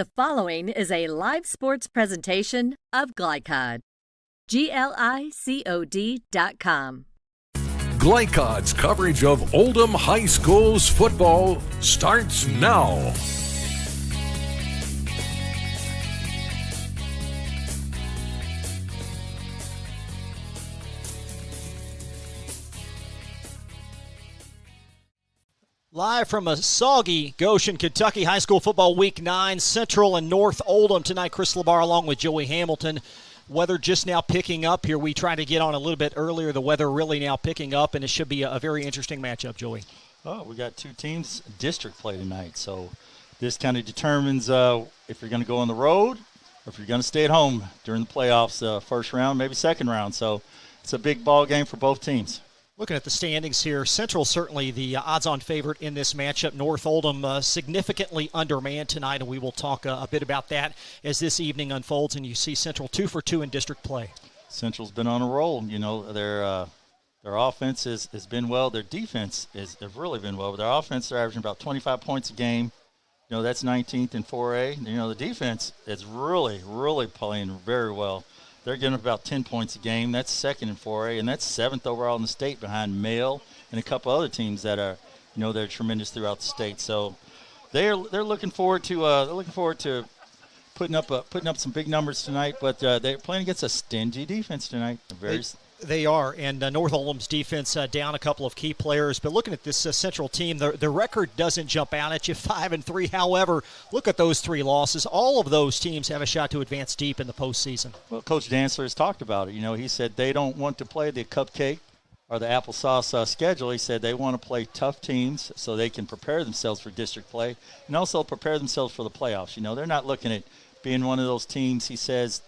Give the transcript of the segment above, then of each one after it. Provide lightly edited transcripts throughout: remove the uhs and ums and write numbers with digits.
The following is a live sports presentation of Glycod. GLICOD.com. Glycod's coverage of Oldham High School's football starts now. Live from a soggy Goshen, Kentucky High School Football Week 9, Central and North Oldham tonight. Chris LeBar along with Joey Hamilton. Weather just now picking up here. We tried to get on a little bit earlier. The weather really now picking up, and it should be a very interesting matchup, Joey. Oh, we got two teams district play tonight, so this kind of determines if you're going to go on the road or if you're going to stay at home during the playoffs, first round, maybe second round. So it's a big ball game for both teams. Looking at the standings here, Central certainly the odds-on favorite in this matchup. North Oldham significantly undermanned tonight, and we will talk a bit about that as this evening unfolds. And you see Central 2 for 2 in district play. Central's been on a roll. You know, their offense has been well. Their defense has really been well. But their offense, they're averaging about 25 points a game. You know, that's 19th in 4A. You know, the defense is really, really playing very well. They're getting about 10 points a game. That's second in 4A, and that's seventh overall in the state behind Mail and a couple other teams that are, you know, they're tremendous throughout the state. So they're looking forward to putting up some big numbers tonight. But they're playing against a stingy defense tonight. They are, and North Oldham's defense down a couple of key players. But looking at this Central team, the record doesn't jump out at you, 5-3. However, look at those 3 losses. All of those teams have a shot to advance deep in the postseason. Well, Coach Dantzler has talked about it. You know, he said they don't want to play the cupcake or the applesauce schedule. He said they want to play tough teams so they can prepare themselves for district play and also prepare themselves for the playoffs. You know, they're not looking at being one of those teams, he says,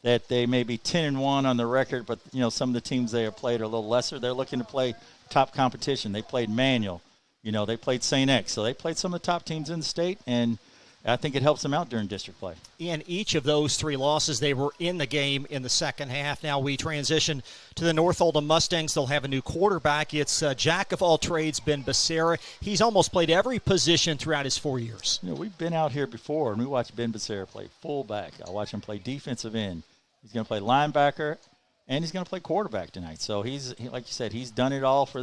that they may be 10-1 on the record, but, you know, some of the teams they have played are a little lesser. They're looking to play top competition. They played Manual. You know, they played St. X. So they played some of the top teams in the state, and I think it helps them out during district play. In each of those 3 losses, they were in the game in the second half. Now we transition to the North Oldham Mustangs. They'll have a new quarterback. It's jack of all trades, Ben Becerra. He's almost played every position throughout his 4 years. You know, we've been out here before, and we watched Ben Becerra play fullback. I watched him play defensive end. He's going to play linebacker, and he's going to play quarterback tonight. So like you said, he's done it all for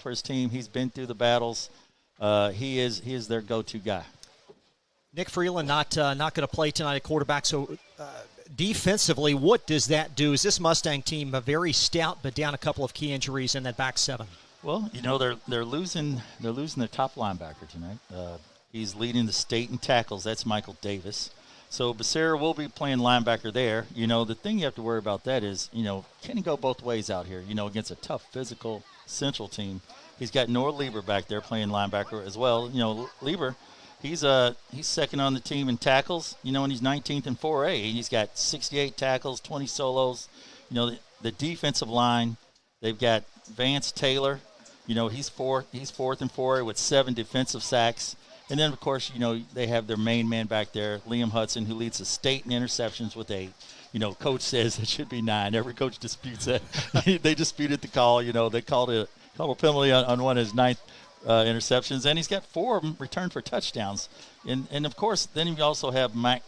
his team. He's been through the battles. He is their go-to guy. Nick Freeland not going to play tonight at quarterback. So defensively, what does that do? Is this Mustang team very stout, but down a couple of key injuries in that back 7? Well, you know they're losing their top linebacker tonight. He's leading the state in tackles. That's Michael Davis. So Becerra will be playing linebacker there. You know, the thing you have to worry about that is, you know, can he go both ways out here? You know, against a tough physical Central team. He's got Noah Lieber back there playing linebacker as well. You know, Lieber, he's second on the team in tackles, you know, and he's 19th in 4A. And he's got 68 tackles, 20 solos. You know, the defensive line, they've got Vance Taylor. You know, he's fourth in 4A with 7 defensive sacks. And then, of course, you know, they have their main man back there, Liam Hudson, who leads the state in interceptions with 8. You know, coach says it should be 9. Every coach disputes that. They disputed the call. You know, they called a penalty on one of his 9th interceptions. And he's got 4 of them returned for touchdowns. And of course, then you also have Mac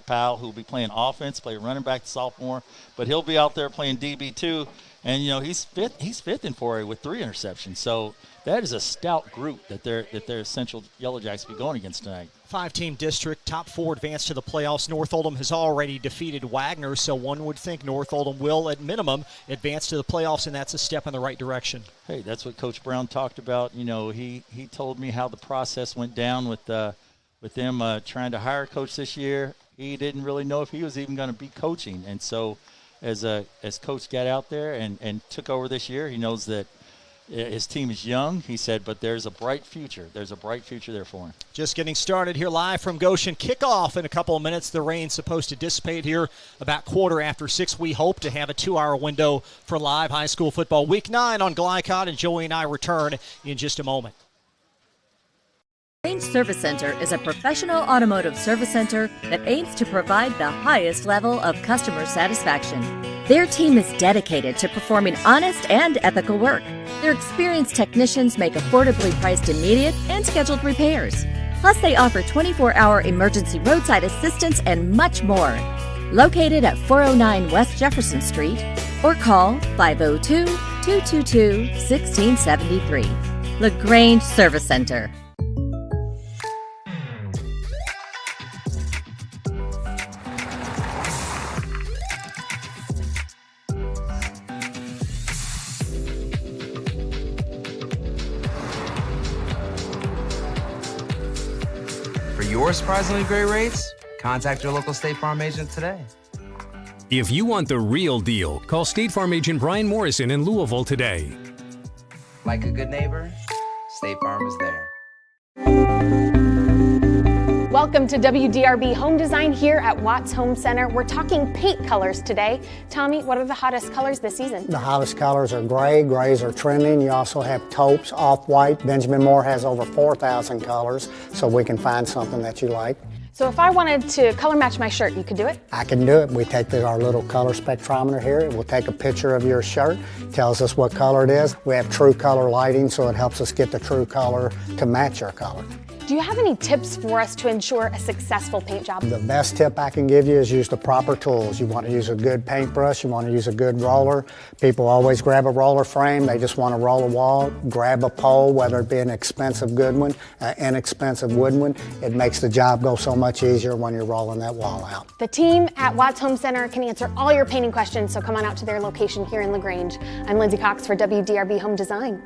Powell, who will be playing offense, play running back, sophomore. But he'll be out there playing DB too. And, you know, he's fifth in 4A with 3 interceptions. So that is a stout group that their Central Yellow Jacks will be going against tonight. 5-team district, top 4 advance to the playoffs. North Oldham has already defeated Wagner, so one would think North Oldham will, at minimum, advance to the playoffs, and that's a step in the right direction. Hey, that's what Coach Brown talked about. You know, he told me how the process went down with them trying to hire a coach this year. He didn't really know if he was even going to be coaching, and so as Coach got out there and took over this year, he knows that his team is young, he said, but there's a bright future. There's a bright future there for him. Just getting started here live from Goshen. Kickoff in a couple of minutes. The rain's supposed to dissipate here about 6:15. We hope to have a 2-hour window for live high school football. Week 9 on Glycod, and Joey and I return in just a moment. Range Service Center is a professional automotive service center that aims to provide the highest level of customer satisfaction. Their team is dedicated to performing honest and ethical work. Their experienced technicians make affordably priced immediate and scheduled repairs. Plus, they offer 24-hour emergency roadside assistance and much more. Located at 409 West Jefferson Street, or call 502-222-1673. LaGrange Service Center. For your surprisingly great rates, contact your local State Farm agent today. If you want the real deal, call State Farm agent Brian Morrison in Louisville today. Like a good neighbor, State Farm is there. Welcome to WDRB Home Design here at Watts Home Center. We're talking paint colors today. Tommy, what are the hottest colors this season? The hottest colors are gray. Grays are trending. You also have taupes, off-white. Benjamin Moore has over 4,000 colors, so we can find something that you like. So if I wanted to color match my shirt, you could do it? I can do it. We take our little color spectrometer here. It will take a picture of your shirt, tells us what color it is. We have true color lighting, so it helps us get the true color to match your color. Do you have any tips for us to ensure a successful paint job? The best tip I can give you is use the proper tools. You want to use a good paintbrush, you want to use a good roller. People always grab a roller frame, they just want to roll a wall, grab a pole, whether it be an expensive good one, inexpensive wooden one. It makes the job go so much easier when you're rolling that wall out. The team at Watts Home Center can answer all your painting questions, so come on out to their location here in LaGrange. I'm Lindsay Cox for WDRB Home Design.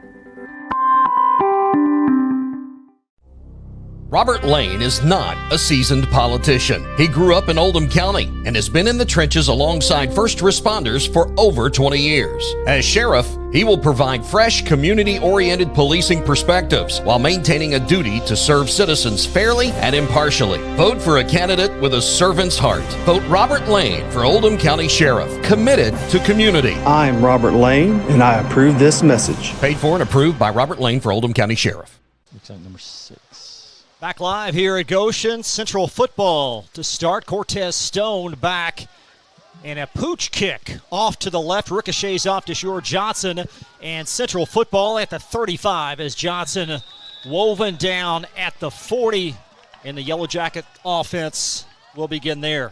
Robert Lane is not a seasoned politician. He grew up in Oldham County and has been in the trenches alongside first responders for over 20 years. As sheriff, he will provide fresh, community-oriented policing perspectives while maintaining a duty to serve citizens fairly and impartially. Vote for a candidate with a servant's heart. Vote Robert Lane for Oldham County Sheriff, committed to community. I'm Robert Lane, and I approve this message. Paid for and approved by Robert Lane for Oldham County Sheriff. Looks like number 6. Back live here at Goshen. Central football to start. Cortez Stone back. And a pooch kick off to the left. Ricochets off to Shore Johnson. And Central football at the 35 as Johnson woven down at the 40. And the Yellow Jacket offense will begin there.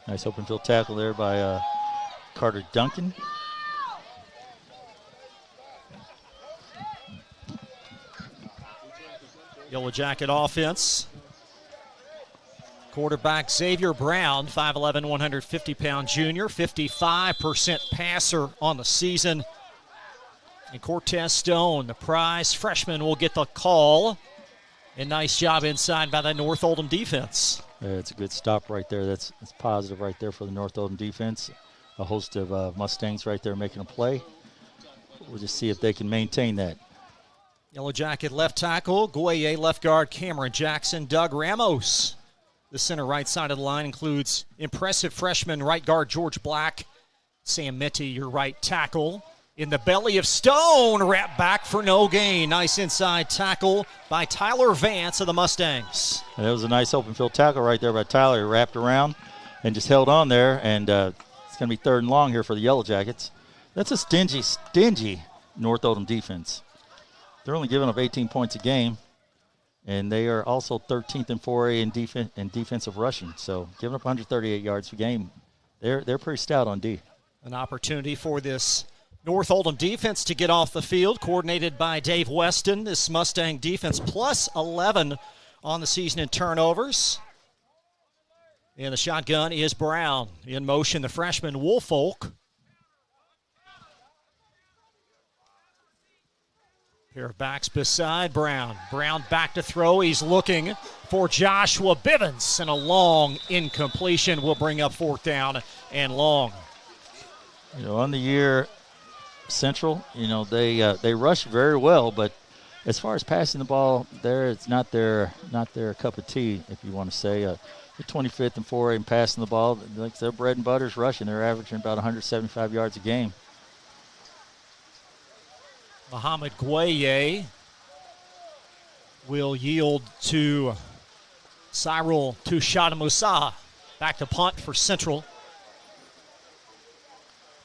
Nice open field tackle there by Carter Duncan. Yellow Jacket offense. Quarterback Xavier Brown, 5'11", 150-pound junior, 55% passer on the season. And Cortez Stone, the prize freshman, will get the call. And nice job inside by the North Oldham defense. Yeah, it's a good stop right there. That's positive right there for the North Oldham defense. A host of Mustangs right there making a play. We'll just see if they can maintain that. Yellow Jacket left tackle, Goye left guard, Cameron Jackson, Doug Ramos. The center right side of the line includes impressive freshman right guard George Black. Sam Mitty, your right tackle. In the belly of Stone, wrapped back for no gain. Nice inside tackle by Tyler Vance of the Mustangs. And that was a nice open field tackle right there by Tyler. He wrapped around and just held on there, and it's going to be 3rd and long here for the Yellow Jackets. That's a stingy North Oldham defense. They're only giving up 18 points a game, and they are also 13th in 4A in defensive rushing. So giving up 138 yards per game, they're pretty stout on D. An opportunity for this North Oldham defense to get off the field, coordinated by Dave Weston. This Mustang defense plus 11 on the season in turnovers. And the shotgun is Brown. In motion, the freshman Woolfolk. Pair of backs beside Brown. Brown back to throw. He's looking for Joshua Bivens. And a long incompletion will bring up 4th down and long. You know, on the year, Central, you know, they rush very well, but as far as passing the ball, it's not their cup of tea, if you want to say. They're 25th in 4A in passing the ball. Like their bread and butter is rushing. They're averaging about 175 yards a game. Muhammad Gueye will yield to Cyril Tushada Musa. Back to punt for Central.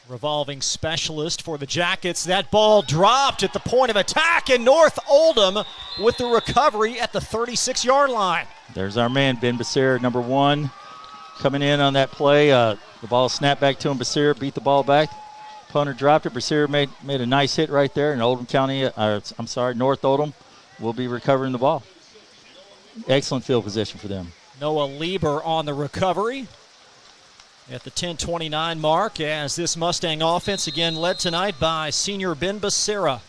Revolving specialist for the Jackets. That ball dropped at the point of attack, and North Oldham with the recovery at the 36-yard line. There's our man, Ben Becerra, number 1, coming in on that play. The ball snapped back to him. Becerra beat the ball back. Punter dropped it. Becerra made a nice hit right there, and North Oldham will be recovering the ball. Excellent field position for them. Noah Lieber on the recovery at the 10:29 mark, as this Mustang offense again led tonight by senior Ben Becerra.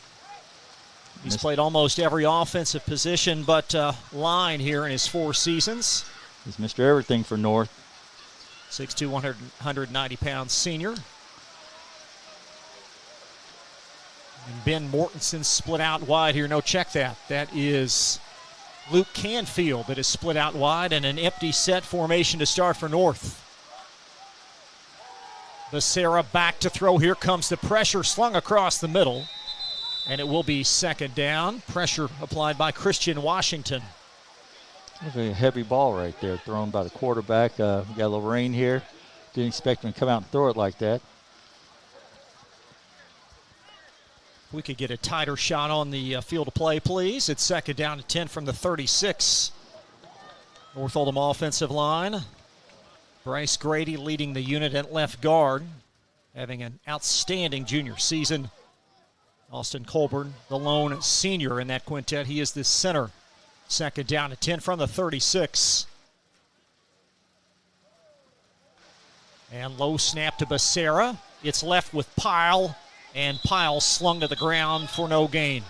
He's played almost every offensive position but line here in his 4 seasons. He's Mr. Everything for North. 6'2", 190-pound senior. And Ben Mortensen split out wide here. No, check that. That is Luke Canfield that is split out wide, and an empty set formation to start for North. Becerra back to throw. Here comes the pressure slung across the middle, and it will be second down. Pressure applied by Christian Washington. A heavy ball right there thrown by the quarterback. We got a little rain here. Didn't expect him to come out and throw it like that. We could get a tighter shot on the field of play, please. It's second down and 10 from the 36. North Oldham offensive line. Bryce Grady leading the unit at left guard, having an outstanding junior season. Austin Colburn, the lone senior in that quintet. He is the center. Second down and 10 from the 36. And low snap to Becerra. It's left with Pyle, and Pyle slung to the ground for no gain.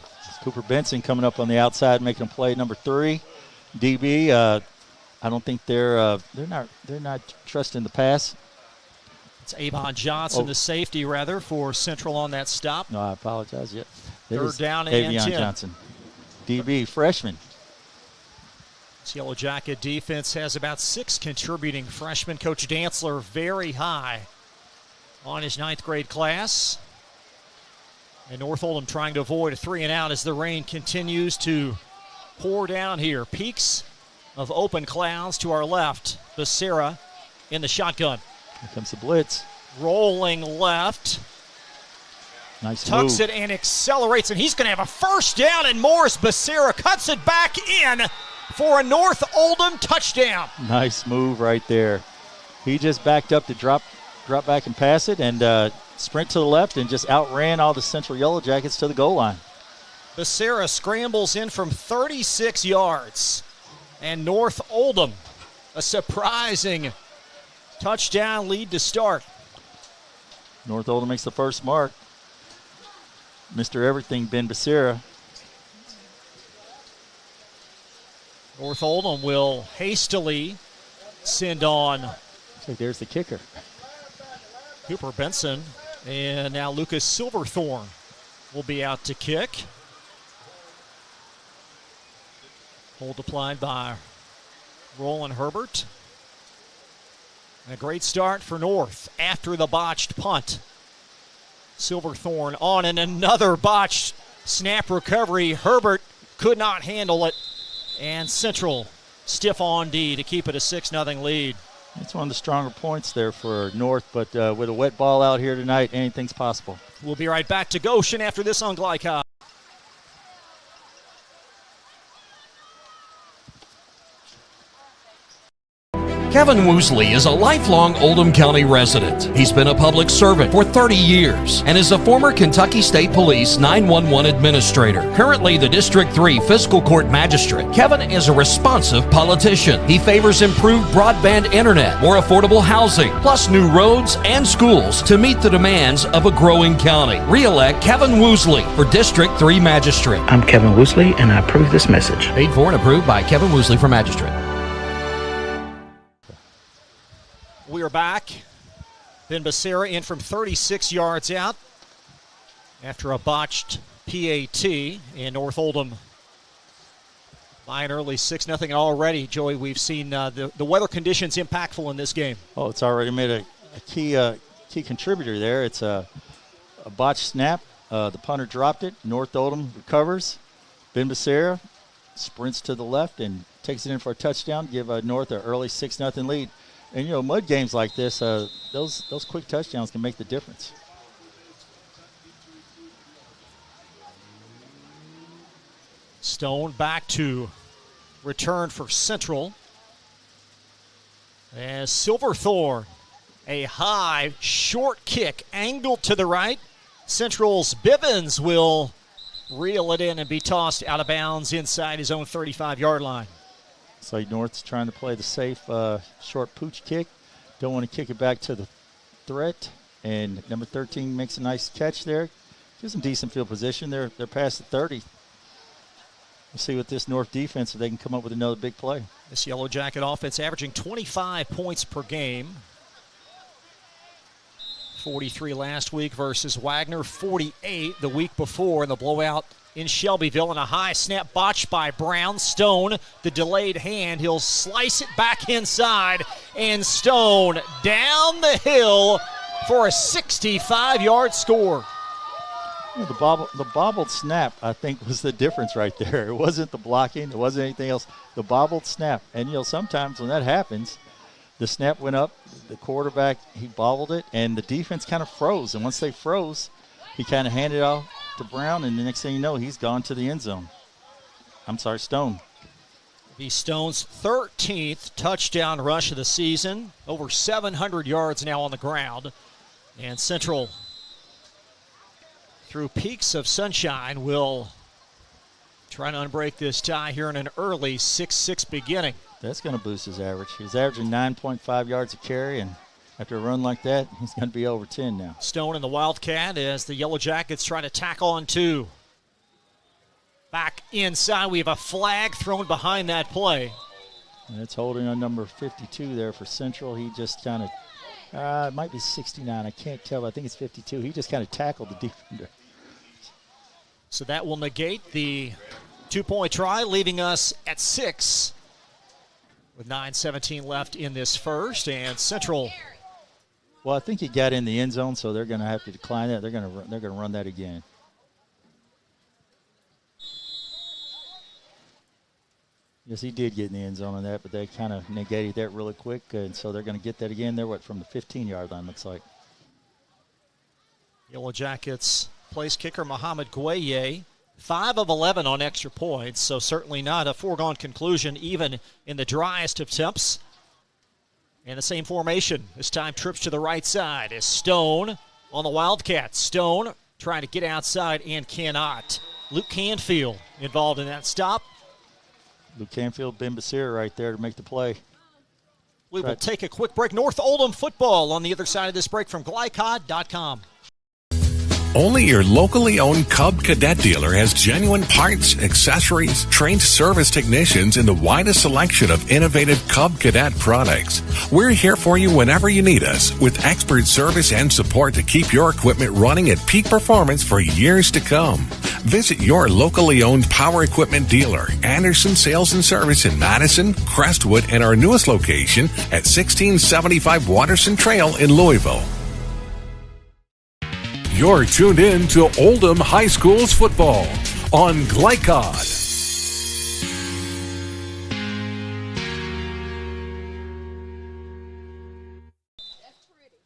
Cooper Benson coming up on the outside, making a play, number 3. DB. I don't think they're not trusting the pass. It's Avon Johnson, the safety rather, for Central on that stop. No, I apologize. Yep. Third down and Avon 10. Johnson, DB, freshman. This Yellow Jacket defense has about 6 contributing freshmen. Coach Dantzler very high on his 9th grade class. And North Oldham trying to avoid a 3-and-out as the rain continues to pour down here. Peaks of open clouds to our left. Becerra in the shotgun. Here comes the blitz. Rolling left. Nice Tucks move. it and accelerates, and he's going to have a first down, and Morris Becerra cuts it back in for a North Oldham touchdown. Nice move right there. He just backed up to drop back and pass it, and sprint to the left and just outran all the Central Yellow Jackets to the goal line. Becerra scrambles in from 36 yards. And North Oldham, a surprising touchdown lead to start. North Oldham makes the first mark. Mr. Everything, Ben Becerra. North Oldham will hastily send on. So there's the kicker. Cooper Benson. And now Lucas Silverthorne will be out to kick. Hold applied by Roland Herbert. And a great start for North after the botched punt. Silverthorne on, and another botched snap recovery. Herbert could not handle it. And Central stiff on D to keep it a 6-0 lead. It's one of the stronger points there for North, but with a wet ball out here tonight, anything's possible. We'll be right back to Goshen after this on Glycod. Kevin Woosley is a lifelong Oldham County resident. He's been a public servant for 30 years and is a former Kentucky State Police 911 administrator. Currently the District 3 Fiscal Court Magistrate, Kevin is a responsive politician. He favors improved broadband internet, more affordable housing, plus new roads and schools to meet the demands of a growing county. Re-elect Kevin Woosley for District 3 Magistrate. I'm Kevin Woosley, and I approve this message. Paid for and approved by Kevin Woosley for Magistrate. We are back. Ben Becerra in from 36 yards out after a botched PAT, and North Oldham by an early 6-0 already. Joey, we've seen the weather conditions impactful in this game. Oh, it's already made a key contributor there. It's a botched snap. The punter dropped it. North Oldham recovers. Ben Becerra sprints to the left and takes it in for a touchdown, give North an early 6-0 lead. And, mud games like this, those quick touchdowns can make the difference. Stone back to return for Central. As Silverthorne, a high, short kick angled to the right. Central's Bivens will reel it in and be tossed out of bounds inside his own 35-yard line. So North's trying to play the safe short pooch kick. Don't want to kick it back to the threat. And number 13 makes a nice catch there. Gives them decent field position. They're past the 30. We'll see with this North defense if they can come up with another big play. This Yellow Jacket offense averaging 25 points per game. 43 last week versus Wagner, 48 the week before in the blowout in Shelbyville. And a high snap botched by Brown. Stone, the delayed hand, he'll slice it back inside. And Stone down the hill for a 65-yard score. The bobbled snap, I think, was the difference right there. It wasn't the blocking. It wasn't anything else. The bobbled snap. And, sometimes when that happens, the snap went up, the quarterback, he bobbled it, and the defense kind of froze. And once they froze, he kind of handed it off to Brown, and the next thing you know, he's gone to the end zone. Stone. The Stone's 13th touchdown rush of the season. Over 700 yards now on the ground. And Central, through peaks of sunshine, will try to unbreak this tie here in an early 6-6 beginning. That's going to boost his average. He's averaging 9.5 yards a carry, and after a run like that, he's going to be over 10 now. Stone and the Wildcat as the Yellow Jackets try to tackle on two. Back inside, we have a flag thrown behind that play. And it's holding on number 52 there for Central. He just kind of, it might be 69. I can't tell, but I think it's 52. He just kind of tackled the defender. So that will negate the two-point try, leaving us at 6 with 9:17 left in this first. And Central. Well, I think he got in the end zone, so they're going to have to decline that. They're going to run that again. Yes, he did get in the end zone on that, but they kind of negated that really quick, and so they're going to get that again. They're from the 15-yard line, looks like. Yellow Jackets place kicker Muhammad Gueye, 5 of 11 on extra points, so certainly not a foregone conclusion even in the driest of temps. And the same formation. This time trips to the right side as Stone on the Wildcat. Stone trying to get outside and cannot. Luke Canfield involved in that stop. Luke Canfield, Ben Basir right there to make the play. We will take a quick break. North Oldham football on the other side of this break from glycod.com. Only your locally owned Cub Cadet dealer has genuine parts, accessories, trained service technicians, and the widest selection of innovative Cub Cadet products. We're here for you whenever you need us, with expert service and support to keep your equipment running at peak performance for years to come. Visit your locally owned power equipment dealer, Anderson Sales and Service in Madison, Crestwood, and our newest location at 1675 Watterson Trail in Louisville. You're tuned in to Oldham High School's football on Glycod.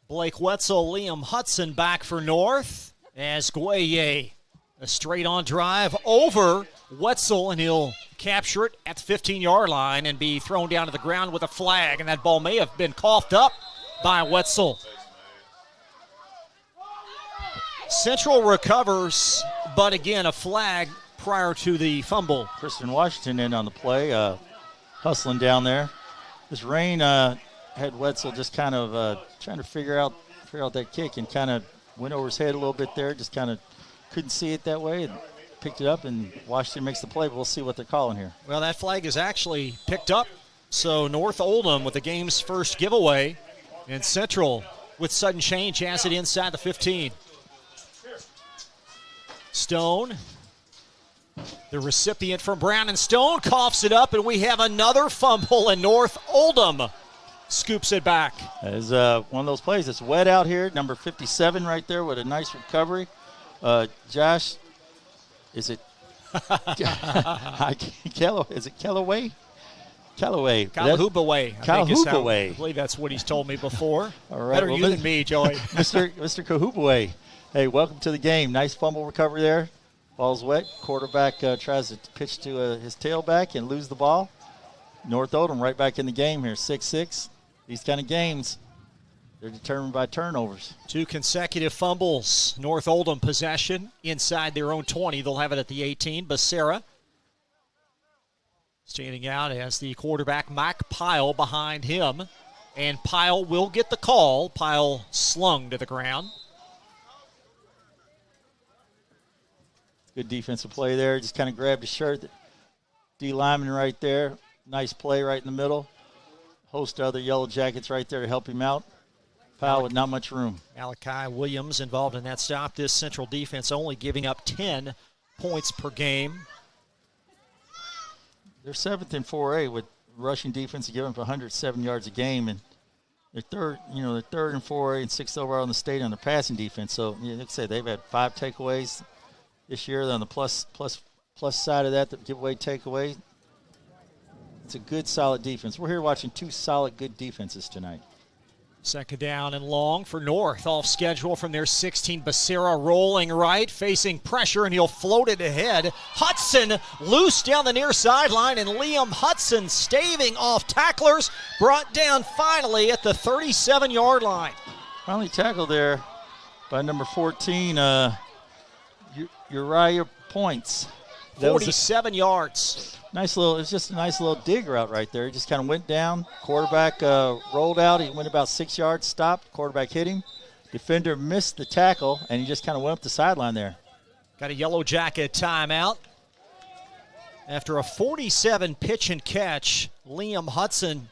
Blake Wetzel, Liam Hudson back for North as Gueye, a straight-on drive over Wetzel, and he'll capture it at the 15-yard line and be thrown down to the ground with a flag, and that ball may have been coughed up by Wetzel. Central recovers, but again, a flag prior to the fumble. Kristen Washington in on the play, hustling down there. This rain had Wetzel just kind of trying to figure out that kick, and kind of went over his head a little bit there, just kind of couldn't see it that way, and picked it up, and Washington makes the play, but we'll see what they're calling here. Well, that flag is actually picked up, so North Oldham with the game's first giveaway, and Central with sudden change has it inside the 15. Stone, the recipient from Brown, and Stone coughs it up, and we have another fumble, and North Oldham scoops it back. That is one of those plays. It's wet out here, number 57 right there with a nice recovery. Josh, is it is it Callaway? Callaway. Calhoubaway. Calhoubaway. I believe that's what he's told me before. All right. Better you than me, Joey. Mr. Calhoubaway. Hey, welcome to the game. Nice fumble recovery there. Ball's wet. Quarterback tries to pitch to his tailback and lose the ball. North Oldham right back in the game here, 6-6. These kind of games, they're determined by turnovers. 2 consecutive fumbles. North Oldham possession inside their own 20. They'll have it at the 18. Becerra standing out as the quarterback, Mike Pyle, behind him. And Pyle will get the call. Pyle slung to the ground. Good defensive play there. Just kind of grabbed his shirt. D lineman right there. Nice play right in the middle. Host of other Yellow Jackets right there to help him out. Pyle with not much room. Malachi Williams involved in that stop. This Central defense only giving up 10 points per game. They're 7th in 4A with rushing defense giving up 107 yards a game, and they're third in 4A and 6th overall in the state on the passing defense. So, like I said, they've had 5 takeaways this year. They're on the plus side of that, the giveaway takeaway. It's a good, solid defense. We're here watching 2 solid, good defenses tonight. Second down and long for North. Off schedule from their 16. Becerra rolling right, facing pressure, and he'll float it ahead. Hudson loose down the near sideline, and Liam Hudson staving off tacklers, brought down finally at the 37-yard line. Finally tackled there by number 14, Uriah Points. 47 yards. It's just a nice little dig route right there. He just kind of went down. Quarterback rolled out. He went about 6 yards, stopped. Quarterback hit him. Defender missed the tackle, and he just kind of went up the sideline there. Got a Yellow Jacket timeout. After a 47 pitch and catch, Liam Hudson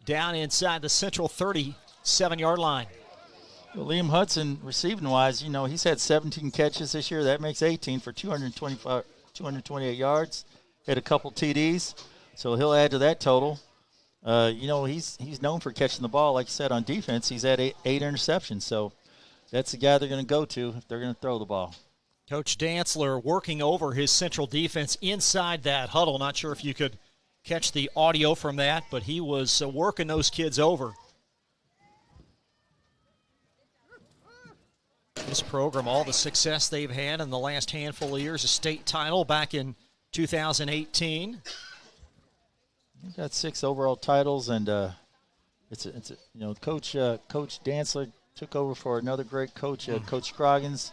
down inside the Central 37-yard line. Well, Liam Hudson, receiving-wise, he's had 17 catches this year. That makes 18 for 228 yards. Hit a couple TDs, so he'll add to that total. He's known for catching the ball. Like you said, on defense, he's had eight interceptions. So that's the guy they're going to go to if they're going to throw the ball. Coach Dantzler working over his Central defense inside that huddle. Not sure if you could catch the audio from that, but he was working those kids over. This program, all the success they've had in the last handful of years, a state title back in 2018. We've got 6 overall titles, and Coach Dantzler took over for another great coach, Coach Scroggins.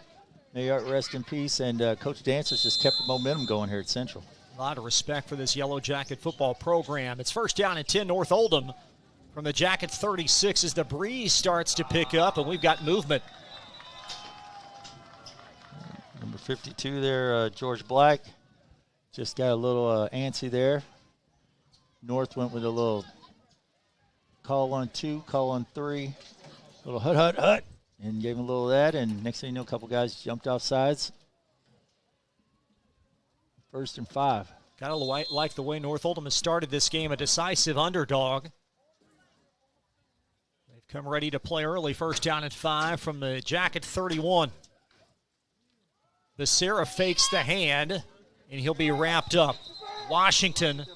May he rest in peace. And Coach Dantzler's just kept the momentum going here at Central. A lot of respect for this Yellow Jacket football program. It's first down and 10, North Oldham from the Jacket 36 as the breeze starts to pick up, and we've got movement. Number 52 there, George Black, just got a little antsy there. North went with a little call on 2, call on 3, little hut, and gave him a little of that. And next thing you know, a couple guys jumped off sides. 1st and 5. Gotta like the way North Oldham has started this game, a decisive underdog. They've come ready to play early. First down and 5 from the Jacket 31. Becerra fakes the hand, and he'll be wrapped up. Washington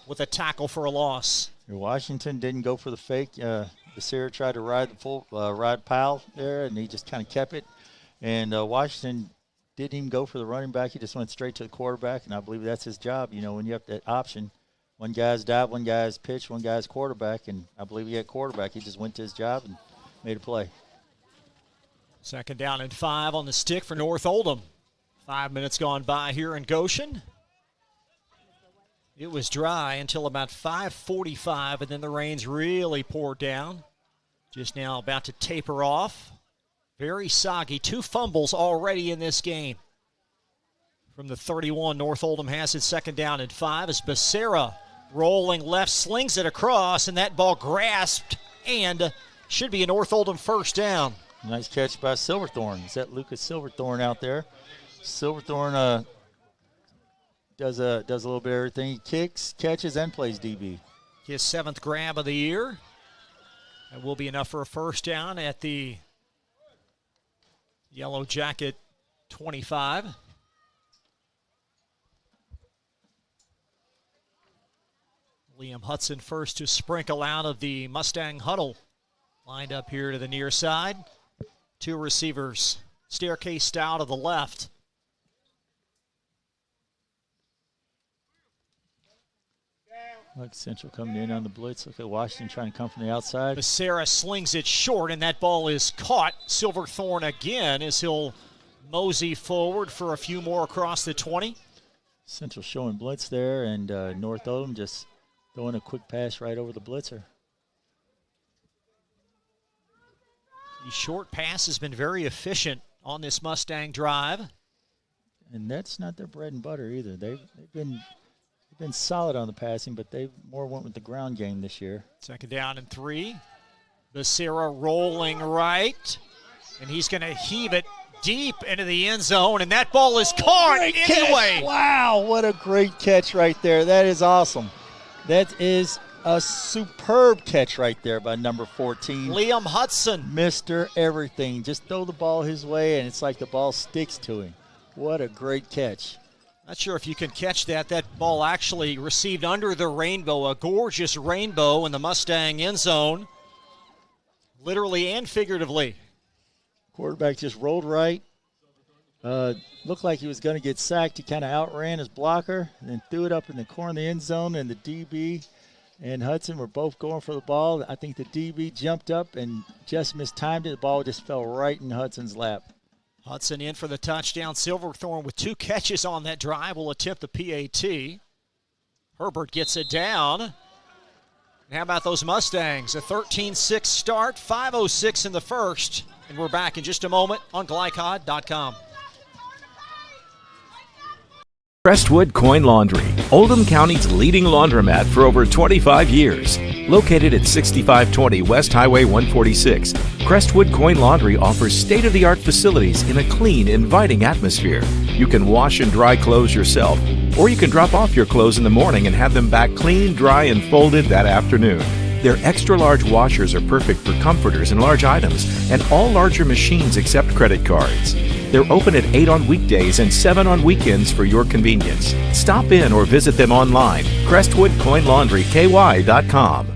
with a tackle for a loss. Washington didn't go for the fake. Becerra tried to ride Pyle there, and he just kind of kept it. And Washington didn't even go for the running back. He just went straight to the quarterback, and I believe that's his job. When you have that option, one guy's dive, one guy's pitch, one guy's quarterback, and I believe he had quarterback. He just went to his job and made a play. Second down and 5 on the stick for North Oldham. 5 minutes gone by here in Goshen. It was dry until about 5:45, and then the rains really poured down. Just now about to taper off. Very soggy. 2 fumbles already in this game. From the 31, North Oldham has it second down and 5 as Becerra rolling left, slings it across, and that ball grasped and should be a North Oldham first down. Nice catch by Silverthorne. Is that Lucas Silverthorne out there? Silverthorne does a little bit of everything. He kicks, catches, and plays DB. His 7th grab of the year. That will be enough for a first down at the Yellow Jacket 25. Liam Hudson first to sprinkle out of the Mustang huddle. Lined up here to the near side. 2 receivers. Staircase style to the left. Look, Central coming in on the blitz. Look at Washington trying to come from the outside. Becerra slings it short, and that ball is caught. Silverthorne again as he'll mosey forward for a few more across the 20. Central showing blitz there, and North Oldham just throwing a quick pass right over the blitzer. The short pass has been very efficient on this Mustang drive. And that's not their bread and butter either. They've been solid on the passing, but they more went with the ground game this year. Second down and 3. Becerra rolling right, and he's going to heave it deep into the end zone, and that ball is caught anyway. Catch. Wow, what a great catch right there. That is awesome. That is a superb catch right there by number 14. Liam Hudson. Mr. Everything. Just throw the ball his way, and it's like the ball sticks to him. What a great catch. Not sure if you can catch that. That ball actually received under the rainbow, a gorgeous rainbow in the Mustang end zone, literally and figuratively. Quarterback just rolled right. Looked like he was going to get sacked. He kind of outran his blocker and then threw it up in the corner of the end zone, and the DB and Hudson were both going for the ball. I think the DB jumped up and just mistimed it. The ball just fell right in Hudson's lap. Hudson in for the touchdown. Silverthorne with 2 catches on that drive will attempt the PAT. Herbert gets it down. And how about those Mustangs? A 13-6 start, 5:06 in the first. And we're back in just a moment on Glycod.com. Crestwood Coin Laundry, Oldham County's leading laundromat for over 25 years. Located at 6520 West Highway 146, Crestwood Coin Laundry offers state-of-the-art facilities in a clean, inviting atmosphere. You can wash and dry clothes yourself, or you can drop off your clothes in the morning and have them back clean, dry, and folded that afternoon. Their extra-large washers are perfect for comforters and large items, and all larger machines accept credit cards. They're open at 8 on weekdays and 7 on weekends for your convenience. Stop in or visit them online, CrestwoodCoinLaundryKY.com.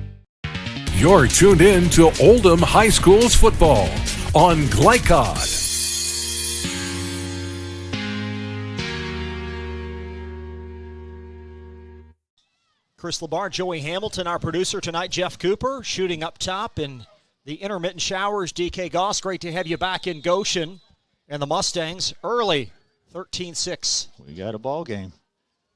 You're tuned in to Oldham High School's football on Glycod. Chris Labar, Joey Hamilton, our producer tonight, Jeff Cooper, shooting up top in the intermittent showers. DK Goss, great to have you back in Goshen. And the Mustangs early, 13-6. We got a ball game.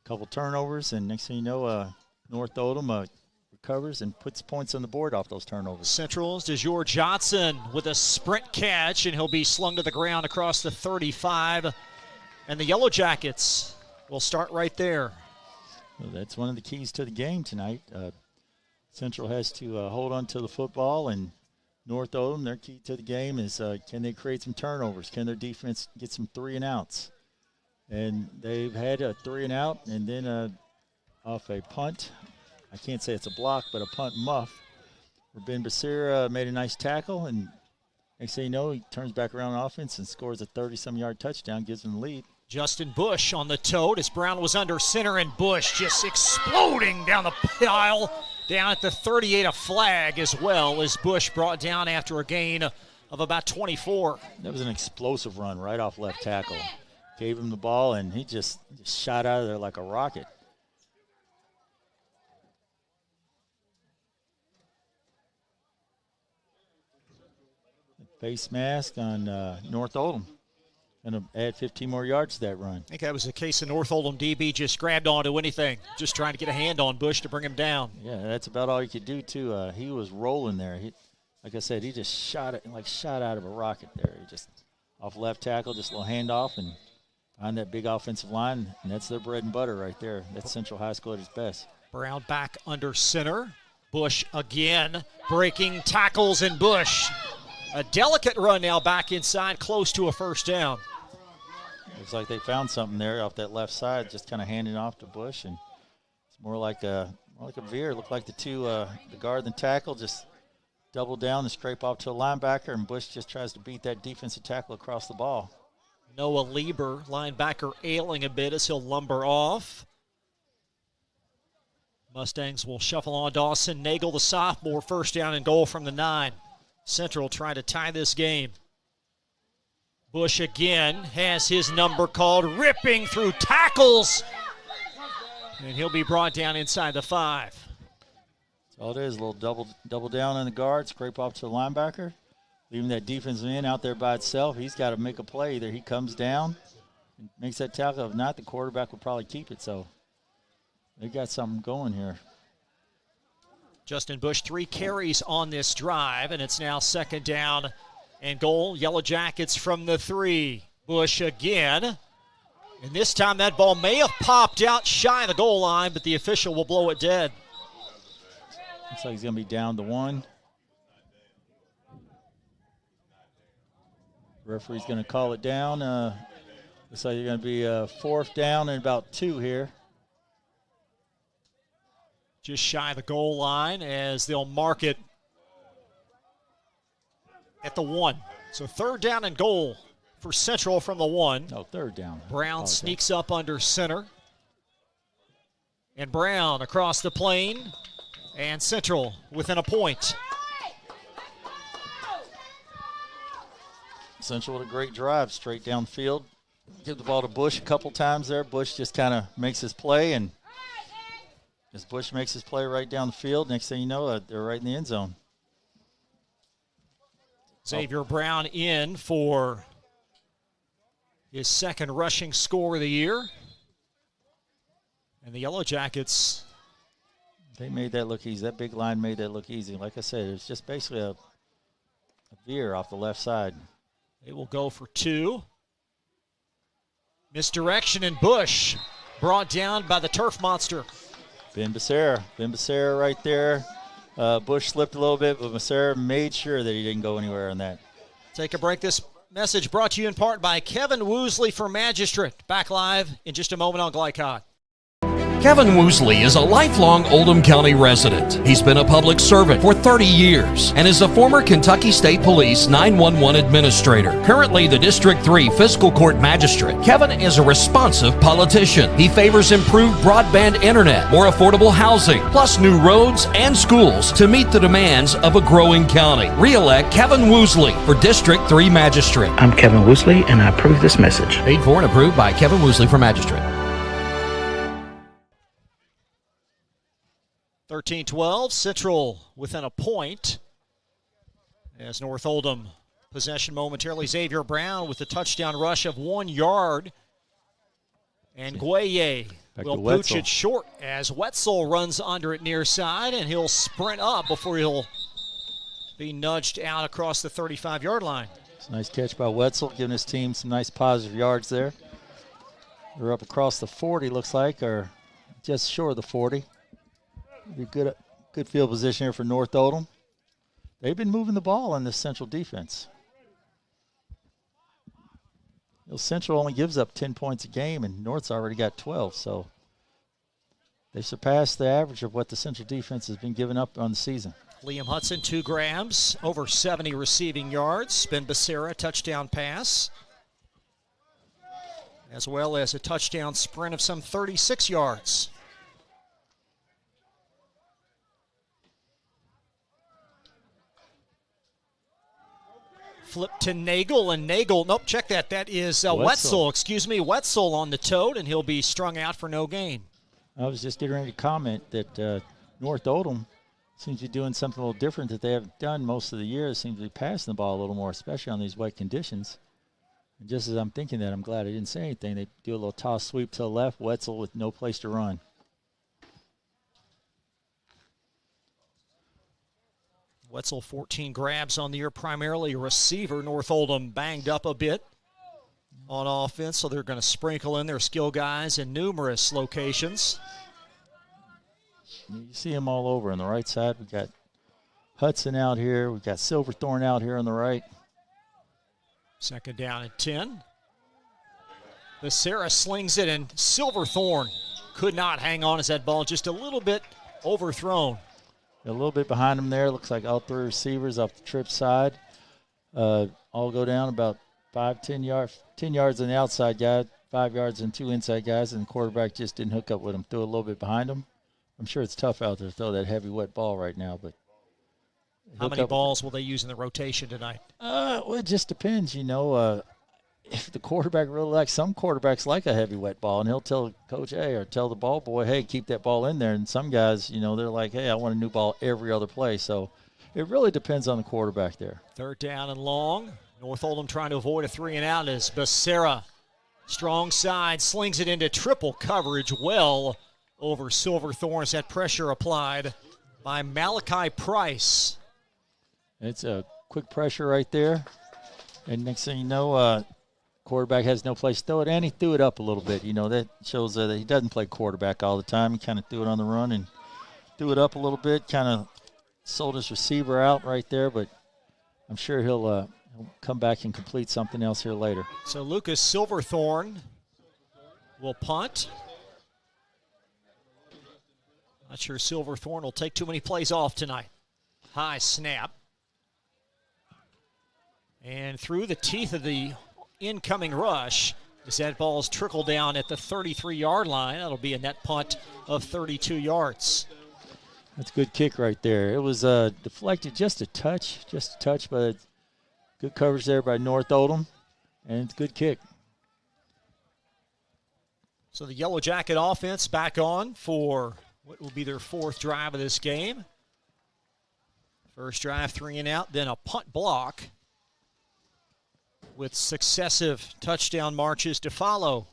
A couple turnovers, and next thing you know, North Oldham recovers and puts points on the board off those turnovers. Central's DeJour Johnson with a sprint catch, and he'll be slung to the ground across the 35. And the Yellow Jackets will start right there. Well, that's one of the keys to the game tonight. Central has to hold on to the football, and North Oldham, their key to the game is can they create some turnovers? Can their defense get some 3-and-outs? And they've had a 3-and-out, and then off a punt. I can't say it's a block, but a punt muff. Where Ben Becerra made a nice tackle, and next thing you know, he turns back around on offense and scores a 30-some-yard touchdown, gives them the lead. Justin Bush on the tote as Brown was under center, and Bush just exploding down the pile. Down at the 38, a flag as well as Bush brought down after a gain of about 24. That was an explosive run right off left tackle. Gave him the ball, and he just shot out of there like a rocket. Face mask on North Oldham. Going to add 15 more yards to that run. I think that was the case of North Oldham. DB just grabbed onto anything, just trying to get a hand on Bush to bring him down. Yeah, that's about all you could do, too. He was rolling there. Like I said, he just shot out of a rocket there. He just off left tackle, just a little handoff, and behind that big offensive line, and that's their bread and butter right there. That's Central High School at its best. Brown back under center. Bush again, breaking tackles, and Bush. A delicate run now back inside, close to a first down. Looks like they found something there off that left side, just kind of handing off to Bush, and it's more like a veer. It looked like the guard and the tackle just double down and scrape off to a linebacker, and Bush just tries to beat that defensive tackle across the ball. Noah Lieber, linebacker, ailing a bit as he'll lumber off. Mustangs will shuffle on. Dawson Nagel, the sophomore, first down and goal from the 9. Central trying to tie this game. Bush again has his number called, ripping through tackles. And he'll be brought down inside the 5. All it is, a little double down on the guard, scrape off to the linebacker, leaving that defensive end out there by itself. He's got to make a play. Either he comes down and makes that tackle. If not, the quarterback will probably keep it. So they got something going here. Justin Bush, 3 carries on this drive, and it's now 2nd down and goal. Yellow Jackets from the 3. Bush again. And this time that ball may have popped out shy of the goal line, but the official will blow it dead. Looks like he's going to be down to 1. Referee's going to call it down. Looks like you're going to be 4th down and about 2 here. Just shy of the goal line as they'll mark it at the 1. So 3rd down and goal for Central from the 1. No, 3rd down. Brown sneaks up under center. And Brown across the plane. And Central within a point. Central with a great drive straight downfield. Give the ball to Bush a couple times there. Bush just kind of makes his play, and as Bush makes his play right down the field, next thing you know, they're right in the end zone. Xavier Brown in for his 2nd rushing score of the year. And the Yellow Jackets, they made that look easy. That big line made that look easy. Like I said, it's just basically a veer off the left side. They will go for 2. Misdirection, and Bush brought down by the turf monster. Ben Becerra right there. Bush slipped a little bit, but Becerra made sure that he didn't go anywhere on that. Take a break. This message brought to you in part by Kevin Woosley for Magistrate. Back live in just a moment on Glycod. Kevin Woosley is a lifelong Oldham County resident. He's been a public servant for 30 years and is a former Kentucky State Police 911 administrator. Currently the District 3 Fiscal Court Magistrate, Kevin is a responsive politician. He favors improved broadband internet, more affordable housing, plus new roads and schools to meet the demands of a growing county. Re-elect Kevin Woosley for District 3 Magistrate. I'm Kevin Woosley, and I approve this message. Paid for and approved by Kevin Woosley for Magistrate. 13-12, Central within a point. As North Oldham possession momentarily. Xavier Brown with a touchdown rush of 1 yard. And Gueye will pooch it short as Wetzel runs under it near side, and he'll sprint up before he'll be nudged out across the 35-yard line. It's a nice catch by Wetzel, giving his team some nice positive yards there. They're up across the 40, looks like, or just short of the 40. Be good field position here for North Oldham. They've been moving the ball in this Central defense. Central only gives up 10 points a game, and North's already got 12, so they surpassed the average of what the Central defense has been giving up on the season. Liam Hudson, 2 grabs, over 70 receiving yards. Ben Becerra, touchdown pass, as well as a touchdown sprint of some 36 yards. Flip to Nagel, and Nagel, nope, check that. That is Wetzel on the toad, and he'll be strung out for no gain. I was just getting ready to comment that North Oldham seems to be doing something a little different that they haven't done most of the year. It seems to be passing the ball a little more, especially on these wet conditions. And just as I'm thinking that, I'm glad I didn't say anything. They do a little toss sweep to the left, Wetzel with no place to run. Wetzel, 14 grabs on the year, primarily a receiver. North Oldham banged up a bit on offense, so they're going to sprinkle in their skill guys in numerous locations. You see them all over on the right side. We got Hudson out here. We got Silverthorne out here on the right. 2nd down and 10. Becerra slings it, and Silverthorne could not hang on as that ball just a little bit overthrown. A little bit behind him there. Looks like all 3 receivers off the trip side. All go down about 10 yards on the outside guy, 5 yards and 2 inside guys, and the quarterback just didn't hook up with him. Threw a little bit behind him. I'm sure it's tough out there to throw that heavy, wet ball right now. But how many balls will they use in the rotation tonight? Well, it just depends, you know. if the quarterback really likes, some quarterbacks like a heavy wet ball, and he'll tell coach, hey, or tell the ball boy, hey, keep that ball in there. And some guys, they're like, hey, I want a new ball every other play. So it really depends on the quarterback there. 3rd down and long. North Oldham trying to avoid a 3-and-out as Becerra, strong side, slings it into triple coverage well over Silverthorns. That pressure applied by Malachi Price. It's a quick pressure right there. And next thing you know, quarterback has no place to throw it, and he threw it up a little bit. That shows that he doesn't play quarterback all the time. He kind of threw it on the run and threw it up a little bit, kind of sold his receiver out right there, but I'm sure he'll come back and complete something else here later. So Lucas Silverthorne will punt. Not sure Silverthorne will take too many plays off tonight. High snap. And through the teeth of the incoming rush, as that ball's trickled down at the 33-yard line. That'll be a net punt of 32 yards. That's a good kick right there. It was deflected just a touch, but good coverage there by North Oldham, and it's a good kick. So the Yellow Jacket offense back on for what will be their 4th drive of this game. First drive, 3-and-out, then a punt block with successive touchdown marches to follow.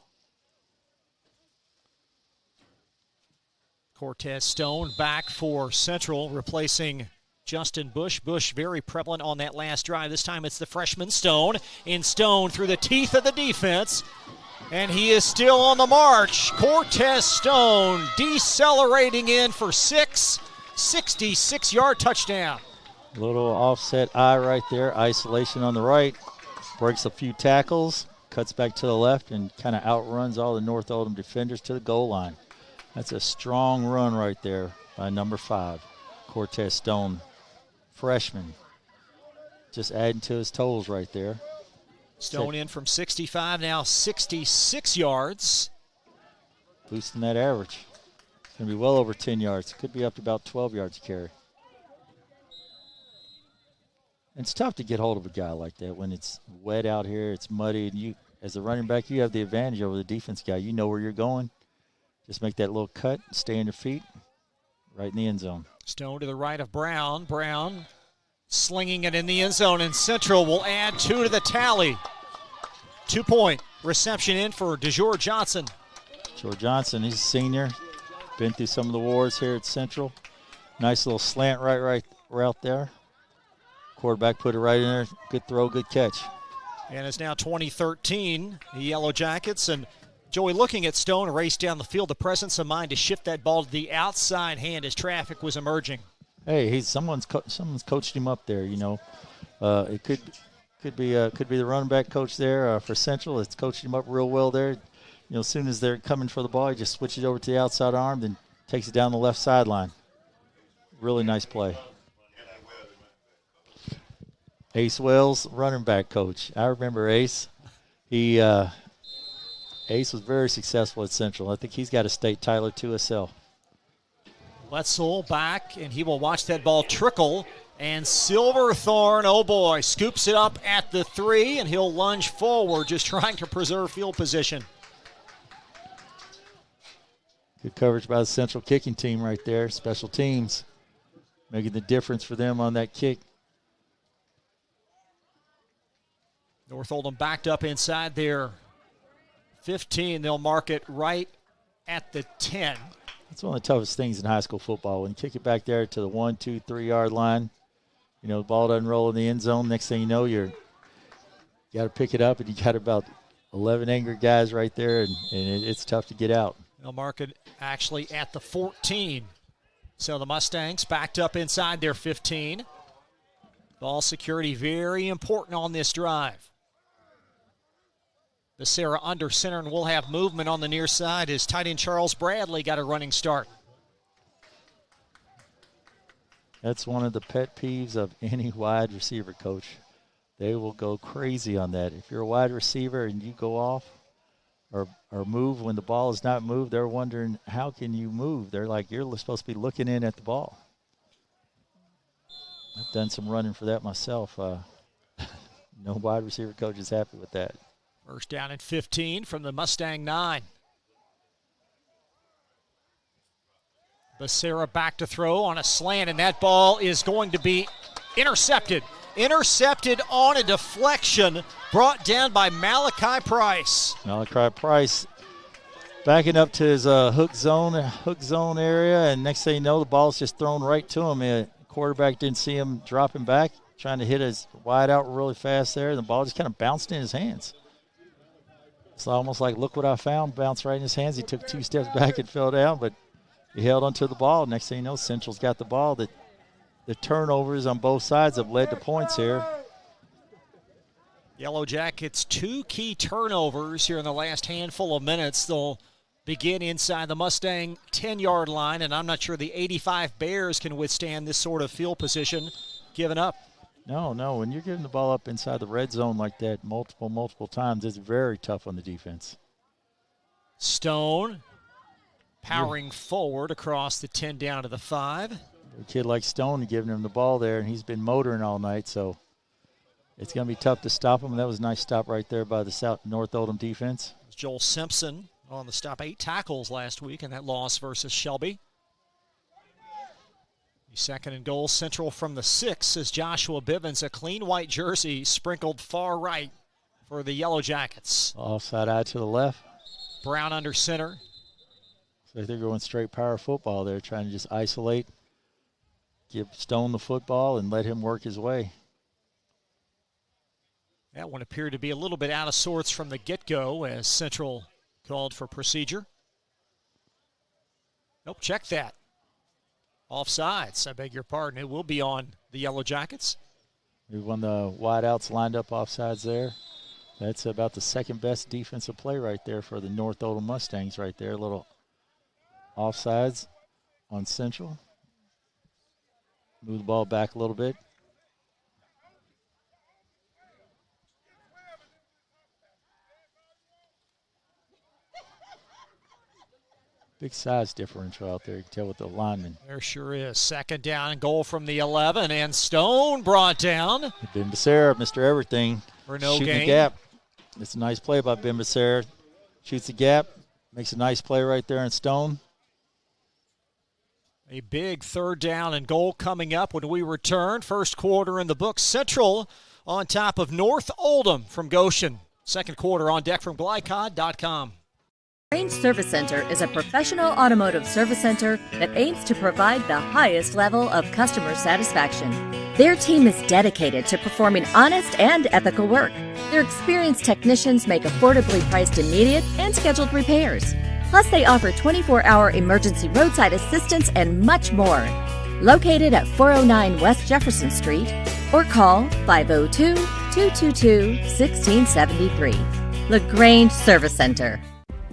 Cortez Stone back for Central, replacing Justin Bush. Bush very prevalent on that last drive. This time it's the freshman Stone. In Stone through the teeth of the defense. And he is still on the march. Cortez Stone decelerating in for 66-yard touchdown. A little offset eye right there. Isolation on the right. Breaks a few tackles. Cuts back to the left and kind of outruns all the North Oldham defenders to the goal line. That's a strong run right there by number 5, Cortez Stone. Freshman. Just adding to his totals right there. Stone in from 65, now 66 yards. Boosting that average. It's going to be well over 10 yards. Could be up to about 12 yards a carry. It's tough to get hold of a guy like that when it's wet out here, it's muddy, and you, as a running back, you have the advantage over the defense guy. You know where you're going. Just make that little cut, stay on your feet, right in the end zone. Stone to the right of Brown. Brown slinging it in the end zone, and Central will add 2 to the tally. 2-point reception in for DeJour Johnson. DeJour Johnson, he's a senior. Been through some of the wars here at Central. Nice little slant right there. Quarterback put it right in there. Good throw, good catch. And it's now 2013, the Yellow Jackets. And Joey, looking at Stone race down the field, the presence of mind to shift that ball to the outside hand as traffic was emerging. Hey, someone's coached him up there. It could be the running back coach there for Central. It's coached him up real well there. As soon as they're coming for the ball, he just switches over to the outside arm, then takes it down the left sideline. Really nice play. Ace Wells, running back coach. I remember Ace. Ace was very successful at Central. I think he's got a state title to himself. Wetzel back, and he will watch that ball trickle. And Silverthorne, oh boy, scoops it up at the 3, and he'll lunge forward, just trying to preserve field position. Good coverage by the Central kicking team right there. Special teams making the difference for them on that kick. North Oldham backed up inside their 15. They'll mark it right at the 10. That's one of the toughest things in high school football. When you kick it back there to the 1, 2, 3 yard line, the ball doesn't roll in the end zone. Next thing you know, you got to pick it up, and you got about 11 angry guys right there, and it's tough to get out. They'll mark it actually at the 14. So the Mustangs backed up inside their 15. Ball security very important on this drive. Becerra under center, and we'll have movement on the near side as tight end Charles Bradley got a running start. That's one of the pet peeves of any wide receiver coach. They will go crazy on that. If you're a wide receiver and you go off or move when the ball is not moved, they're wondering, how can you move? They're like, you're supposed to be looking in at the ball. I've done some running for that myself. No wide receiver coach is happy with that. First down and 15 from the Mustang 9. Becerra back to throw on a slant, and that ball is going to be intercepted. Intercepted on a deflection, brought down by Malachi Price. Malachi Price backing up to his hook zone area, and next thing you know, the ball's just thrown right to him. The quarterback didn't see him dropping back, trying to hit his wide out really fast there. The ball just kind of bounced in his hands. It's almost like, look what I found, bounced right in his hands. He took 2 steps back and fell down, but he held onto the ball. Next thing you know, Central's got the ball. The turnovers on both sides have led to points here. Yellow Jackets 2 key turnovers here in the last handful of minutes. They'll begin inside the Mustang 10-yard line, and I'm not sure the 85 Bears can withstand this sort of field position given up. No. When you're giving the ball up inside the red zone like that multiple times, it's very tough on the defense. Stone powering forward across the 10 down to the 5. A kid like Stone giving him the ball there, and he's been motoring all night, so it's going to be tough to stop him. That was a nice stop right there by the North Oldham defense. Joel Simpson on the stop, 8 tackles last week in that loss versus Shelby. Second and goal, Central from the 6 is Joshua Bivens, a clean white jersey sprinkled far right for the Yellow Jackets. Offside eye to the left. Brown under center. So they're going straight power football. They're trying to just isolate, give Stone the football, and let him work his way. That one appeared to be a little bit out of sorts from the get-go as Central called for procedure. Nope, check that. Offsides, I beg your pardon. It will be on the Yellow Jackets. We won the wideouts lined up offsides there. That's about the second best defensive play right there for the North Oldham Mustangs right there. A little offsides on Central. Move the ball back a little bit. Big size differential out there. You can tell with the linemen. There sure is. Second down and goal from the 11, and Stone brought down. Ben Becerra, Mr. Everything. For no shooting gain. The gap. It's a nice play by Ben Becerra. Shoots the gap. Makes a nice play right there in Stone. A big third down and goal coming up when we return. First quarter in the books. Central on top of North Oldham from Goshen. Second quarter on deck from Glycod.com. Range Service Center is a professional automotive service center that aims to provide the highest level of customer satisfaction. Their team is dedicated to performing honest and ethical work. Their experienced technicians make affordably priced immediate and scheduled repairs. Plus, they offer 24-hour emergency roadside assistance and much more. Located at 409 West Jefferson Street or call 502-222-1673. LaGrange Service Center.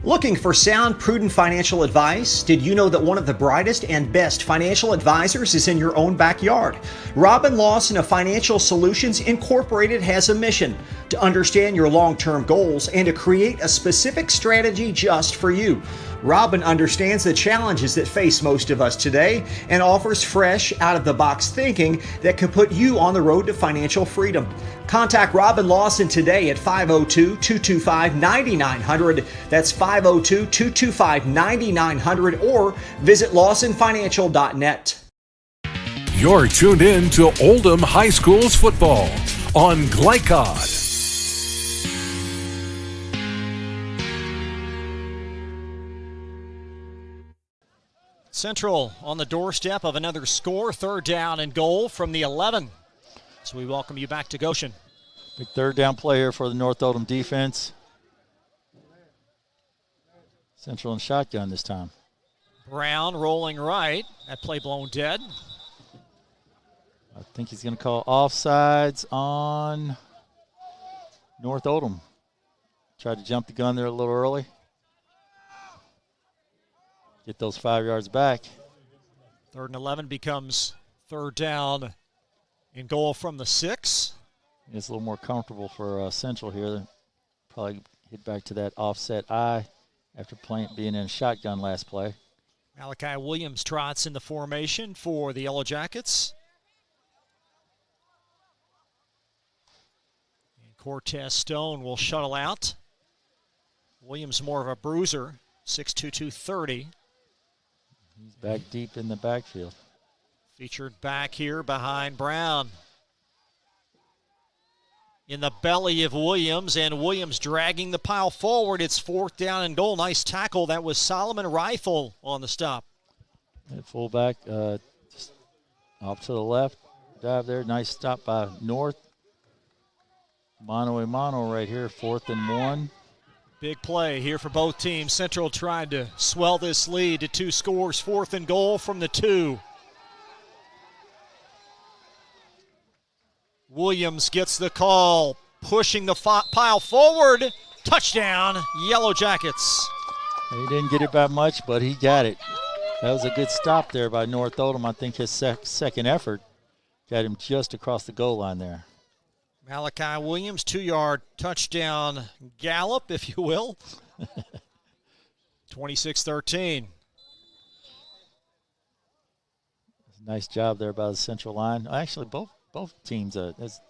Looking for sound, prudent financial advice? Did you know that one of the brightest and best financial advisors is in your own backyard? Robin Lawson of Financial Solutions Incorporated has a mission to understand your long-term goals and to create a specific strategy just for you. Robin understands the challenges that face most of us today and offers fresh, out-of-the-box thinking that can put you on the road to financial freedom. Contact Robin Lawson today at 502-225-9900. That's 502-225-9900 or visit lawsonfinancial.net. You're tuned in to Oldham High School's football on Glycod. Central on the doorstep of another score. Third down and goal from the 11. So we welcome you back to Goshen. Big third down play here for the North Oldham defense. Central in shotgun this time. Brown rolling right. That play blown dead. I think he's going to call offsides on North Oldham. Tried to jump the gun there a little early. Get those 5 yards back. Third and 11 becomes third down and goal from the 6. It's a little more comfortable for Central here. Probably hit back to that offset eye after being in shotgun last play. Malachi Williams trots in the formation for the Yellow Jackets. And Cortez Stone will shuttle out Williams more of a bruiser, 6'2", 230. He's back deep in the backfield. Featured back here behind Brown. In the belly of Williams, and Williams dragging the pile forward. It's 4th down and goal. Nice tackle. That was Solomon Rifle on the stop. At fullback, just off to the left. Dive there. Nice stop by North. Mano a mano right here, 4th and 1. Big play here for both teams. Central tried to swell this lead to 2 scores. 4th and goal from the 2. Williams gets the call, pushing the pile forward. Touchdown, Yellow Jackets. He didn't get it by much, but he got it. That was a good stop there by North Oldham. I think his second effort got him just across the goal line there. Malachi Williams, 2-yard touchdown gallop, if you will. 26-13. Nice job there by the Central line. Actually, both teams, that's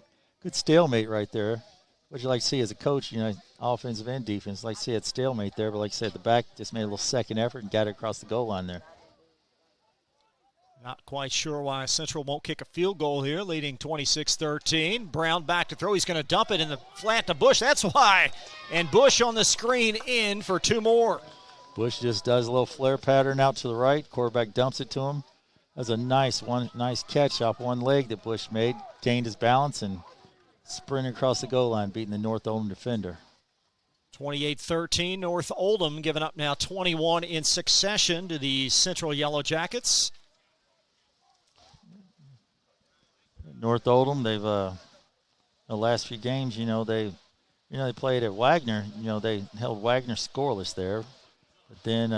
good stalemate right there. What you like to see as a coach, you know, offensive and defense, like to see that stalemate there, but like I said, the back just made a little second effort and got it across the goal line there. Not quite sure why Central won't kick a field goal here, leading 26-13. Brown back to throw. He's going to dump it in the flat to Bush. That's why. And Bush on the screen in for 2 more. Bush just does a little flare pattern out to the right. Quarterback dumps it to him. That was a nice catch off one leg that Bush made. Gained his balance and sprinted across the goal line, beating the North Oldham defender. 28-13, North Oldham giving up now 21 in succession to the Central Yellow Jackets. North Oldham, they've the last few games, they played at Wagner. They held Wagner scoreless there, but then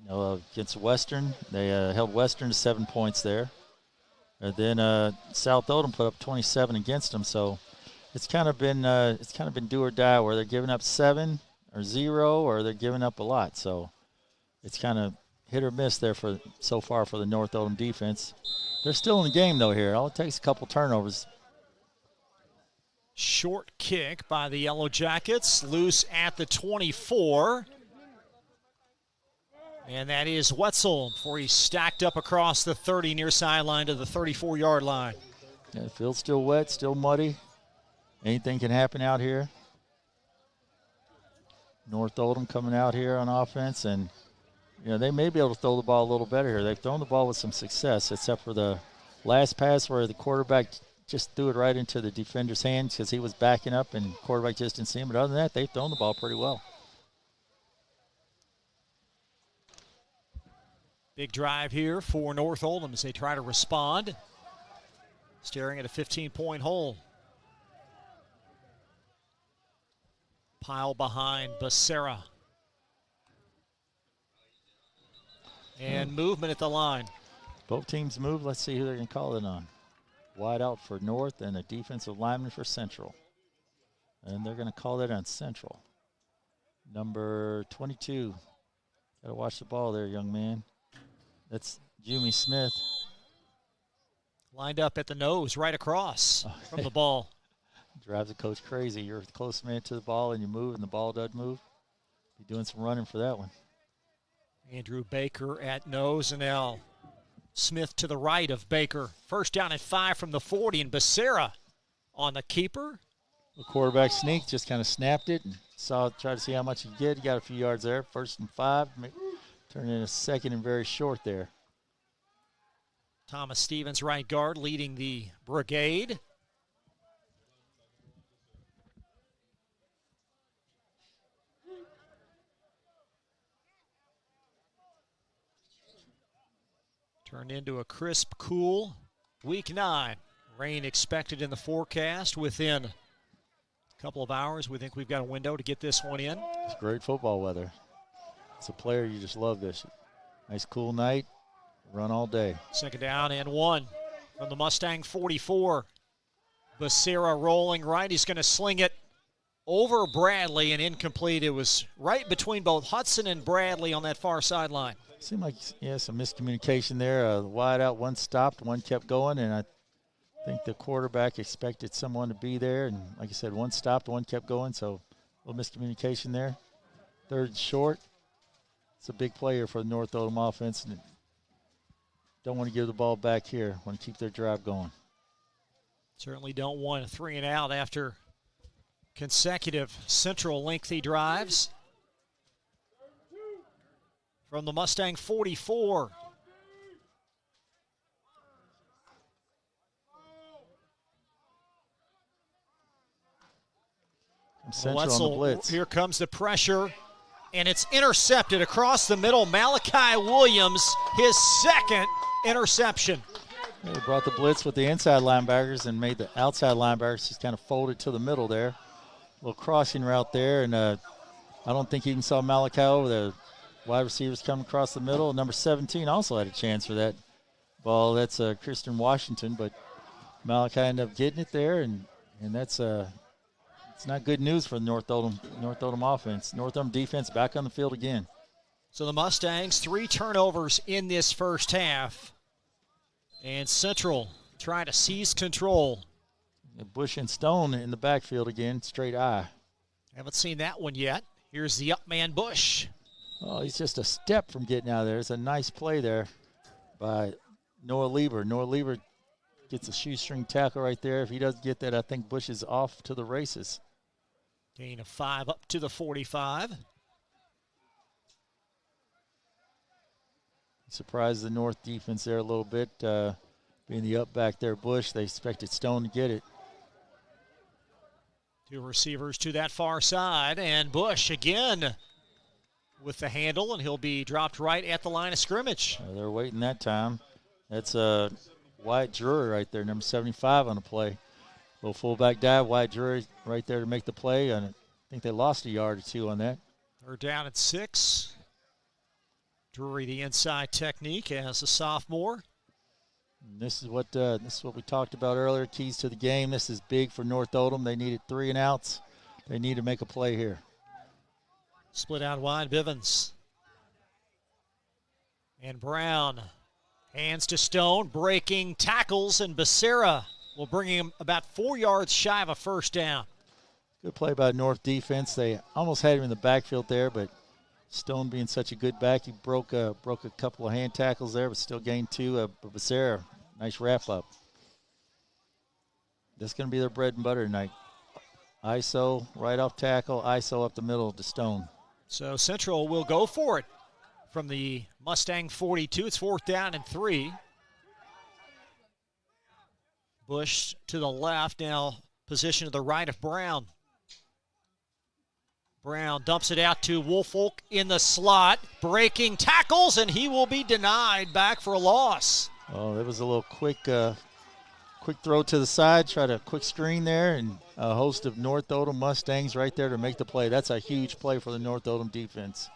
against Western, they held Western to 7 points there. And then South Oldham put up 27 against them. So it's kind of been do or die, where they're giving up 7 or 0, or they're giving up a lot. So it's kind of hit or miss there so far for the North Oldham defense. They're still in the game though here. All it takes is a couple turnovers. Short kick by the Yellow Jackets, loose at the 24. And that is Wetzel before he's stacked up across the 30 near sideline to the 34-yard line. Yeah, the field's still wet, still muddy. Anything can happen out here. North Oldham coming out here on offense, and they may be able to throw the ball a little better here. They've thrown the ball with some success, except for the last pass where the quarterback just threw it right into the defender's hands because he was backing up and quarterback just didn't see him. But other than that, they've thrown the ball pretty well. Big drive here for North Oldham as they try to respond. Staring at a 15-point hole. Pile behind Becerra. And movement at the line. Both teams move. Let's see who they're going to call it on. Wide out for North and a defensive lineman for Central. And they're going to call that on Central. Number 22. Got to watch the ball there, young man. That's Jimmy Smith. Lined up at the nose, right across from the ball. Drives the coach crazy. You're the close man to the ball and you move and the ball doesn't move. Be doing some running for that one. Andrew Baker at nose, and now Smith to the right of Baker. First down at 5 from the 40, and Becerra on the keeper. The quarterback sneak, just kind of snapped it and tried to see how much he get. He got a few yards there. 1st and 5. Turned in a 2nd and very short there. Thomas Stevens, right guard, leading the brigade. Turned into a crisp, cool week 9. Rain expected in the forecast within a couple of hours. We think we've got a window to get this one in. It's great football weather. As a player, you just love this. Nice cool night, run all day. 2nd down and 1 from the Mustang 44. Becerra rolling right. He's going to sling it over Bradley and incomplete. It was right between both Hudson and Bradley on that far sideline. Seemed like, some miscommunication there. Wide out, one stopped, one kept going, and I think the quarterback expected someone to be there. And like I said, one stopped, one kept going, so little miscommunication there. Third and short. It's a big player for the North Oldham offense. And don't want to give the ball back here. Want to keep their drive going. Certainly don't want a 3 and out after consecutive Central lengthy drives. From the Mustang 44. Central on the blitz. Here comes the pressure, and it's intercepted across the middle. Malachi Williams, his second interception. They brought the blitz with the inside linebackers and made the outside linebackers just kind of folded to the middle there. A little crossing route there, and I don't think he even saw Malachi over there. Wide receivers coming across the middle. Number 17 also had a chance for that ball. That's Christian Washington, but Malachi ended up getting it there, and that's it's not good news for the North Oldham offense. North Oldham defense back on the field again. So the Mustangs, 3 turnovers in this first half, and Central trying to seize control. Bush and Stone in the backfield again, straight eye. Haven't seen that one yet. Here's the up man Bush. Oh, he's just a step from getting out of there. It's a nice play there by Noah Lieber. Noah Lieber gets a shoestring tackle right there. If he doesn't get that, I think Bush is off to the races. Gain of 5 up to the 45. Surprised the North defense there a little bit. Being the up back there, Bush, they expected Stone to get it. 2 receivers to that far side, and Bush again with the handle, and he'll be dropped right at the line of scrimmage. They're waiting that time. That's Wyatt Drury right there, number 75 on the play. Little fullback dive, Wyatt Drury right there to make the play, and I think they lost a yard or 2 on that. They're down at 6. Drury, the inside technique as a sophomore. And this is what we talked about earlier, keys to the game. This is big for North Oldham. They needed 3 and outs. They need to make a play here. Split out wide, Bivens. And Brown. Hands to Stone, breaking tackles, and Becerra will bring him about 4 yards shy of a first down. Good play by North defense. They almost had him in the backfield there, but Stone being such a good back, he broke a couple of hand tackles there, but still gained 2. Becerra, nice wrap up. That's going to be their bread and butter tonight. ISO, right off tackle, ISO up the middle to Stone. So Central will go for it from the Mustang 42. It's 4th down and 3. Bush to the left, now position to the right of Brown. Brown dumps it out to Woolfolk in the slot, breaking tackles, and he will be denied back for a loss. Oh, that was a little quick throw to the side, tried a quick screen there, and a host of North Oldham Mustangs right there to make the play. That's a huge play for the North Oldham defense.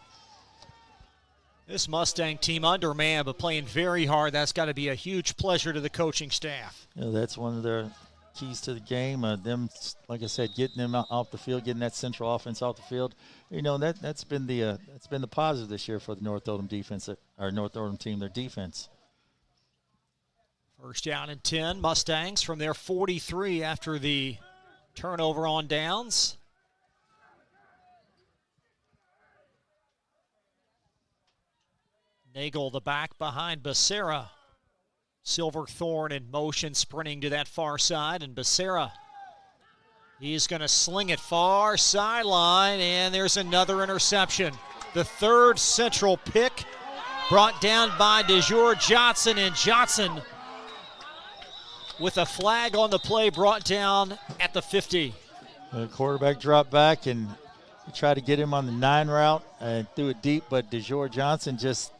This Mustang team undermanned, but playing very hard. That's got to be a huge pleasure to the coaching staff. Yeah, that's one of their keys to the game. Them, like I said, getting them off the field, getting that Central offense off the field. You know, that's been the positive this year for the North Oldham defense, our North Oldham team, their defense. First down and 10, Mustangs from their 43 after the turnover on downs. Nagel, the back behind Becerra. Silverthorne in motion, sprinting to that far side, and Becerra, he's going to sling it far sideline, and there's another interception. The 3rd Central pick brought down by DeJour Johnson, and Johnson with a flag on the play brought down at the 50. The quarterback dropped back and tried to get him on the 9 route and threw it deep, but DeJour Johnson just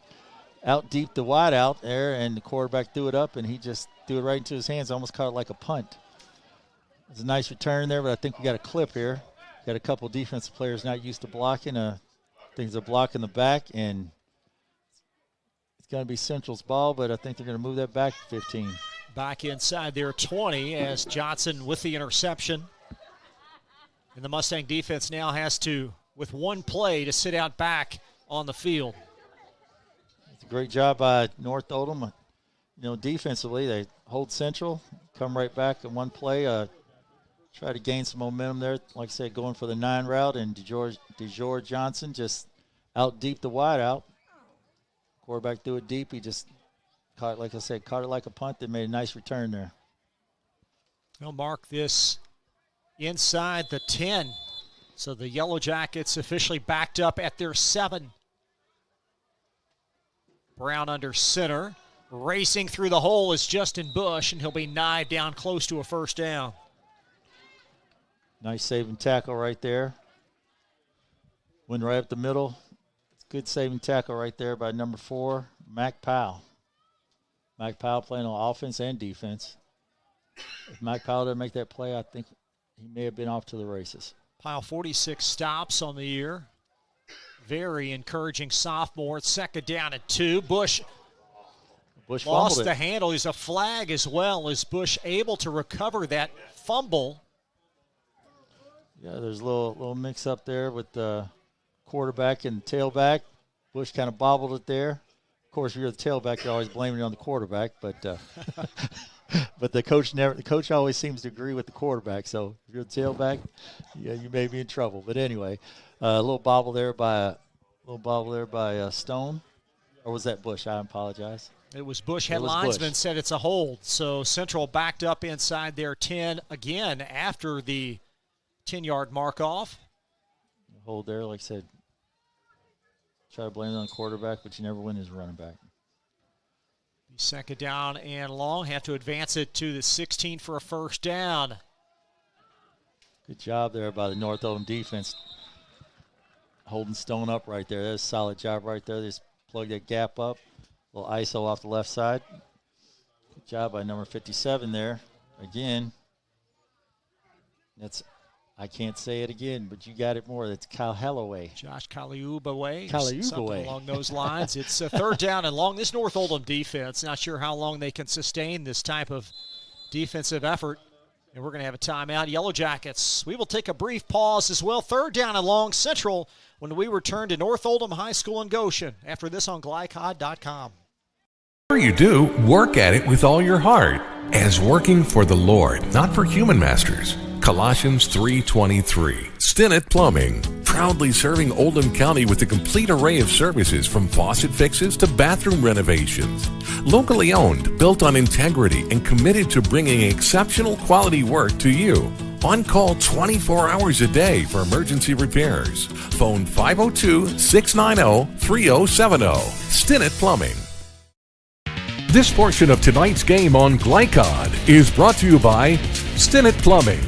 out deep the wide out there, and the quarterback threw it up, and he just threw it right into his hands, almost caught it like a punt. It was a nice return there, but I think we got a clip here. Got a couple defensive players not used to blocking. Things are blocking the back, and it's going to be Central's ball, but I think they're going to move that back 15. Back inside their 20 as Johnson with the interception. And the Mustang defense now has to, with one play, to sit out back on the field. It's a great job by North Oldham. Defensively, they hold Central, come right back in one play, try to gain some momentum there. Like I said, going for the 9 route, and DeJour Johnson just out deep the wide out. Quarterback threw it deep. He just caught it like a punt. That made a nice return there. They'll mark this inside the 10. So the Yellow Jackets officially backed up at their 7. Brown under center. Racing through the hole is Justin Bush, and he'll be nighed down close to a first down. Nice saving tackle right there. Went right up the middle. Good saving tackle right there by number 4, Mac Powell. Mac Powell playing on offense and defense. If Mac Powell didn't make that play, I think he may have been off to the races. Powell 46 stops on the year. Very encouraging sophomore. It's 2nd down and 2. Bush lost the handle. There's a flag as well. Is Bush able to recover that fumble? Yeah, there's a little mix up there with the quarterback and tailback. Bush kind of bobbled it there. Of course, if you're the tailback, you're always blaming it on the quarterback, but but the coach always seems to agree with the quarterback. So if you're the tailback, yeah, you may be in trouble. But anyway, a little bobble there by Stone, or was that Bush? I apologize. It was Bush. Head linesman said it's a hold. So Central backed up inside their 10 again after the 10-yard mark off. Hold there, like I said. Try to blame it on the quarterback, but you never win as a running back. 2nd down and long. Have to advance it to the 16 for a first down. Good job there by the North Oldham defense. Holding Stone up right there. That's a solid job right there. They just plug that gap up. A little ISO off the left side. Good job by number 57 there. Again, I can't say it again, but you got it more. That's Kyle Halloway. Josh Kaliubaway. Something along those lines. It's a 3rd down and long. This North Oldham defense, not sure how long they can sustain this type of defensive effort. And we're going to have a timeout. Yellow Jackets, we will take a brief pause as well. 3rd down and long Central when we return to North Oldham High School in Goshen. After this on glycod.com. Whatever you do, work at it with all your heart, as working for the Lord, not for human masters. Colossians 3:23. Stinnett Plumbing, proudly serving Oldham County with a complete array of services from faucet fixes to bathroom renovations. Locally owned, built on integrity, and committed to bringing exceptional quality work to you. On call 24 hours a day for emergency repairs. Phone 502-690-3070. Stinnett Plumbing. This portion of tonight's game on Glycod is brought to you by Stinnett Plumbing.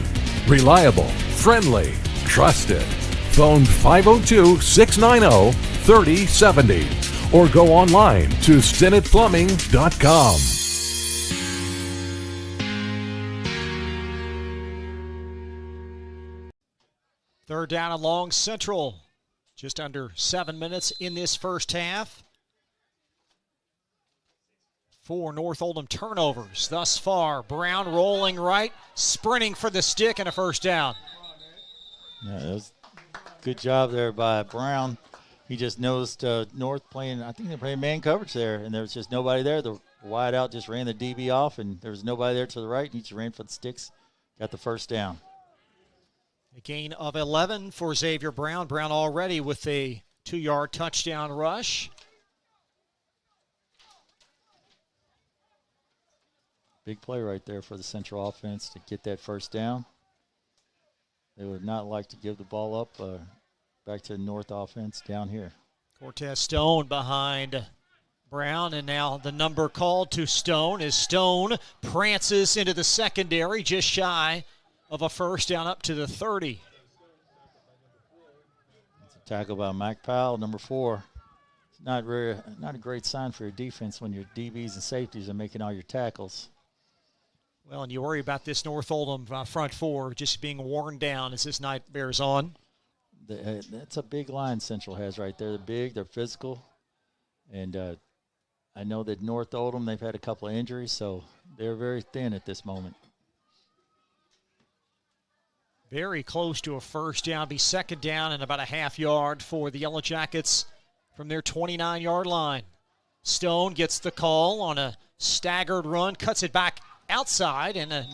Reliable, friendly, trusted. Phone 502-690-3070 or go online to StinnettPlumbing.com. Third down and long Central. Just under 7 minutes in this first half. 4 North Oldham turnovers thus far. Brown rolling right, sprinting for the stick and a first down. Yeah, that was good job there by Brown. He just noticed North playing, I think they're playing man coverage there, and there was just nobody there. The wide out just ran the DB off, and there was nobody there to the right. He just ran for the sticks, got the first down. A gain of 11 for Xavier Brown. Brown already with a 2-yard touchdown rush. Big play right there for the Central offense to get that first down. They would not like to give the ball up back to the North offense down here. Cortez Stone behind Brown, and now the number called to Stone as Stone prances into the secondary, just shy of a first down up to the 30. It's a tackle by Mike Powell, number 4. It's not a great sign for your defense when your DBs and safeties are making all your tackles. Well, and you worry about this North Oldham front 4 just being worn down as this night bears on. That's a big line Central has right there. They're big, they're physical, and I know that North Oldham, they've had a couple of injuries, so they're very thin at this moment. Very close to a first down. Be 2nd down and about a half yard for the Yellow Jackets from their 29-yard line. Stone gets the call on a staggered run, cuts it back outside, and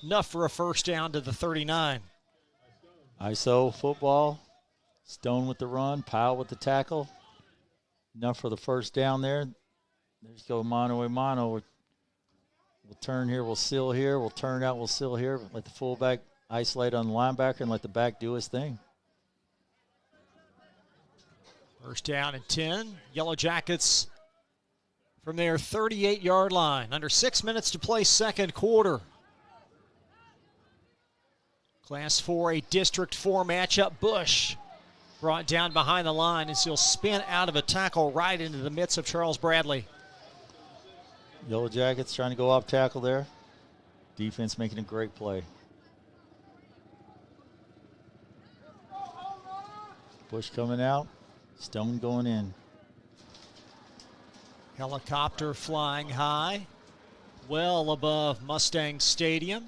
enough for a first down to the 39. ISO football. Stone with the run, Powell with the tackle. Enough for the first down there. There's go mano a mano. We'll turn here, we'll seal here. We'll turn out, we'll seal here. Let the fullback isolate on the linebacker and let the back do his thing. First down and 10. Yellow Jackets from their 38-yard line. Under 6 minutes to play second quarter. Class 4A District 4 matchup. Bush brought down behind the line as he'll spin out of a tackle right into the midst of Charles Bradley. Yellow Jackets trying to go off tackle there. Defense making a great play. Bush coming out. Stone going in. Helicopter flying high, well above Mustang Stadium.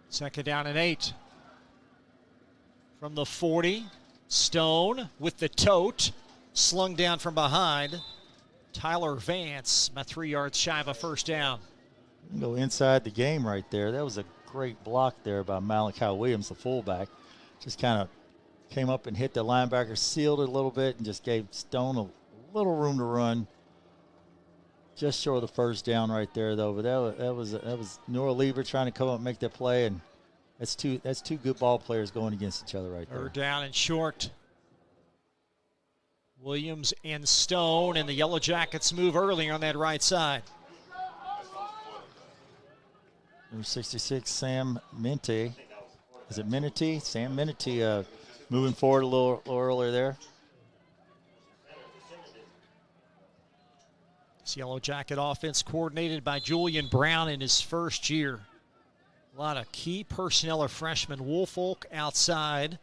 Second down and 8. From the 40, Stone with the tote, slung down from behind. Tyler Vance, about 3 yards shy of a first down. Go inside the game right there. That was a great block there by Malachi Williams, the fullback. Just kind of came up and hit the linebacker, sealed it a little bit, and just gave Stone a little room to run. Just short of the first down right there, though. But that was Nora Lieber trying to come up and make that play, and that's two good ball players going against each other right there. Third down and short. Williams and Stone, and the Yellow Jackets move early on that right side. Number 66, Sam Minty. Is it Minity? Sam Minity moving forward a little earlier there. This Yellow Jacket offense coordinated by Julian Brown in his first year. A lot of key personnel are freshmen. Woolfolk outside.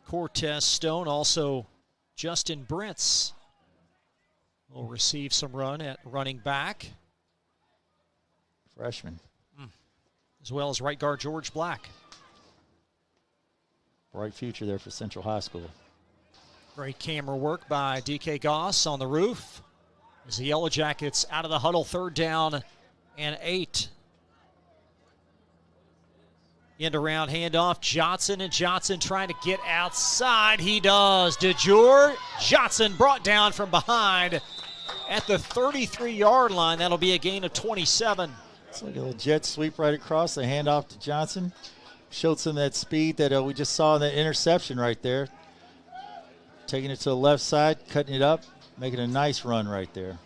Cortez Stone, also Justin Brentz will receive some run at running back. Freshman. As well as right guard George Black. Bright future there for Central High School. Great camera work by DK Goss on the roof. As the Yellow Jackets out of the huddle, third down and 8. End around handoff, Johnson, and Johnson trying to get outside. He does. DeJour Johnson brought down from behind at the 33-yard line. That'll be a gain of 27. It's like a little jet sweep right across, the handoff to Johnson. Showed some of that speed that we just saw in that interception right there. Taking it to the left side, cutting it up, making a nice run right there.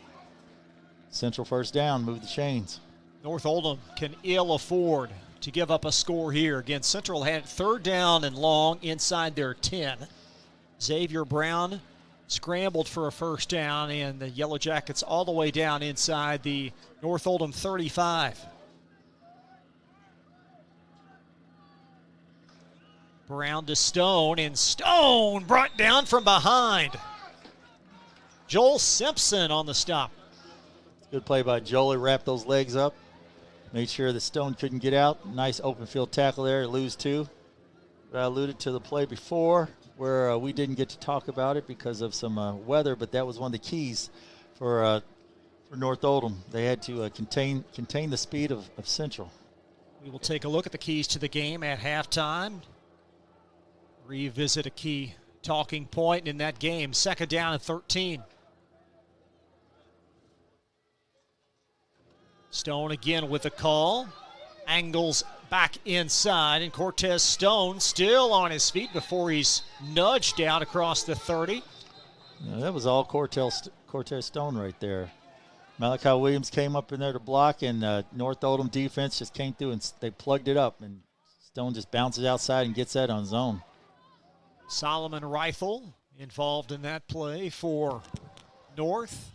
Central first down, move the chains. North Oldham can ill afford to give up a score here. Again, Central had third down and long inside their 10. Xavier Brown scrambled for a first down, and the Yellow Jackets all the way down inside the North Oldham 35. Brown to Stone, and Stone brought down from behind. Joel Simpson on the stop. Good play by Joel. He wrapped those legs up. Made sure that Stone couldn't get out. Nice open field tackle there. Lose 2. But I alluded to the play before where we didn't get to talk about it because of some weather, but that was one of the keys for North Oldham. They had to contain the speed of Central. We will take a look at the keys to the game at halftime. Revisit a key talking point in that game. Second down and 13. Stone again with a call. Angles back inside, and Cortez Stone still on his feet before he's nudged out across the 30. Yeah, that was all Cortez Stone right there. Malachi Williams came up in there to block, and North Oldham defense just came through and they plugged it up, and Stone just bounces outside and gets that on his own. Solomon Rifle involved in that play for North.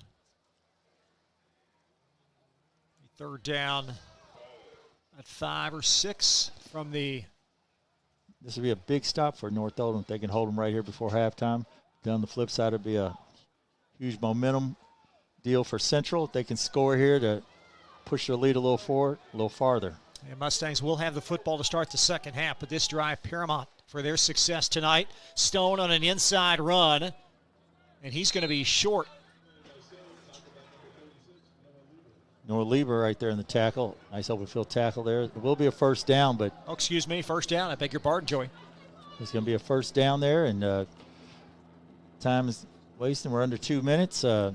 Third down at 5 or 6 from the. This would be a big stop for North Oldham if they can hold them right here before halftime. Then on the flip side, it'd be a huge momentum deal for Central. If they can score here to push their lead a little forward, a little farther. And Mustangs will have the football to start the second half, but this drive paramount for their success tonight. Stone on an inside run, and he's going to be short. Noah Lieber right there in the tackle. Nice open field tackle there. It will be a first down, but Oh, excuse me, first down. I beg your pardon, Joey. it's going to be a first down there, and time is wasting. We're under 2 minutes. I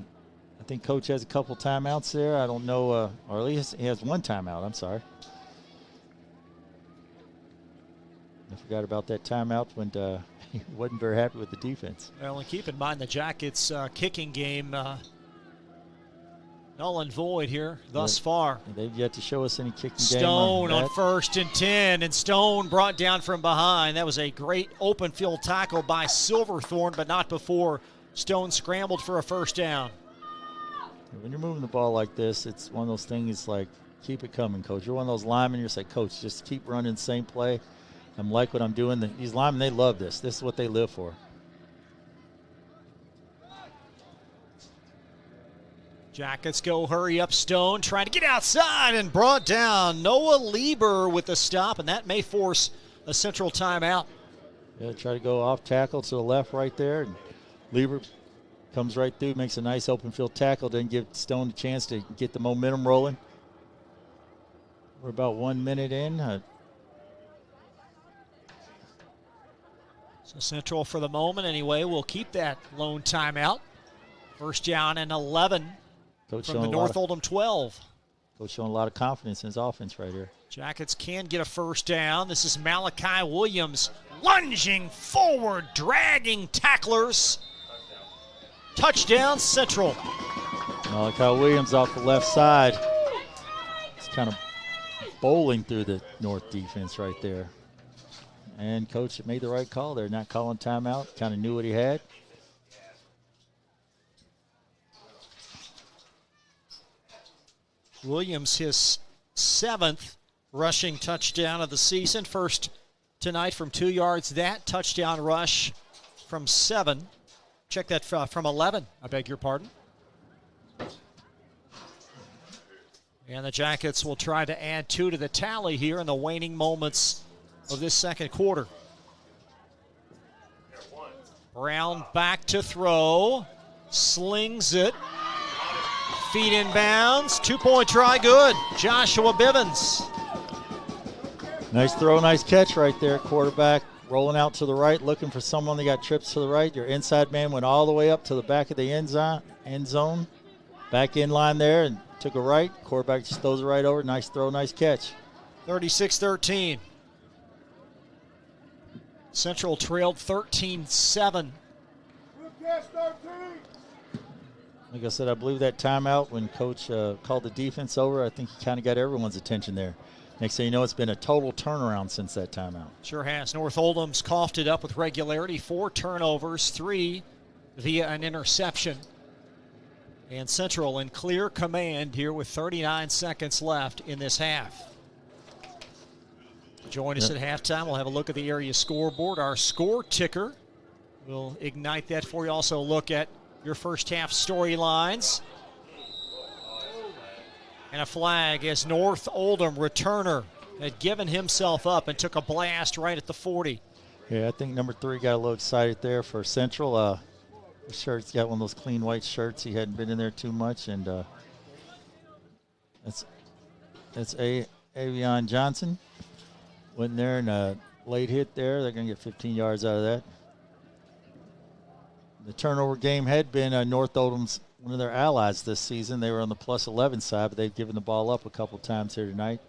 think Coach has a couple timeouts there. I don't know, or at least he has one timeout. I'm sorry. I forgot about that timeout when he wasn't very happy with the defense. Well, and keep in mind the Jackets' kicking game null and void here thus far. They've yet to show us any kicking Stone game. on 1st and 10, and Stone brought down from behind. That was a great open field tackle by Silverthorne, but not before Stone scrambled for a first down. When you're moving the ball like this, it's one of those things like, keep it coming, Coach. You're one of those linemen, you're just like, Coach, just keep running the same play. I'm like what I'm doing. These linemen, they love this. This is what they live for. Jackets go hurry up. Stone trying to get outside and brought down. Noah Lieber with the stop, and that may force a Central timeout. Yeah, try to go off tackle to the left right there. And Lieber comes right through, makes a nice open field tackle, doesn't give Stone a chance to get the momentum rolling. We're about 1 minute in. So Central, for the moment anyway, will keep that lone timeout. First down and 11 Coach from the North Oldham 12. Coach showing a lot of confidence in his offense right here. Jackets can get a first down. This is Malachi Williams lunging forward, dragging tacklers. Touchdown Central. Malachi Williams off the left side. It's kind of bowling through the North defense right there. And Coach made the right call there, not calling timeout. Kind of knew what he had. Williams, his 7th rushing touchdown of the season. First tonight from 2 yards. That touchdown rush from 7. Check that from 11, I beg your pardon. And the Jackets will try to add 2 to the tally here in the waning moments of this second quarter. Brown back to throw. Slings it. Feet in bounds. 2-point try good. Joshua Bivens. Nice throw, nice catch right there. Quarterback rolling out to the right, looking for someone that got trips to the right. Your inside man went all the way up to the back of the end zone. Back in line there and took a right. Quarterback just throws it right over. Nice throw, nice catch. 36-13. Central trailed 13-7. Like I said, I believe that timeout when Coach called the defense over, I think he kind of got everyone's attention there. Next thing you know, it's been a total turnaround since that timeout. Sure has. North Oldham's coughed it up with regularity. 4 turnovers, 3 via an interception. And Central in clear command here with 39 seconds left in this half. Join us at halftime. We'll have a look at the area scoreboard. Our score ticker will ignite that for you. Also look at your first half storylines. And a flag as North Oldham returner had given himself up and took a blast right at the 40. Yeah, I think number 3 got a little excited there for Central. The shirt's got one of those clean white shirts. He hadn't been in there too much, and that's Avion Johnson. Went in there and a late hit there. They're going to get 15 yards out of that. The turnover game had been North Oldham's one of their allies this season. They were on the plus 11 side, but they've given the ball up a couple times here tonight.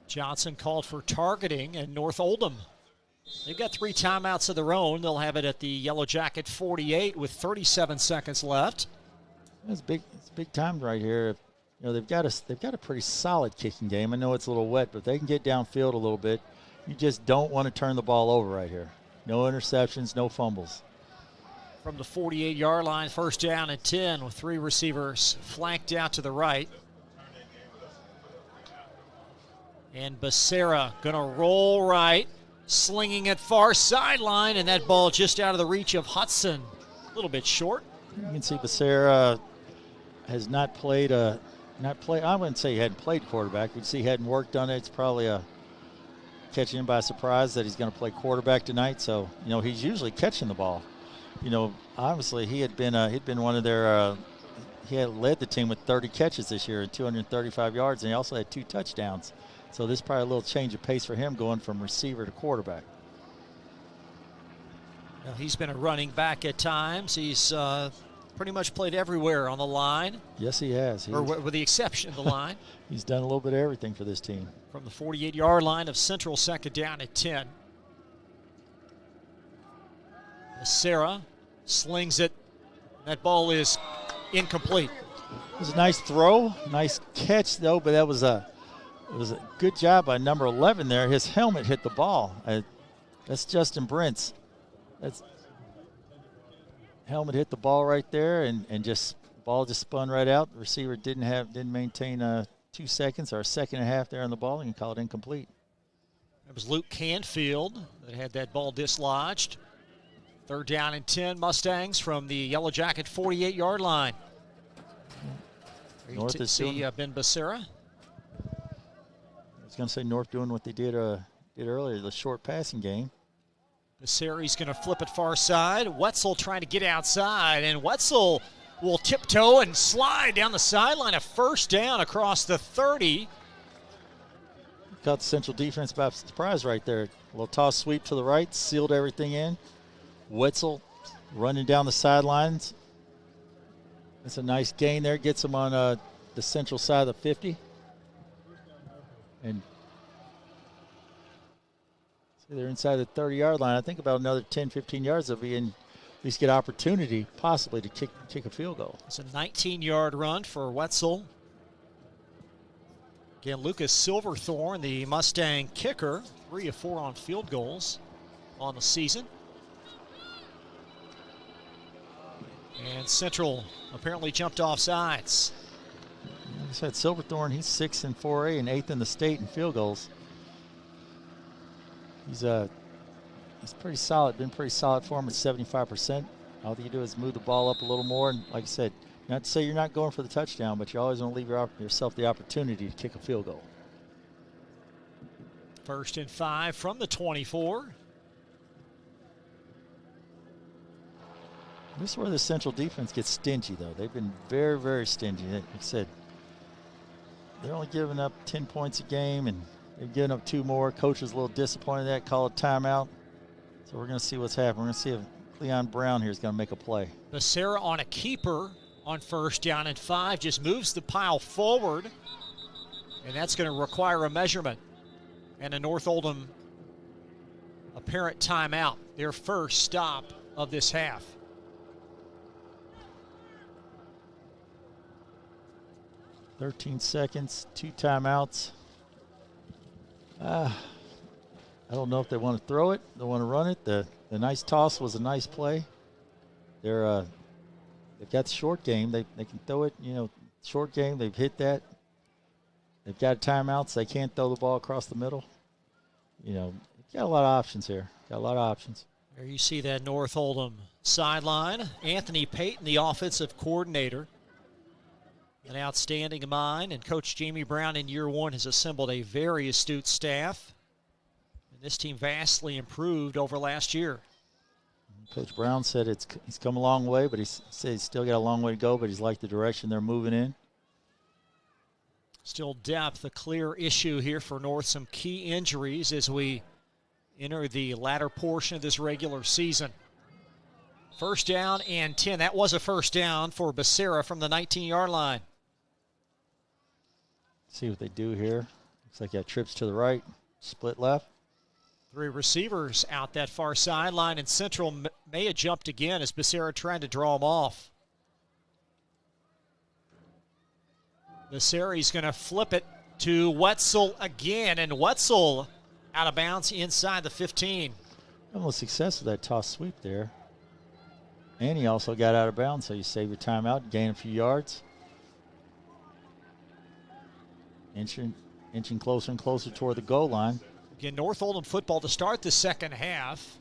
Johnson called for targeting, and North Oldham, they've got 3 timeouts of their own. They'll have it at the Yellow Jacket 48 with 37 seconds left. It's big time right here. You know, they've got a pretty solid kicking game. I know it's a little wet, but they can get downfield a little bit. You just don't want to turn the ball over right here. No interceptions, no fumbles. From the 48-yard line, first down and 10 with 3 receivers flanked out to the right. And Becerra going to roll right, slinging it far sideline, and that ball just out of the reach of Hudson. A little bit short. You can see Becerra has not played. I wouldn't say he hadn't played quarterback. We'd see he hadn't worked on it. It's probably catching him by surprise that he's going to play quarterback tonight. So, you know, he's usually catching the ball. You know, obviously he had been one of their he had led the team with 30 catches this year and 235 yards, and he also had 2 touchdowns. So this is probably a little change of pace for him going from receiver to quarterback. Well, he's been a running back at times. He's pretty much played everywhere on the line. Yes, he has. Or with the exception of the line. He's done a little bit of everything for this team. From the 48-yard line of Central, second down at 10. Sarah slings it. That ball is incomplete. It was a nice throw, nice catch though, but it was a good job by number 11 there. His helmet hit the ball. That's Justin Brent's. That's helmet hit the ball right there, and just ball just spun right out. The receiver didn't maintain 2 seconds or a second and a half there on the ball, and called incomplete. It was Luke Canfield that had that ball dislodged. Third down and 10, Mustangs from the Yellow Jacket 48-yard line. North is see Ben Becerra. I was going to say North doing what they did earlier, the short passing game. Becerra's going to flip it far side. Wetzel trying to get outside, and Wetzel will tiptoe and slide down the sideline. A first down across the 30. Got the Central defense by surprise right there. A little toss sweep to the right, sealed everything in. Wetzel running down the sidelines. That's a nice gain there. Gets him on the Central side of the 50. And see, they're inside the 30-yard line. I think about another 10, 15 yards they'll be in, at least get opportunity possibly to kick a field goal. It's a 19-yard run for Wetzel. Again, Lucas Silverthorne, the Mustang kicker, 3 of 4 on field goals on the season. And Central apparently jumped off sides. Like I said, Silverthorne, he's 6 in 4A and 8th in the state in field goals. He's pretty solid, been pretty solid for him at 75%. All you do is move the ball up a little more, and like I said, not to say you're not going for the touchdown, but you always want to leave yourself the opportunity to kick a field goal. First and 5 from the 24. This is where the Central defense gets stingy, though. They've been very, very stingy. Like I said, they're only giving up 10 points a game, and they've given up 2 more. Coach is a little disappointed in that, call a timeout. So we're going to see what's happening. We're going to see if Cleon Brown here is going to make a play. Becerra on a keeper on first down and 5, just moves the pile forward, and that's going to require a measurement and a North Oldham apparent timeout, their first stop of this half. $13 seconds, 2 timeouts. I don't know if they want to throw it, they want to run it. The nice toss was a nice play. They've got the short game. They can throw it, short game. They've hit that. They've got timeouts. They can't throw the ball across the middle. Got a lot of options here. Got a lot of options. There you see that North Oldham sideline. Anthony Payton, the offensive coordinator. An outstanding mind, and Coach Jamie Brown in year 1 has assembled a very astute staff. And this team vastly improved over last year. Coach Brown said he's come a long way, but he said he's still got a long way to go, but he's liked the direction they're moving in. Still depth, a clear issue here for North. Some key injuries as we enter the latter portion of this regular season. First down and 10. That was a first down for Becerra from the 19-yard line. See what they do here. Looks like that trips to the right, split left. 3 receivers out that far sideline, and Central may have jumped again as Becerra tried to draw him off. Becerra's going to flip it to Wetzel again, and Wetzel out of bounds inside the 15. Almost success with that toss sweep there. And he also got out of bounds, so you save your timeout, gain a few yards. Inching closer and closer toward the goal line. Again, North Oldham football to start the second half.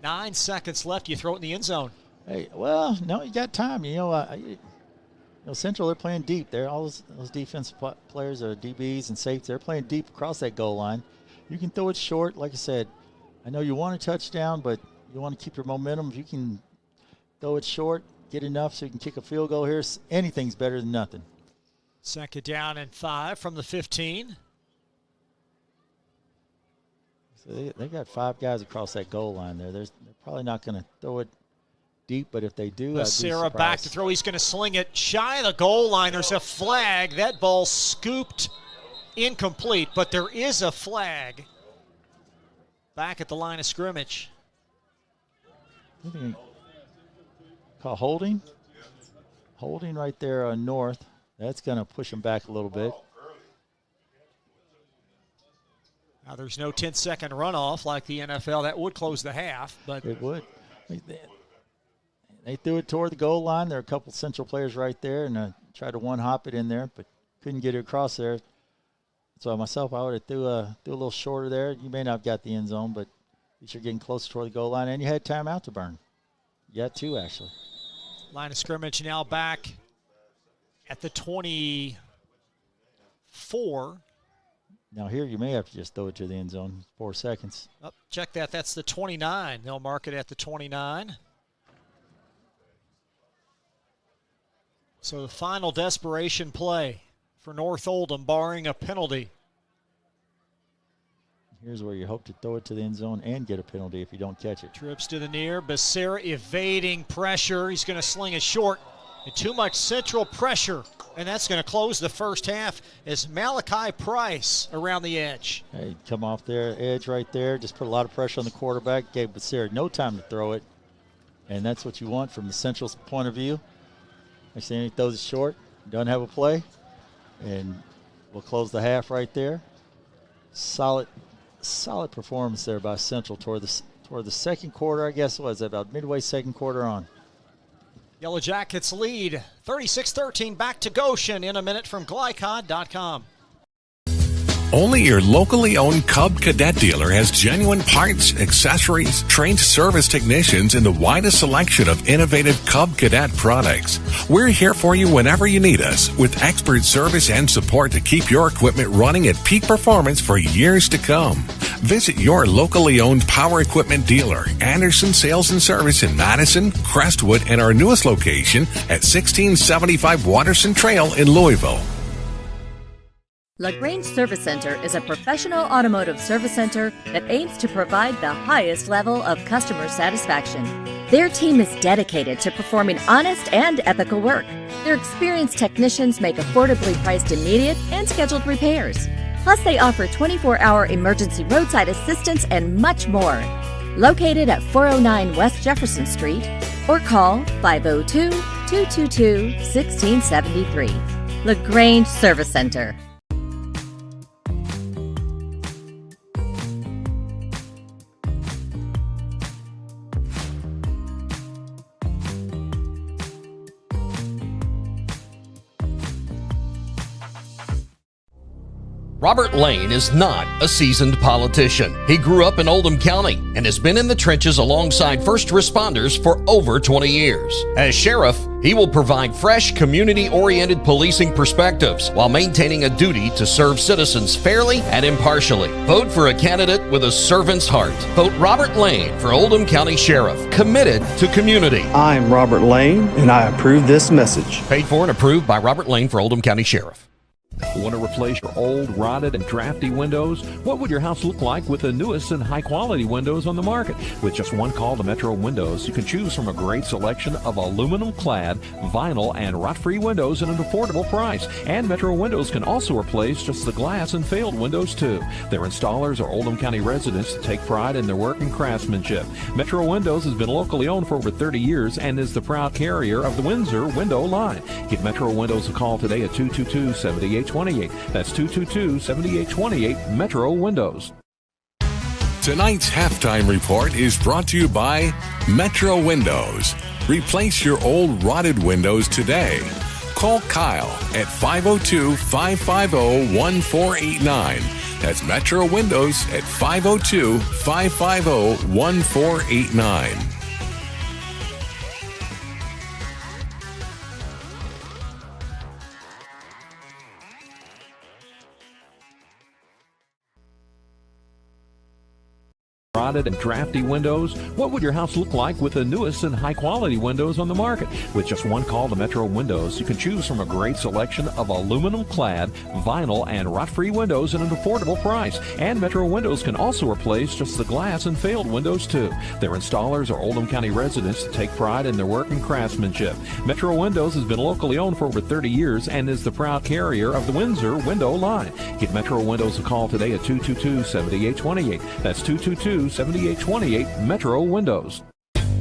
9 seconds left. You throw it in the end zone. Hey, well, no, you got time. Central, they're playing deep. They're all those defensive players are DBs and safeties. They're playing deep across that goal line. You can throw it short. Like I said, I know you want a touchdown, but you want to keep your momentum. If you can throw it short, get enough so you can kick a field goal here. Anything's better than nothing. 2nd down and 5 from the 15. So they got 5 guys across that goal line there. They're probably not going to throw it deep, but if they do, Becerra back to throw. He's going to sling it shy of the goal line. There's a flag. That ball scooped incomplete, but there is a flag back at the line of scrimmage. Call holding. Holding right there on North. That's going to push him back a little bit. Now there's no 10-second runoff like the NFL. That would close the half, but it would. They threw it toward the goal line. There are a couple Central players right there, and tried to one-hop it in there, but couldn't get it across there. So myself, I would have threw a little shorter there. You may not have got the end zone, but at least you're getting closer toward the goal line, and you had timeout to burn. You had 2, actually. Line of scrimmage now back at the 24. Now here you may have to just throw it to the end zone. 4 seconds. Oh, check that. That's the 29. They'll mark it at the 29. So the final desperation play for North Oldham, barring a penalty. Here's where you hope to throw it to the end zone and get a penalty if you don't catch it. Trips to the near. Becerra evading pressure. He's going to sling it short. And too much Central pressure. And that's going to close the first half as Malachi Price around the edge. Hey, come off there, edge right there. Just put a lot of pressure on the quarterback. Gave Becerra no time to throw it. And that's what you want from the Central's point of view. Next thing he throws it short. Doesn't have a play. And we'll close the half right there. Solid performance there by Central toward the second quarter. I guess it was about midway second quarter on. Yellow Jackets lead 36-13 back to Goshen in a minute from Glycod.com. Only your locally owned Cub Cadet dealer has genuine parts, accessories, trained service technicians, and the widest selection of innovative Cub Cadet products. We're here for you whenever you need us, with expert service and support to keep your equipment running at peak performance for years to come. Visit your locally owned power equipment dealer, Anderson Sales and Service in Madison, Crestwood, and our newest location at 1675 Waterson Trail in Louisville. LaGrange Service Center is a professional automotive service center that aims to provide the highest level of customer satisfaction. Their team is dedicated to performing honest and ethical work. Their experienced technicians make affordably priced immediate and scheduled repairs. Plus, they offer 24-hour emergency roadside assistance and much more. Located at 409 West Jefferson Street or call 502-222-1673. LaGrange Service Center. Robert Lane is not a seasoned politician. He grew up in Oldham County and has been in the trenches alongside first responders for over 20 years. As sheriff, he will provide fresh, community-oriented policing perspectives while maintaining a duty to serve citizens fairly and impartially. Vote for a candidate with a servant's heart. Vote Robert Lane for Oldham County Sheriff, committed to community. I'm Robert Lane, and I approve this message. Paid for and approved by Robert Lane for Oldham County Sheriff. Want to replace your old, rotted, and drafty windows? What would your house look like with the newest and high-quality windows on the market? With just one call to Metro Windows, you can choose from a great selection of aluminum-clad, vinyl, and rot-free windows at an affordable price. And Metro Windows can also replace just the glass and failed windows, too. Their installers are Oldham County residents that take pride in their work and craftsmanship. Metro Windows has been locally owned for over 30 years and is the proud carrier of the Windsor window line. Give Metro Windows a call today at 222-7828. That's 222-7828, Metro Windows. Tonight's halftime report is brought to you by Metro Windows. Replace your old rotted windows today. Call Kyle at 502-550-1489. That's Metro Windows at 502-550-1489. Rotted and drafty windows? What would your house look like with the newest and high-quality windows on the market? With just one call to Metro Windows, you can choose from a great selection of aluminum-clad, vinyl, and rot-free windows at an affordable price. And Metro Windows can also replace just the glass and failed windows, too. Their installers are Oldham County residents that take pride in their work and craftsmanship. Metro Windows has been locally owned for over 30 years and is the proud carrier of the Windsor window line. Give Metro Windows a call today at 222-7828. That's 222-7828 Metro Windows.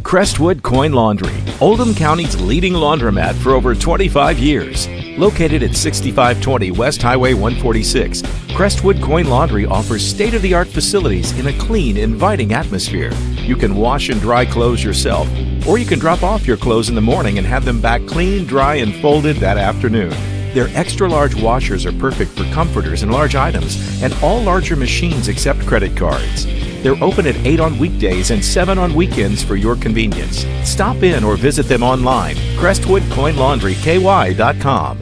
Crestwood Coin Laundry, Oldham County's leading laundromat for over 25 years. Located at 6520 West Highway 146, Crestwood Coin Laundry offers state-of-the-art facilities in a clean, inviting atmosphere. You can wash and dry clothes yourself, or you can drop off your clothes in the morning and have them back clean, dry, and folded that afternoon. Their extra-large washers are perfect for comforters and large items, and all larger machines accept credit cards. They're open at 8 on weekdays and 7 on weekends for your convenience. Stop in or visit them online, CrestwoodCoinLaundryKY.com.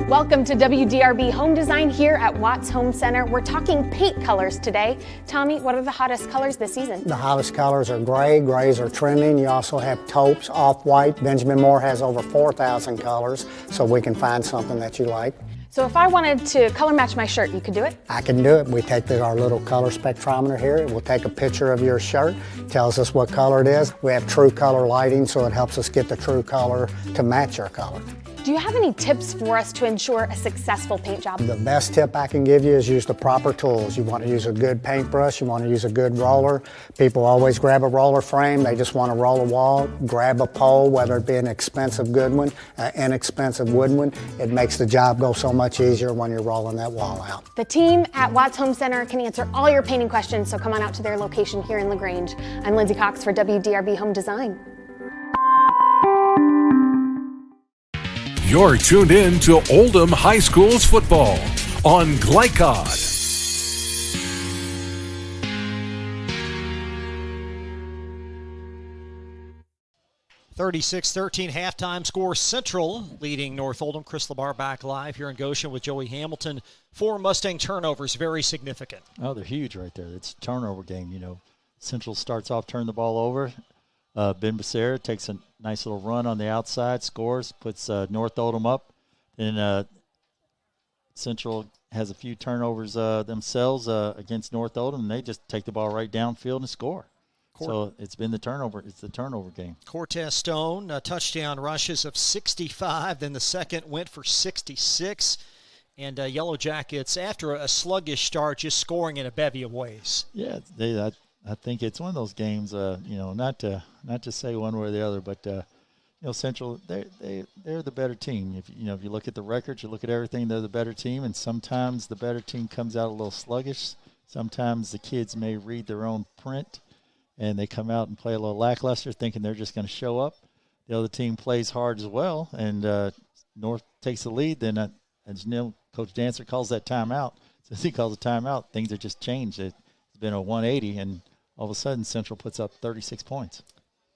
Welcome to WDRB Home Design here at Watts Home Center. We're talking paint colors today. Tommy, what are the hottest colors this season? The hottest colors are gray. Grays are trending. You also have taupes, off-white. Benjamin Moore has over 4,000 colors, so we can find something that you like. So if I wanted to color match my shirt, you could do it? I can do it. We take our little color spectrometer here. We'll take a picture of your shirt, tells us what color it is. We have true color lighting, so it helps us get the true color to match your color. Do you have any tips for us to ensure a successful paint job? The best tip I can give you is use the proper tools. You want to use a good paintbrush, you want to use a good roller. People always grab a roller frame, they just want to roll a wall. Grab a pole, whether it be an expensive good one, an inexpensive wood one. It makes the job go so much easier when you're rolling that wall out. The team at Watts Home Center can answer all your painting questions, so come on out to their location here in LaGrange. I'm Lindsay Cox for WDRB Home Design. You're tuned in to Oldham High School's football on Glycod. 36-13 halftime score. Central leading North Oldham. Chris Labar back live here in Goshen with Joey Hamilton. 4 Mustang turnovers, very significant. Oh, they're huge right there. It's a turnover game, you know. Central starts off, turn the ball over. Ben Becerra takes a nice little run on the outside, scores, puts North Oldham up. Then Central has a few turnovers themselves against North Oldham, and they just take the ball right downfield and score. So it's been the turnover. It's the turnover game. Cortez Stone, touchdown rushes of 65. Then the second went for 66. And Yellow Jackets, after a sluggish start, just scoring in a bevy of ways. Yeah, I think it's one of those games. You know, not to say one way or the other, but you know, Central they're the better team. If you look at the records, you look at everything, they're the better team. And sometimes the better team comes out a little sluggish. Sometimes the kids may read their own print, and they come out and play a little lackluster, thinking they're just going to show up. The other team plays hard as well, and North takes the lead. Then, as you know, Coach Dancer calls that timeout. Since he calls a timeout, things are just changed. It's been a 180, and all of a sudden Central puts up 36 points.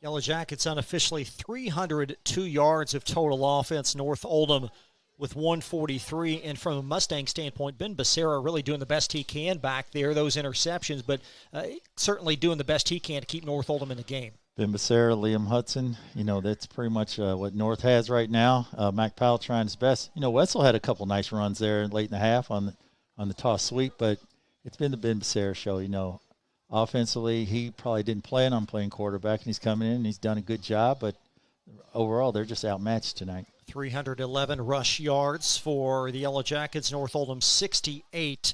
Yellow Jackets unofficially 302 yards of total offense. North Oldham with 143. And from a Mustang standpoint, Ben Becerra really doing the best he can back there, those interceptions, but certainly doing the best he can to keep North Oldham in the game. Ben Becerra, Liam Hudson, you know, that's pretty much what North has right now. Mac Powell trying his best. You know, Wetzel had a couple nice runs there late in the half on the toss sweep, but it's been the Ben Becerra show. You know, offensively, he probably didn't plan on playing quarterback, and he's coming in and he's done a good job, but overall they're just outmatched tonight. 311 rush yards for the Yellow Jackets. North Oldham 68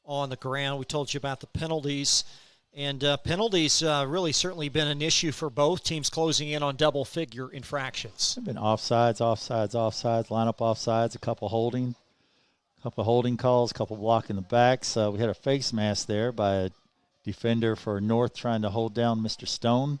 on the ground. We told you about the penalties. And penalties really certainly been an issue for both teams, closing in on double-figure infractions. There have been offsides, lineup offsides, a couple holding calls, a couple blocking the backs. We had a face mask there by a defender for North trying to hold down Mr. Stone.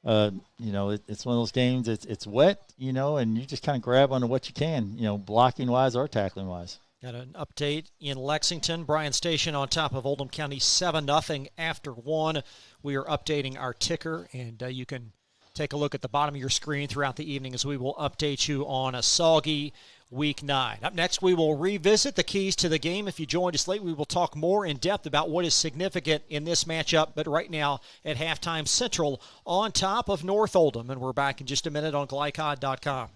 You know, it's one of those games, it's wet, you know, and you just kind of grab onto what you can, you know, blocking-wise or tackling-wise. Got an update in Lexington. Bryan Station on top of Oldham County 7-0 after 1. We are updating our ticker, and you can take a look at the bottom of your screen throughout the evening as we will update you on a soggy Week 9. Up next, we will revisit the keys to the game. If you joined us late, we will talk more in depth about what is significant in this matchup. But right now, at halftime, Central on top of North Oldham. And we're back in just a minute on Glycod.com.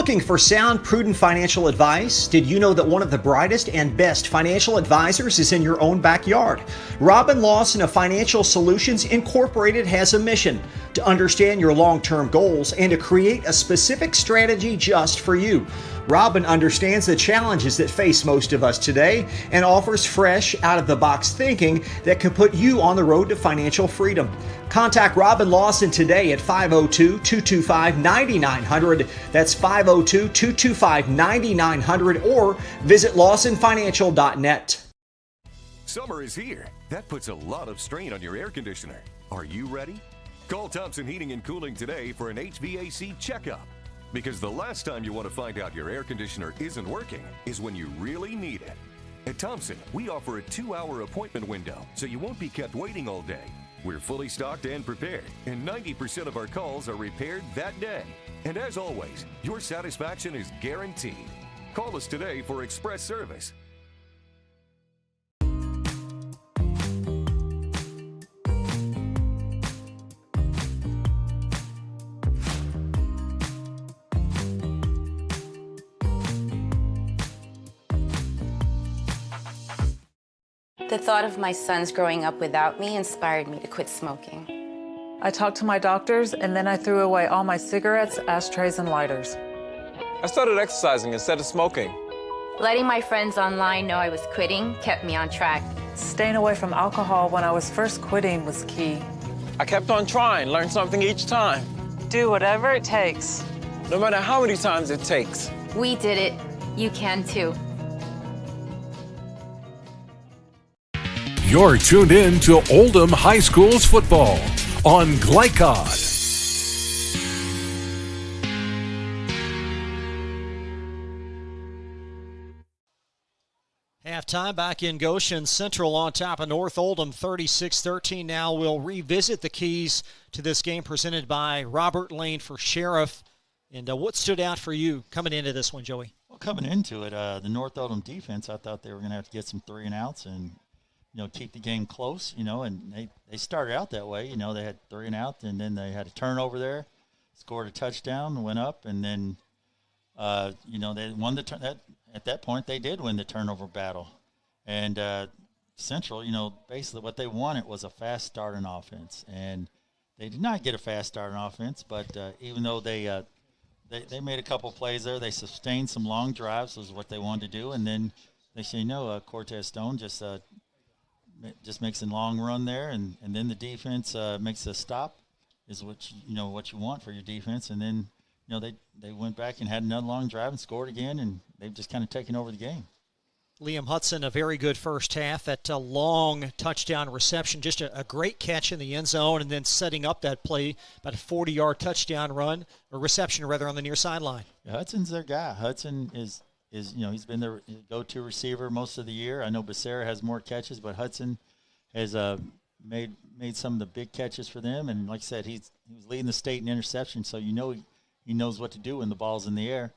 Looking for sound, prudent financial advice? Did you know that one of the brightest and best financial advisors is in your own backyard? Robin Lawson of Financial Solutions Incorporated has a mission to understand your long-term goals and to create a specific strategy just for you. Robin understands the challenges that face most of us today and offers fresh, out-of-the-box thinking that can put you on the road to financial freedom. Contact Robin Lawson today at 502-225-9900. That's 502-225-9900 or visit lawsonfinancial.net. Summer is here. That puts a lot of strain on your air conditioner. Are you ready? Call Thompson Heating and Cooling today for an HVAC checkup. Because the last time you want to find out your air conditioner isn't working is when you really need it. At Thompson, we offer a 2-hour appointment window, so you won't be kept waiting all day. We're fully stocked and prepared, and 90% of our calls are repaired that day. And as always, your satisfaction is guaranteed. Call us today for express service. The thought of my sons growing up without me inspired me to quit smoking. I talked to my doctors, and then I threw away all my cigarettes, ashtrays, and lighters. I started exercising instead of smoking. Letting my friends online know I was quitting kept me on track. Staying away from alcohol when I was first quitting was key. I kept on trying, learned something each time. Do whatever it takes. No matter how many times it takes. We did it. You can too. You're tuned in to Oldham High School's football on Glycod. Halftime back in Goshen. Central on top of North Oldham 36-13. Now we'll revisit the keys to this game presented by Robert Lane for Sheriff. And what stood out for you coming into this one, Joey? Well, coming into it, the North Oldham defense, I thought they were going to have to get some 3-and-outs and keep the game close, and they started out that way. They had 3-and-out, and then they had a turnover there, scored a touchdown, went up, and then, they won at that point, they did win the turnover battle. And Central, basically what they wanted was a fast starting offense. And they did not get a fast starting offense, but even though they made a couple plays there, they sustained some long drives, was what they wanted to do. And then they say, Cortez Stone just makes a long run there, and then the defense makes a stop, is what you want for your defense. And then they went back and had another long drive and scored again, and they've just kind of taken over the game. Liam Hudson, a very good first half. That long touchdown reception, just a great catch in the end zone, and then setting up that play, about a 40-yard touchdown run, or reception rather, on the near sideline. Yeah, Hudson's their guy. Hudson is he's been their go-to receiver most of the year. I know Becerra has more catches, but Hudson has made some of the big catches for them. And like I said, he was leading the state in interception, so he knows what to do when the ball's in the air.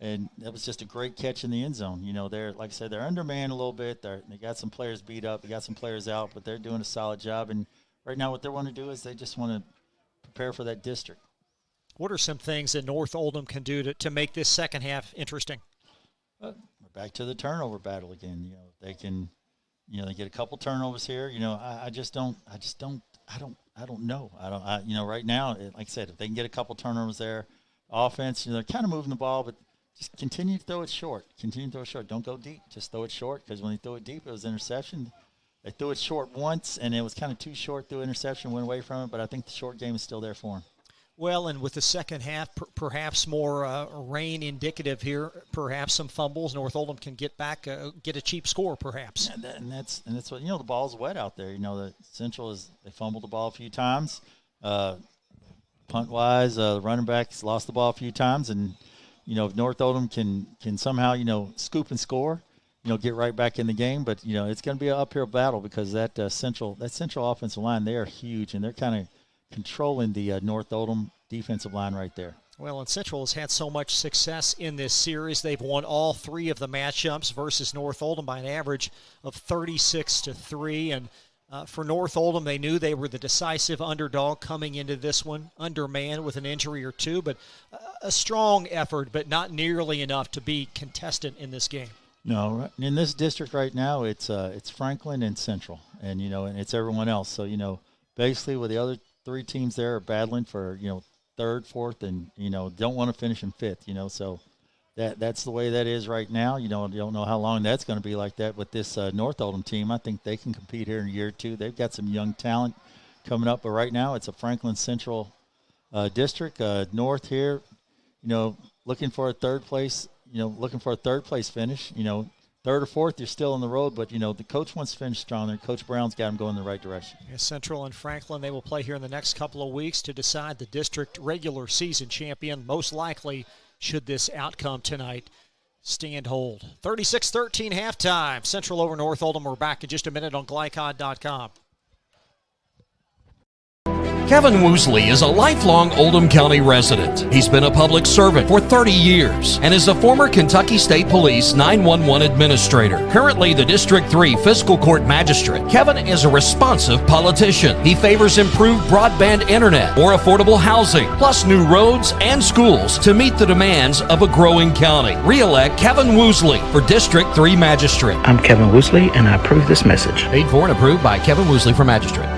And that was just a great catch in the end zone. They're, like I said, they're undermanned a little bit. They got some players beat up. They got some players out, but they're doing a solid job. And right now what they want to do is they just want to prepare for that district. What are some things that North Oldham can do to make this second half interesting? We're back to the turnover battle again. They can, they get a couple turnovers here. I don't know. Right now, like I said, if they can get a couple turnovers there, offense, they're kind of moving the ball, but just continue to throw it short. Don't go deep. Just throw it short, because when they threw it deep, it was interception. They threw it short once, and it was kind of too short, threw interception, went away from it, but I think the short game is still there for them. Well, and with the second half, perhaps more rain indicative here, perhaps some fumbles. North Oldham can get back, get a cheap score, perhaps. Yeah, and that's what the ball's wet out there. The Central they fumbled the ball a few times, punt wise. The running backs lost the ball a few times, and if North Oldham can somehow scoop and score, get right back in the game. But it's going to be an uphill battle, because that Central offensive line, they are huge, and they're kind of controlling the North Oldham defensive line right there. Well, and Central has had so much success in this series. They've won all 3 of the matchups versus North Oldham by an average of 36-3. And for North Oldham, they knew they were the decisive underdog coming into this one, undermanned with an injury or 2, but a strong effort, but not nearly enough to be contestant in this game. No, in this district right now, it's Franklin and Central, and and it's everyone else. So basically, with the other 3 teams there are battling for 3rd, 4th, and don't want to finish in 5th. So that's the way that is right now. You don't know how long that's going to be like that with this North Oldham team. I think they can compete here in a year or 2. They've got some young talent coming up, but right now it's a Franklin Central district. North here, looking for a 3rd place. Looking for a 3rd place finish. 3rd or 4th, you're still on the road, but the coach wants to finish strong there. Coach Brown's got him going in the right direction. Yeah, Central and Franklin, they will play here in the next couple of weeks to decide the district regular season champion, most likely, should this outcome tonight stand hold. 36-13 halftime. Central over North Oldham. We're back in just a minute on Glycod.com. Kevin Woosley is a lifelong Oldham County resident. He's been a public servant for 30 years and is a former Kentucky State Police 911 administrator. Currently the District 3 Fiscal Court Magistrate, Kevin is a responsive politician. He favors improved broadband internet, more affordable housing, plus new roads and schools to meet the demands of a growing county. Re-elect Kevin Woosley for District 3 Magistrate. I'm Kevin Woosley, and I approve this message. Paid for and approved by Kevin Woosley for Magistrate.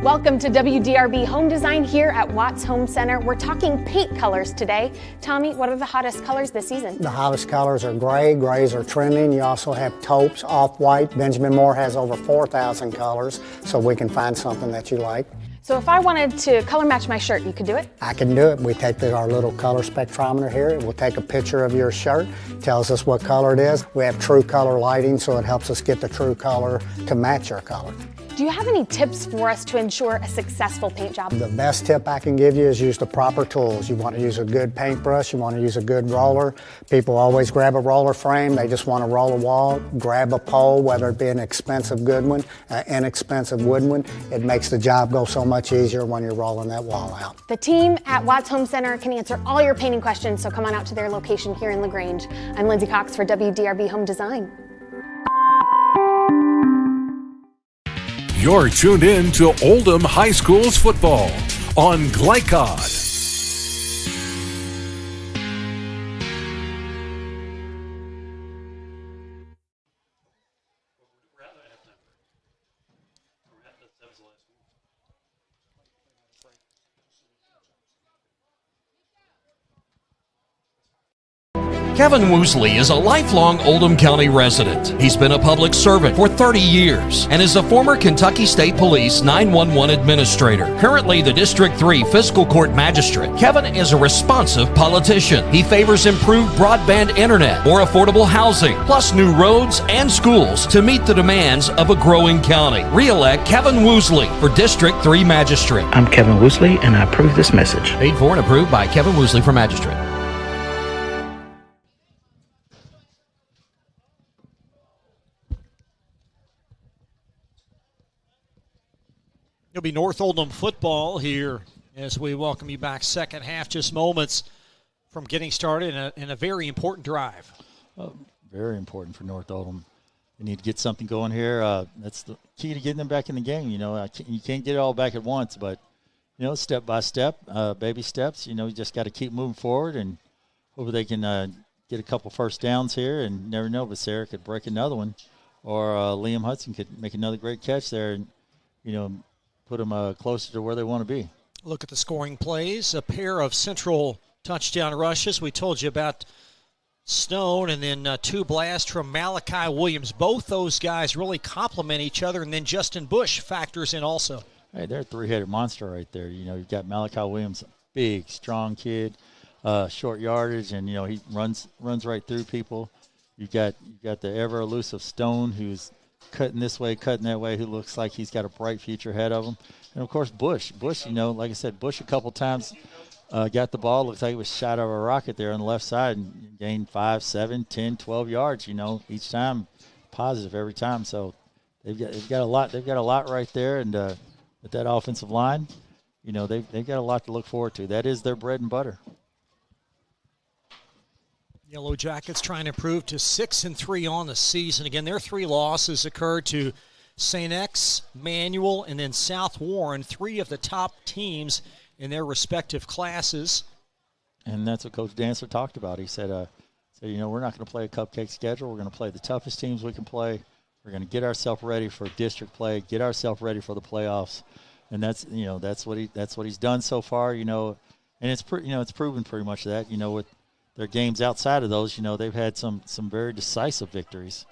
Welcome to WDRB Home Design here at Watts Home Center. We're talking paint colors today. Tommy, what are the hottest colors this season? The hottest colors are gray. Grays are trending. You also have taupes, off-white. Benjamin Moore has over 4,000 colors, so we can find something that you like. So if I wanted to color match my shirt, you could do it? I can do it. We take our little color spectrometer here. We'll take a picture of your shirt, tells us what color it is. We have true color lighting, so it helps us get the true color to match your color. Do you have any tips for us to ensure a successful paint job? The best tip I can give you is use the proper tools. You want to use a good paintbrush, you want to use a good roller. People always grab a roller frame, they just want to roll a wall. Grab a pole, whether it be an expensive good one, inexpensive wooden one. It makes the job go so much easier when you're rolling that wall out. The team at Watts Home Center can answer all your painting questions, so come on out to their location here in LaGrange. I'm Lindsay Cox for WDRB Home Design. You're tuned in to Oldham High School's football on Glycod. Kevin Woosley is a lifelong Oldham County resident. He's been a public servant for 30 years and is a former Kentucky State Police 911 administrator. Currently the District 3 Fiscal Court Magistrate, Kevin is a responsive politician. He favors improved broadband internet, more affordable housing, plus new roads and schools to meet the demands of a growing county. Re-elect Kevin Woosley for District 3 Magistrate. I'm Kevin Woosley, and I approve this message. Paid for and approved by Kevin Woosley for Magistrate. It'll be North Oldham football here as we welcome you back. Second half, just moments from getting started in a very important drive. Very important for North Oldham. They need to get something going here. That's the key to getting them back in the game. You can't get it all back at once, but, step by step, baby steps. You just got to keep moving forward and hope they can get a couple first downs here. And never know, but Sarah could break another one, or Liam Hudson could make another great catch there and, put them closer to where they want to be. Look at the scoring plays. A pair of Central touchdown rushes. We told you about Stone, and then 2 blasts from Malachi Williams. Both those guys really complement each other, and then Justin Bush factors in also. Hey, they're a 3-headed monster right there. You've got Malachi Williams, big, strong kid, short yardage, and, he runs right through people. You've got the ever-elusive Stone, who's cutting this way, cutting that way, who looks like he's got a bright future ahead of him. And, of course, Bush, like I said, Bush a couple times got the ball. Looks like it was shot out of a rocket there on the left side and gained 5, 7, 10, 12 yards, each time, positive every time. So they've got a lot. They've got a lot right there. And with that offensive line, they've got a lot to look forward to. That is their bread and butter. Yellow Jackets trying to improve to 6-3 on the season. Again, their 3 losses occurred to St. X, Manual, and then South Warren, 3 of the top teams in their respective classes. And that's what Coach Dancer talked about. He said, we're not going to play a cupcake schedule. We're going to play the toughest teams we can play. We're going to get ourselves ready for district play, get ourselves ready for the playoffs. And that's what he's done so far, and it's proven pretty much that, with their games outside of those, they've had some very decisive victories.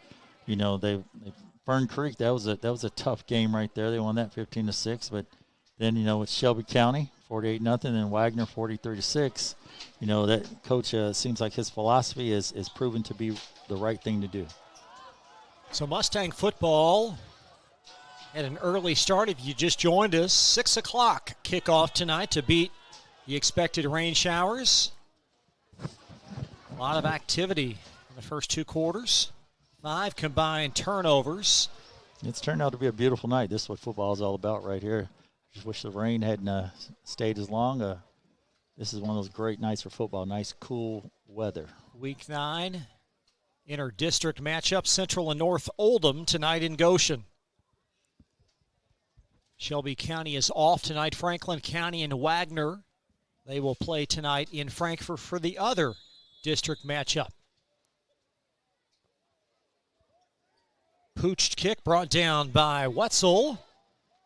They've Fern Creek, that was a tough game right there. They won that 15-6, but then, with Shelby County, 48-0, and Wagner 43-6, that coach seems like his philosophy is proven to be the right thing to do. So Mustang football had an early start. If you just joined us, 6 o'clock kickoff tonight to beat the expected rain showers. A lot of activity in the first 2 quarters. 5 combined turnovers. It's turned out to be a beautiful night. This is what football is all about right here. Just wish the rain hadn't stayed as long. This is one of those great nights for football. Nice, cool weather. Week 9, inter-district matchup, Central and North Oldham tonight in Goshen. Shelby County is off tonight. Franklin County and Wagner, they will play tonight in Frankfort for the other district matchup. Pooched kick brought down by Wetzel.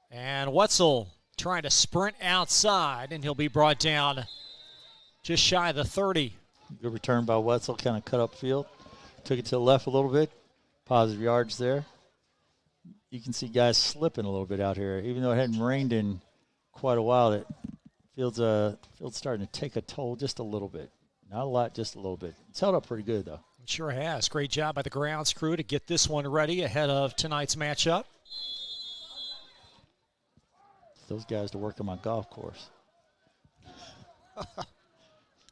And Wetzel trying to sprint outside, and he'll be brought down just shy of the 30. Good return by Wetzel, kind of cut up field. Took it to the left a little bit. Positive yards there. You can see guys slipping a little bit out here. Even though it hadn't rained in quite a while, that field's starting to take a toll just a little bit. Not a lot, just a little bit. It's held up pretty good, though. It sure has. Great job by the grounds crew to get this one ready ahead of tonight's matchup. Those guys to work on my golf course.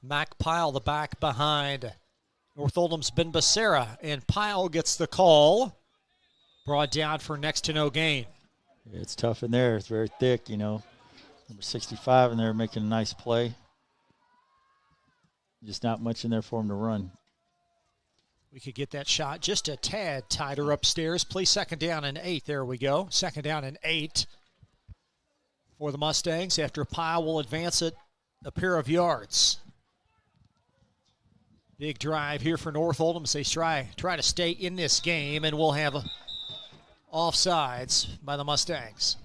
Mac Pyle, the back behind North Oldham's Ben Becerra, and Pyle gets the call. Brought down for next to no gain. Yeah, it's tough in there. It's very thick, Number 65 in there making a nice play. Just not much in there for him to run. We could get that shot just a tad tighter upstairs. Play 2nd down and 8. There we go. 2nd down and 8 for the Mustangs after Pyle will advance it a pair of yards. Big drive here for North Oldham as they try to stay in this game, and we'll have offsides by the Mustangs.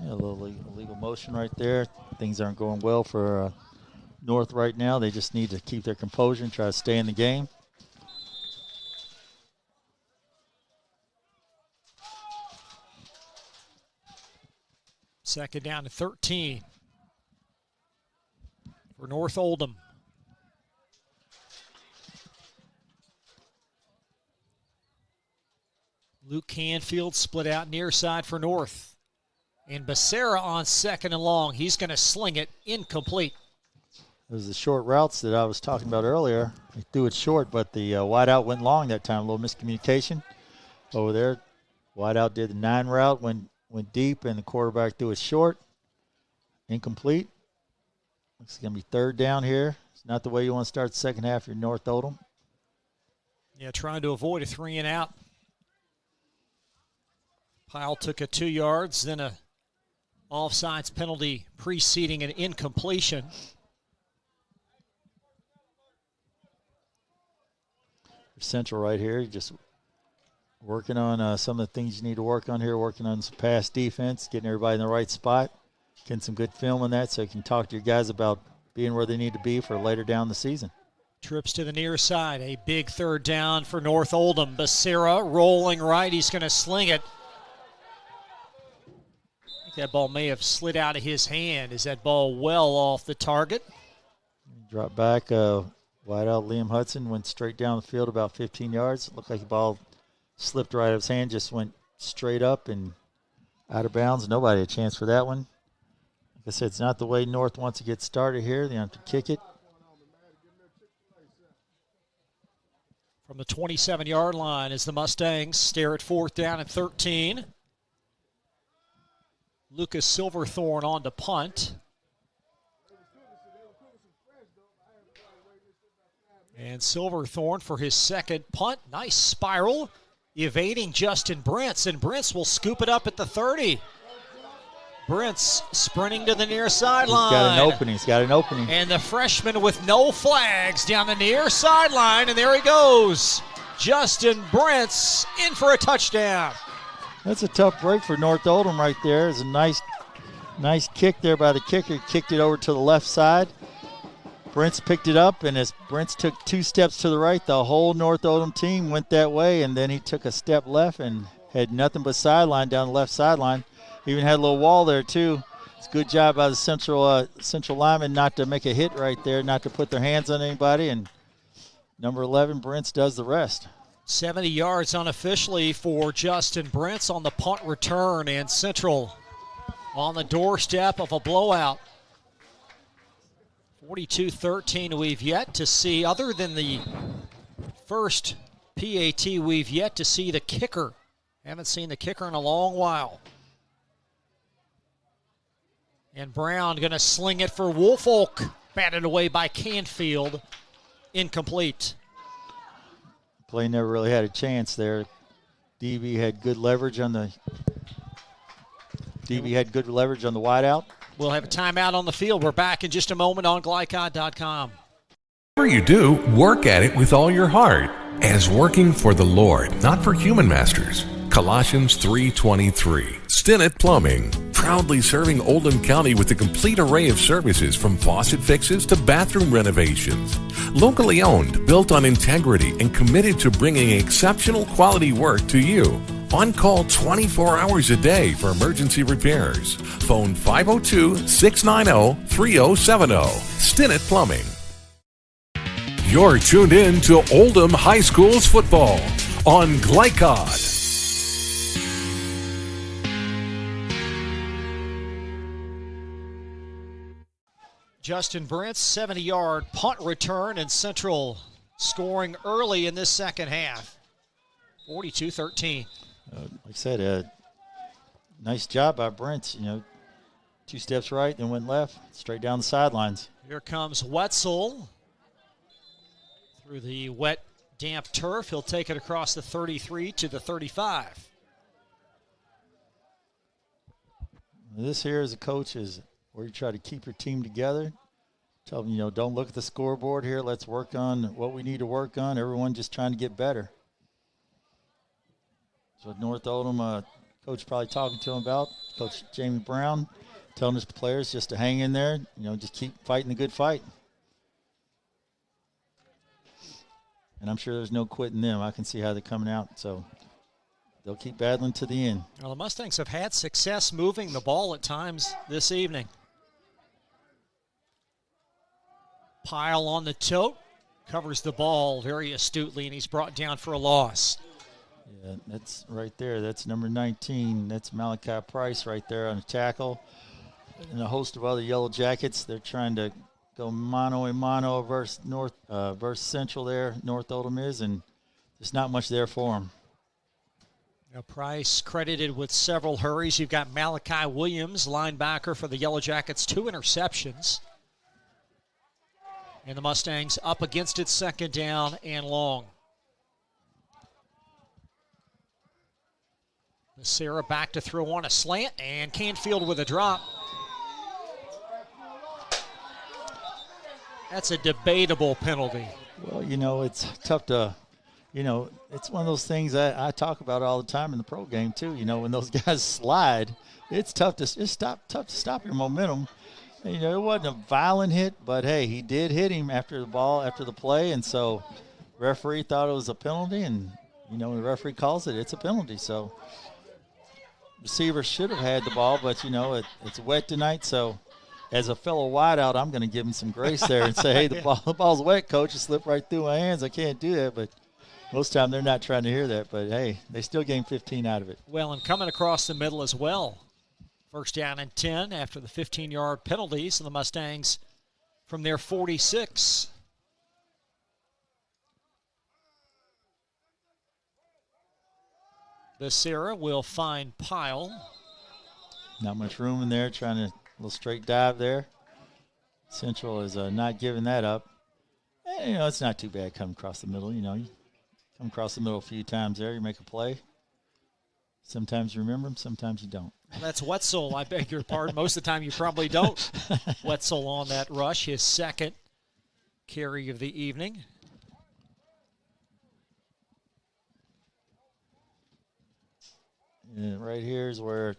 Yeah, a little illegal motion right there. Things aren't going well for North right now. They just need to keep their composure and try to stay in the game. Second down to 13 for North Oldham. Luke Canfield split out near side for North. And Becerra on 2nd and long. He's going to sling it incomplete. Those are the short routes that I was talking about earlier. He threw it short, but the wideout went long that time. A little miscommunication over there. Wideout did the 9 route, went deep, and the quarterback threw it short. Incomplete. Looks going to be 3rd down here. It's not the way you want to start the second half of your North Oldham. Yeah, trying to avoid a 3 and out. Pyle took it 2 yards, then a offsides penalty preceding an incompletion. Central right here, just working on some of the things you need to work on here, working on some pass defense, getting everybody in the right spot, getting some good film on that so you can talk to your guys about being where they need to be for later down the season. Trips to the near side, a big 3rd down for North Oldham. Becerra rolling right, he's going to sling it. I think that ball may have slid out of his hand. Is that ball well off the target? Drop back, wide out. Liam Hudson went straight down the field about 15 yards. Looked like the ball slipped right out of his hand, just went straight up and out of bounds. Nobody had a chance for that one. I said, it's not the way North wants to get started here. They have to kick it. From the 27-yard line as the Mustangs stare at 4th down and 13. Lucas Silverthorne on to punt. And Silverthorne for his second punt. Nice spiral, evading Justin Brents, and Brents will scoop it up at the 30. Brents sprinting to the near sideline. He's got an opening. And the freshman with no flags down the near sideline, and there he goes. Justin Brents in for a touchdown. That's a tough break for North Oldham right there. It's a nice kick there by the kicker. Kicked it over to the left side. Brents picked it up, and as Brents took 2 steps to the right, the whole North Oldham team went that way, and then he took a step left and had nothing but sideline down the left sideline. Even had a little wall there, too. It's a good job by the central lineman not to make a hit right there, not to put their hands on anybody, and number 11, Brents, does the rest. 70 yards unofficially for Justin Brents on the punt return, and Central on the doorstep of a blowout. 42-13, we've yet to see, other than the first PAT, we've yet to see the kicker. Haven't seen the kicker in a long while. And Brown going to sling it for Woolfolk. Batted away by Canfield. Incomplete. Play never really had a chance there. DB had good leverage on the wideout. We'll have a timeout on the field. We're back in just a moment on Glycod.com. Whatever you do, work at it with all your heart, as working for the Lord, not for human masters. Colossians 3:23. Stinnett Plumbing, proudly serving Oldham County with a complete array of services from faucet fixes to bathroom renovations. Locally owned, built on integrity, and committed to bringing exceptional quality work to you. On call 24 hours a day for emergency repairs. Phone 502-690-3070. Stinnett Plumbing. You're tuned in to Oldham High School's football on Glycod. Justin Brents, 70-yard punt return, and Central scoring early in this second half. 42-13. Like I said, nice job by Brents. 2 steps right, then went left, straight down the sidelines. Here comes Wetzel through the wet, damp turf. He'll take it across the 33 to the 35. This here as a coach is where you try to keep your team together. Tell them, don't look at the scoreboard here. Let's work on what we need to work on. Everyone just trying to get better. So North Oldham, coach probably talking to him about, Coach Jamie Brown, telling his players just to hang in there, just keep fighting the good fight. And I'm sure there's no quitting them. I can see how they're coming out, so they'll keep battling to the end. Well, the Mustangs have had success moving the ball at times this evening. Pile on the tote, covers the ball very astutely, and he's brought down for a loss. Yeah, that's right there. That's number 19. That's Malachi Price right there on the tackle. And a host of other Yellow Jackets. They're trying to go mano-a-mano versus Central there. North Oldham is, and there's not much there for them. Now Price credited with several hurries. You've got Malachi Williams, linebacker for the Yellow Jackets, 2 interceptions. And the Mustangs up against it, 2nd down and long. Sarah back to throw on a slant, and Canfield with a drop. That's a debatable penalty. Well, it's tough to, it's one of those things I talk about all the time in the pro game too. When those guys slide, it's tough to stop your momentum. It wasn't a violent hit, but hey, he did hit him after the play, and so referee thought it was a penalty, and when the referee calls it, it's a penalty. So receiver should have had the ball, but it's wet tonight, so as a fellow wideout, I'm going to give him some grace there and say, hey, the ball's wet, coach. It slipped right through my hands. I can't do that, but most of the time they're not trying to hear that. But hey, they still gained 15 out of it. Well, and coming across the middle as well First down and 10 after the 15-yard penalty, so the Mustangs from their 46. Becerra will find Pyle. Not much room in there, trying to little straight dive there. Central is not giving that up. And, it's not too bad coming across the middle. You come across the middle a few times there, you make a play. Sometimes you remember them, sometimes you don't. That's Wetzel. I beg your pardon. Most of the time you probably don't. Wetzel on that rush, his second carry of the evening. And right here is where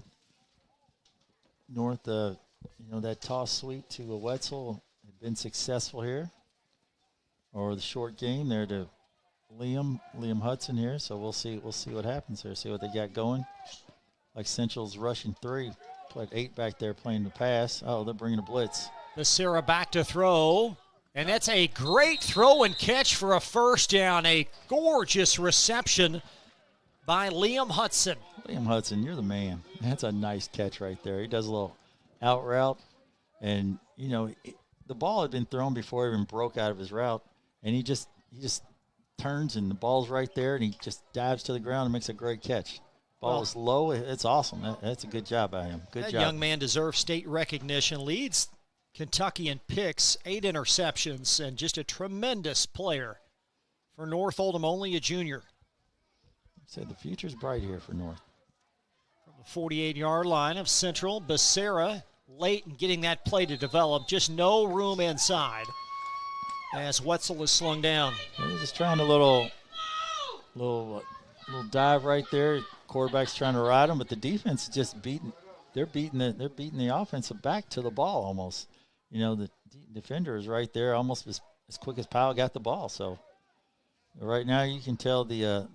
North, that toss sweep to a Wetzel had been successful here. Or the short game there to Liam Hudson here. So we'll see what happens here. See what they got going. Like Central's rushing 3. Put 8 back there playing the pass. Oh, they're bringing a blitz. Becerra back to throw. And that's a great throw and catch for a first down. A gorgeous reception by Liam Hudson. Liam Hudson, you're the man. That's a nice catch right there. He does a little out route. And, the ball had been thrown before it even broke out of his route. And he just turns, and the ball's right there, and he just dives to the ground and makes a great catch. Ball is low. It's awesome. That's a good job by him. Good job. That young man deserves state recognition. Leads Kentucky in picks, 8 interceptions, and just a tremendous player. For North Oldham, only a junior. Said the future's bright here for North. From the 48-yard line of Central, Becerra late in getting that play to develop. Just no room inside as Wetzel is slung down. They're just trying a little dive right there. Quarterback's trying to ride him, but the defense is just beating the offensive back to the ball almost. The defender is right there almost as quick as Powell got the ball. So right now you can tell the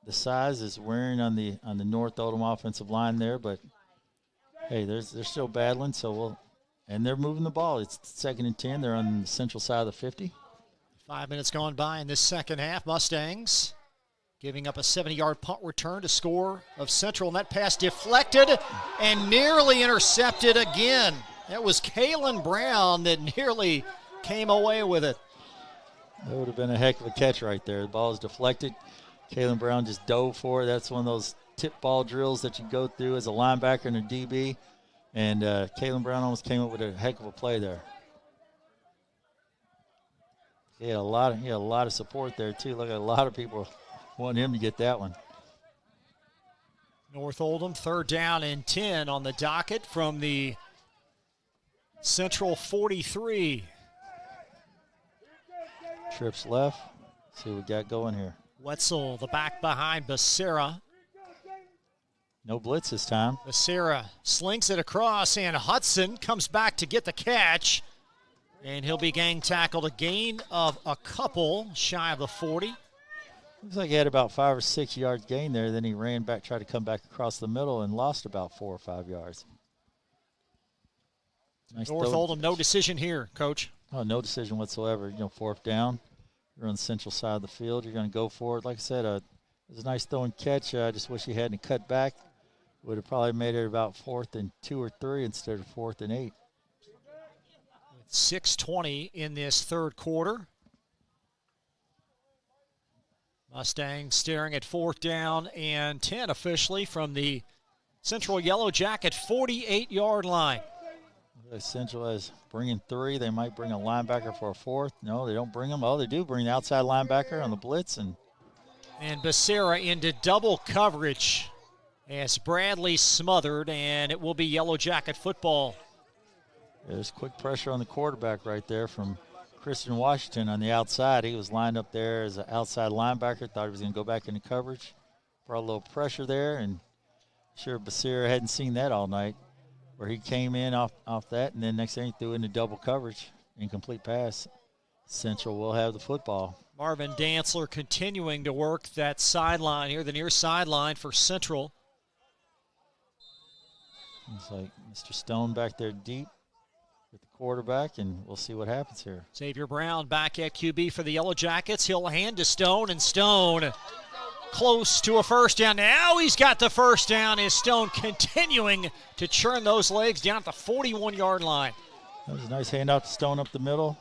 size is wearing on the North Oldham offensive line there, but hey, they're still battling. And they're moving the ball. It's 2nd and 10. They're on the Central side of the 50. 5 minutes gone by in this second half. Mustangs giving up a 70-yard punt return to score of Central, and that pass deflected and nearly intercepted again. That was Kalen Brown that nearly came away with it. That would have been a heck of a catch right there. The ball is deflected. Kalen Brown just dove for it. That's one of those tip ball drills that you go through as a linebacker and a DB. And Kalen Brown almost came up with a heck of a play there. He had a lot of support there too. Look at a lot of people want him to get that one. North Oldham, 3rd down and 10 on the docket from the Central 43. Trips left. See what we got going here. Wetzel, the back behind Becerra. No blitz this time. Becerra slings it across, and Hudson comes back to get the catch. And he'll be gang tackled, a gain of a couple, shy of the 40. Looks like he had about 5 or 6 yards gain there. Then he ran back, tried to come back across the middle, and lost about 4 or 5 yards. Nice North Oldham, no decision here, Coach. Oh, no decision whatsoever. 4th down. You're on the central side of the field. You're going to go for it. Like I said, it was a nice throw and catch. I just wish he hadn't cut back. Would have probably made it about 4th and 2 or 3 instead of 4th and 8. 6:20 in this third quarter. Mustangs staring at 4th down and 10 officially from the Central Yellow Jacket 48-yard line. Central is bringing 3. They might bring a linebacker for a 4th. No, they don't bring them. Oh, they do bring the outside linebacker on the blitz. And Becerra into double coverage as Bradley smothered, and it will be Yellow Jacket football. There's quick pressure on the quarterback right there from Christian Washington on the outside. He was lined up there as an outside linebacker, thought he was going to go back into coverage. Brought a little pressure there, and sure Becerra hadn't seen that all night, where he came in off that, and then next thing he threw into double coverage. Incomplete pass. Central will have the football. Marvin Dantzler continuing to work that sideline here, the near sideline for Central. Looks like Mr. Stone back there deep with the quarterback, and we'll see what happens here. Xavier Brown back at QB for the Yellow Jackets. He'll hand to Stone, and Stone close to a first down. Now he's got the first down. Is Stone continuing to churn those legs down at the 41-yard line. That was a nice handout to Stone up the middle.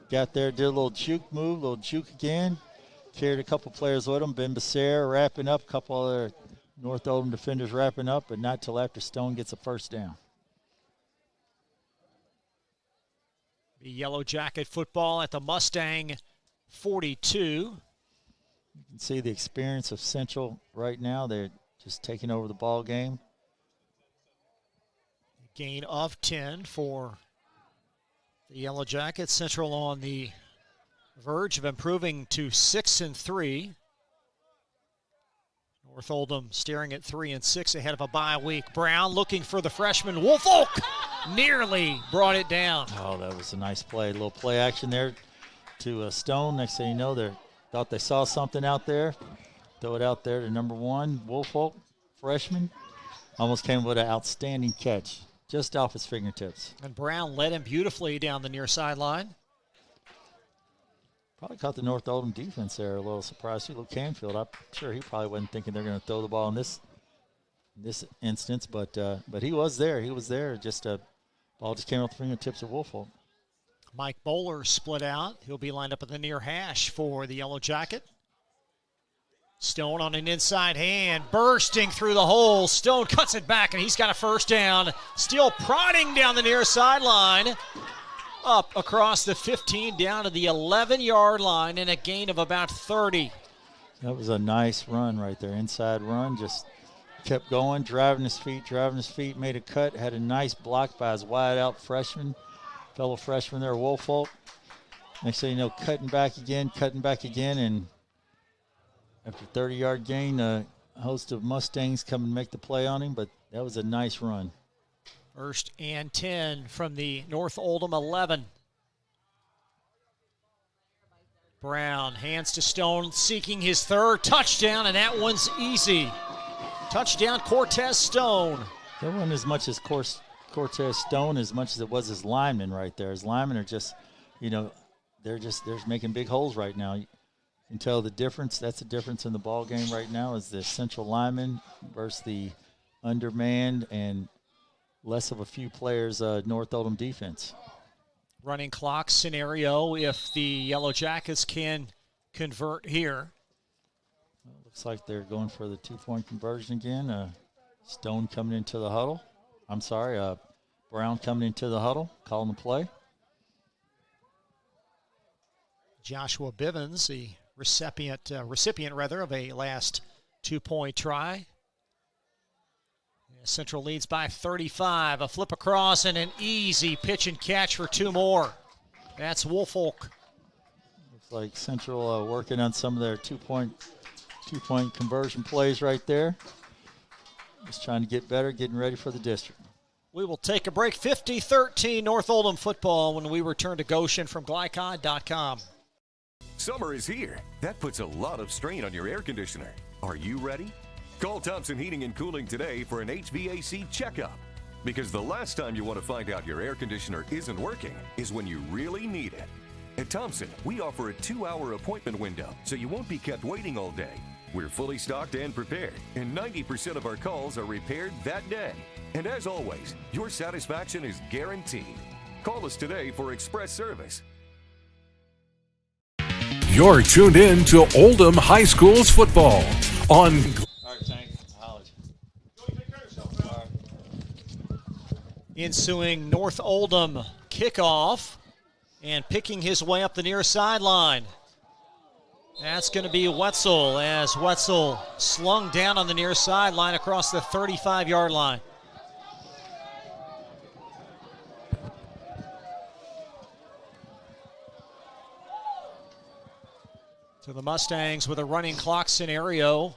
Got there, did a little juke move, little juke again. Carried a couple players with him. Ben Becerra wrapping up, a couple other North Oldham defenders wrapping up, but not till after Stone gets a first down. The Yellow Jacket football at the Mustang 42. You can see the experience of Central right now. They're just taking over the ball game. Gain of 10 for the Yellow Jackets. Central on the verge of improving to 6-3. North Oldham staring at 3-6 ahead of a bye week. Brown looking for the freshman. Woolfolk nearly brought it down. Oh, that was a nice play. A little play action there to Stone. Next thing you know, they thought they saw something out there. Throw it out there to number 1, Woolfolk, freshman. Almost came with an outstanding catch, just off his fingertips. And Brown led him beautifully down the near sideline. Probably caught the North Oldham defense there a little surprised. Luke Canfield, I'm sure he probably wasn't thinking they're going to throw the ball in this instance, but he was there. He was there. Just ball just came off the fingertips of Woolfolk. Mike Bowler split out. He'll be lined up at the near hash for the Yellow Jacket. Stone on an inside hand, bursting through the hole. Stone cuts it back, and he's got a first down. Still prodding down the near sideline. Up across the 15, down to the 11-yard line, and a gain of about 30. That was a nice run right there, inside run. Just kept going, driving his feet, made a cut, had a nice block by his wide-out fellow freshman there, Woolfolk. Next thing you know, cutting back again, and after 30-yard gain, a host of Mustangs come and make the play on him, but that was a nice run. 1st and 10 from the North Oldham 11. Brown hands to Stone, seeking his 3rd touchdown, and that one's easy. Touchdown, Cortez Stone. That wasn't as much as Cortez Stone as much as it was his linemen right there. His linemen are just, they're making big holes right now. You can tell the difference. That's the difference in the ball game right now is the central lineman versus the undermanned and less of a few players, North Oldham defense. Running clock scenario if the Yellow Jackets can convert here. Well, looks like they're going for the 2-point conversion again. Stone coming into the huddle. Brown coming into the huddle, calling the play. Joshua Bivens, the recipient of a last 2-point try. Central leads by 35. A flip across and an easy pitch and catch for 2 more. That's Woolfolk. Looks like Central working on some of their two-point conversion plays right there. Just trying to get better, getting ready for the district. We will take a break. 50-13 North Oldham football when we return to Goshen from Glycod.com. Summer is here. That puts a lot of strain on your air conditioner. Are you ready? Call Thompson Heating and Cooling today for an HVAC checkup. Because the last time you want to find out your air conditioner isn't working is when you really need it. At Thompson, we offer a 2-hour appointment window, so you won't be kept waiting all day. We're fully stocked and prepared, and 90% of our calls are repaired that day. And as always, your satisfaction is guaranteed. Call us today for express service. You're tuned in to Oldham High School's football on ensuing North Oldham kickoff and picking his way up the near sideline. That's going to be Wetzel as Wetzel slung down on the near sideline across the 35-yard line. So the Mustangs with a running clock scenario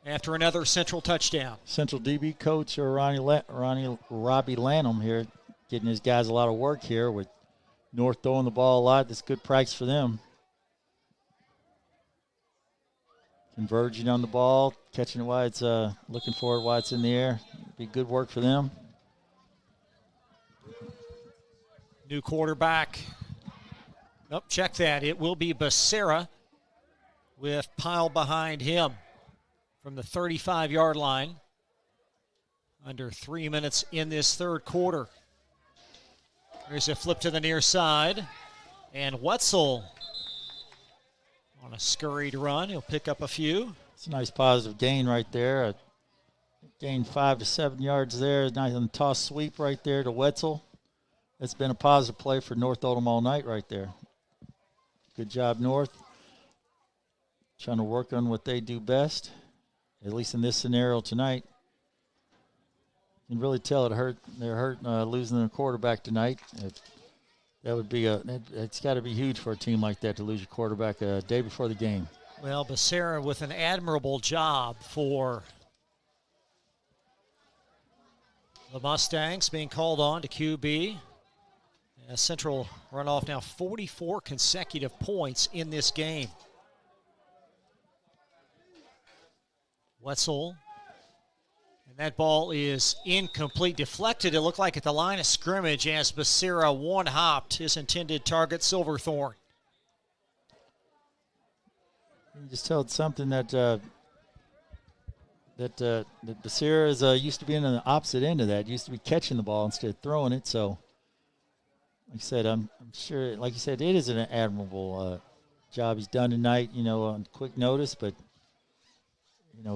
after another Central touchdown. Central DB coach Robbie Lanham here, getting his guys a lot of work here with North throwing the ball a lot. That's good practice for them. Converging on the ball, catching it while it's looking for it while it's in the air. Be good work for them. New quarterback. Nope, check that. It will be Becerra. with Pyle behind him from the 35-yard line. Under 3 minutes in this third quarter. There's a flip to the near side. And Wetzel on a scurried run. He'll pick up a few. It's a nice positive gain right there. Gained 5 to 7 yards there. Nice on the toss sweep right there to Wetzel. It's been a positive play for North Oldham all night right there. Good job, North. Trying to work on what they do best, at least in this scenario tonight. You can really tell they're hurt losing their quarterback tonight. That would be it's got to be huge for a team like that to lose your quarterback a day before the game. Well, Becerra with an admirable job for the Mustangs being called on to QB. Central run off now 44 consecutive points in this game. Wetzel. And that ball is incomplete, deflected. It looked like at the line of scrimmage as Becerra one-hopped his intended target, Silverthorne. You just told something that Becerra is used to being on the opposite end of that. Used to be catching the ball instead of throwing it. So, like I said, I'm sure, like you said, it is an admirable job he's done tonight, on quick notice, but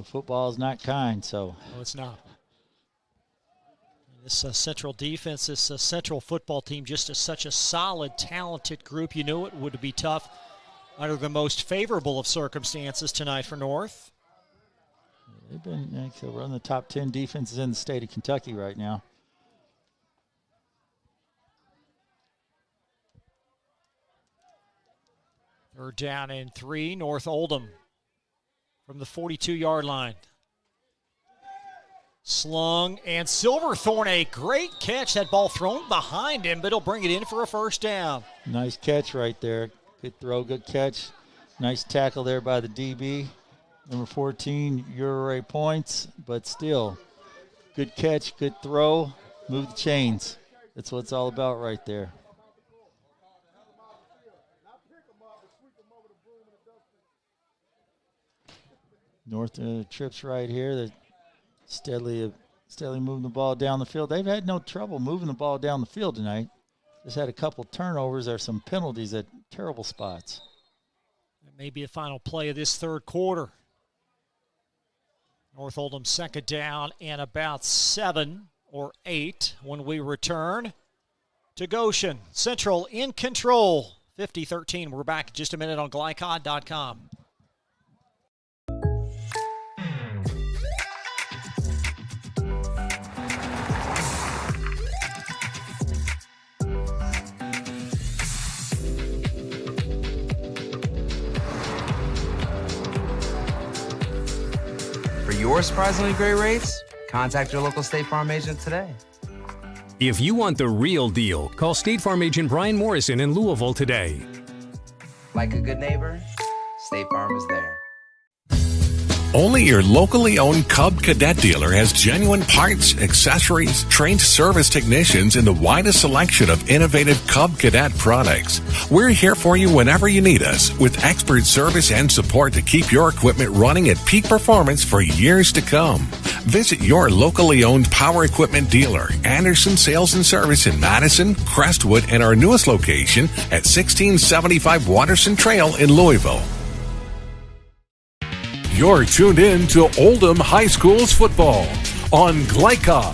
football is not kind, so. No, it's not. This Central defense, this Central football team, just such a solid, talented group. You knew it would be tough under the most favorable of circumstances tonight for North. They've been, we're on the top 10 defenses in the state of Kentucky right now. Third down and 3, North Oldham from the 42-yard line. Slung, and Silverthorne, a great catch. That ball thrown behind him, but he'll bring it in for a first down. Nice catch right there. Good throw, good catch. Nice tackle there by the DB. Number 14, Uri points, but still, good catch, good throw, move the chains. That's what it's all about right there. North trips right here. They're steadily moving the ball down the field. They've had no trouble moving the ball down the field tonight. Just had a couple turnovers. There's some penalties at terrible spots. That may be a final play of this third quarter. North Oldham second down and about 7 or 8 when we return to Goshen. Central in control, 50-13. We're back in just a minute on Glycod.com. For your surprisingly great rates, contact your local State Farm agent today. If you want the real deal, call State Farm agent Brian Morrison in Louisville today. Like a good neighbor, State Farm is there. Only your locally owned Cub Cadet dealer has genuine parts, accessories, trained service technicians, and the widest selection of innovative Cub Cadet products. We're here for you whenever you need us, with expert service and support to keep your equipment running at peak performance for years to come. Visit your locally owned power equipment dealer, Anderson Sales and Service in Madison, Crestwood, and our newest location at 1675 Watterson Trail in Louisville. You're tuned in to Oldham High School's football on Glycod.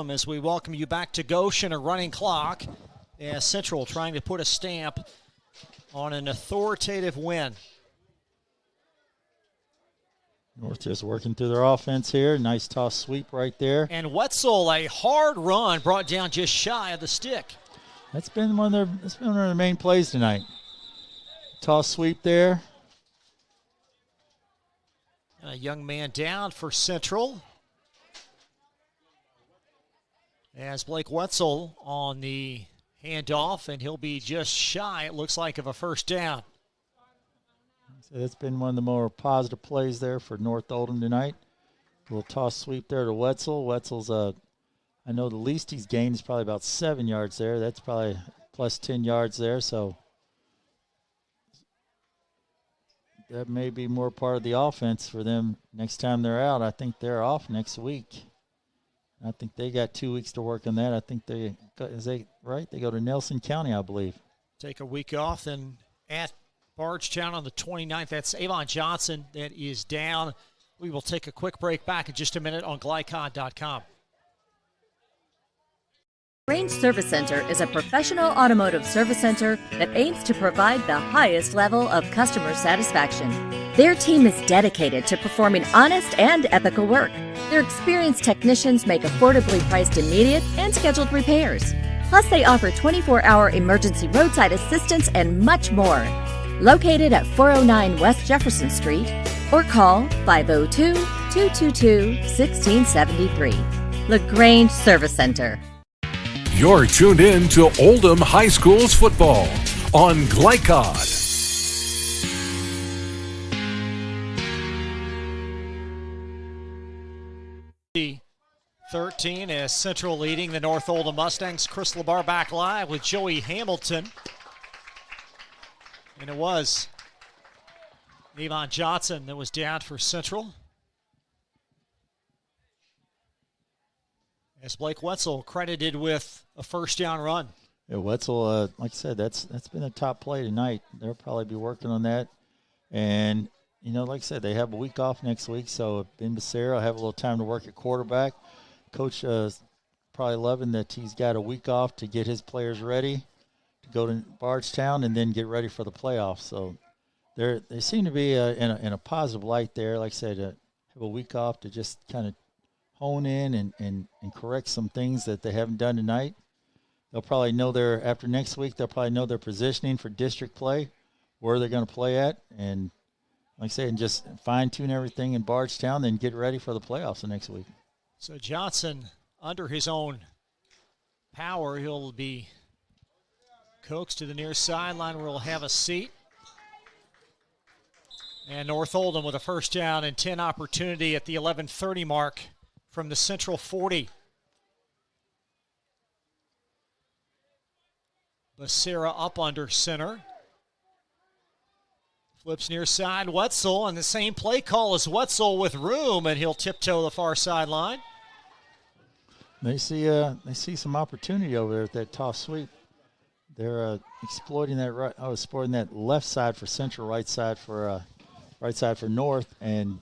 As we welcome you back to Goshen, a running clock, as Central trying to put a stamp on an authoritative win. North just working through their offense here. Nice toss sweep right there. And Wetzel, a hard run, brought down just shy of the stick. That's been one of their main plays tonight. Toss sweep there. And a young man down for Central. As Blake Wetzel on the handoff, and he'll be just shy, it looks like, of a first down. So that's been one of the more positive plays there for North Oldham tonight. A little toss sweep there to Wetzel. Wetzel's I I know the least he's gained is probably about 7 yards there. That's probably plus 10 yards there. So that may be more part of the offense for them next time they're out. I think they're off next week. I think they got 2 weeks to work on that. I think they go to Nelson County, I believe. Take a week off, and at Bardstown on the 29th. That's Avon Johnson that is down. We will take a quick break. Back in just a minute on Glycod.com. Range Service Center is a professional automotive service center that aims to provide the highest level of customer satisfaction. Their team is dedicated to performing honest and ethical work. Their experienced technicians make affordably priced immediate and scheduled repairs. Plus, they offer 24-hour emergency roadside assistance and much more. Located at 409 West Jefferson Street, or call 502-222-1673. LaGrange Service Center. You're tuned in to Oldham High School's football on Glycod. 13 as Central leading the North Oldham Mustangs. Chris LeBar back live with Joey Hamilton. And it was Avon Johnson that was down for Central. As Blake Wetzel credited with a first down run. Yeah, Wetzel, like I said, that's been a top play tonight. They'll probably be working on that. And, like I said, they have a week off next week, so Ben Becerra will have a little time to work at quarterback. Coach probably loving that he's got a week off to get his players ready to go to Bardstown and then get ready for the playoffs. So they seem to be in a positive light there. Like I said, have a week off to just kind of hone in and correct some things that they haven't done tonight. They'll probably know after next week, they'll probably know their positioning for district play, where they're going to play at, and like I said, and just fine-tune everything in Bardstown, then get ready for the playoffs the next week. So Johnson, under his own power, he'll be coaxed to the near sideline where he'll have a seat. And North Oldham with a first down and 10 opportunity at the 11:30 mark from the Central 40. Becerra up under center. Flips near side, Wetzel, and the same play call as Wetzel with room, and he'll tiptoe the far sideline. They see some opportunity over there at that toss sweep. They're exploiting that left side for Central, right side for North, and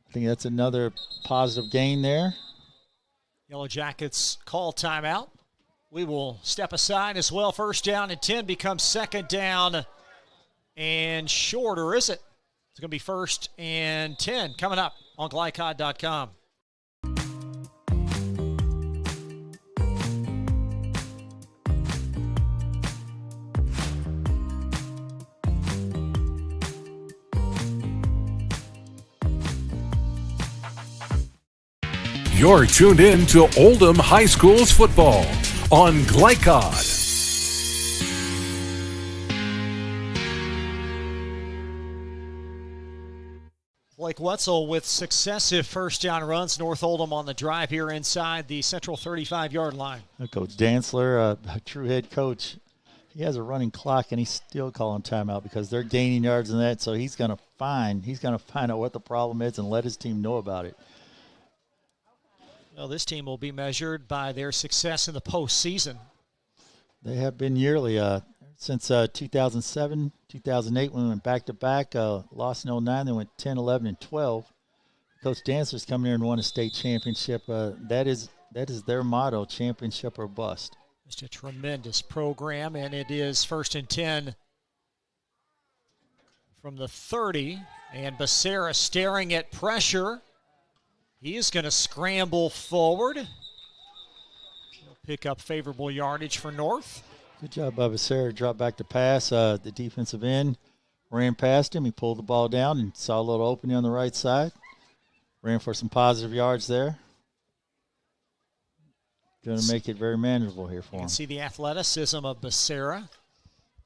I think that's another positive gain there. Yellow Jackets call timeout. We will step aside as well. First down and 10 becomes second down and short, or is it? It's going to be first and 10 coming up on Glycod.com. You're tuned in to Oldham High School's football on Glycod. Blake Wetzel with successive first down runs. North Oldham on the drive here inside the Central 35-yard line. Coach Dantzler, a true head coach, he has a running clock and he's still calling timeout because they're gaining yards in that. So he's going to find out what the problem is and let his team know about it. Well, this team will be measured by their success in the postseason. They have been yearly since 2007, 2008 when we went back-to-back, lost in 2009. They went 10, 11, and 12. Coach Dancer's come here and won a state championship. That is their motto, championship or bust. Just a tremendous program, and it is first and 10 from the 30. And Becerra staring at pressure. He is going to scramble forward. He'll pick up favorable yardage for North. Good job by Becerra. Dropped back to pass. The defensive end ran past him. He pulled the ball down and saw a little opening on the right side. Ran for some positive yards there. Going to make it very manageable here for him. You can see the athleticism of Becerra.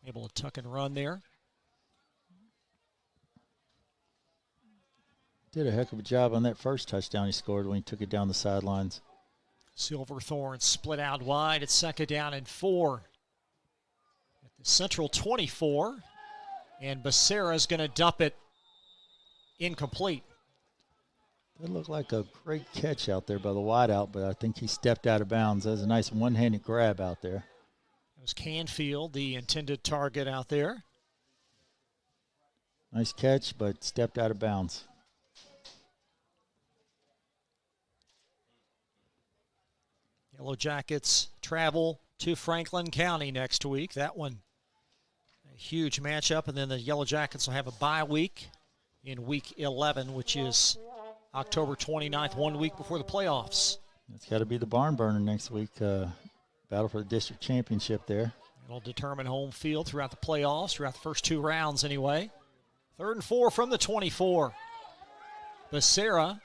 Able to tuck and run there. Did a heck of a job on that first touchdown he scored when he took it down the sidelines. Silverthorne split out wide. It's second down and 4. At the Central 24. And Becerra's going to dump it incomplete. That looked like a great catch out there by the wideout, but I think he stepped out of bounds. That was a nice one-handed grab out there. It was Canfield, the intended target out there. Nice catch, but stepped out of bounds. Yellow Jackets travel to Franklin County next week. That one, a huge matchup. And then the Yellow Jackets will have a bye week in week 11, which is October 29th, 1 week before the playoffs. It's got to be the barn burner next week. Battle for the district championship there. It'll determine home field throughout the playoffs, throughout the first 2 rounds anyway. 3rd and 4 from the 24. Becerra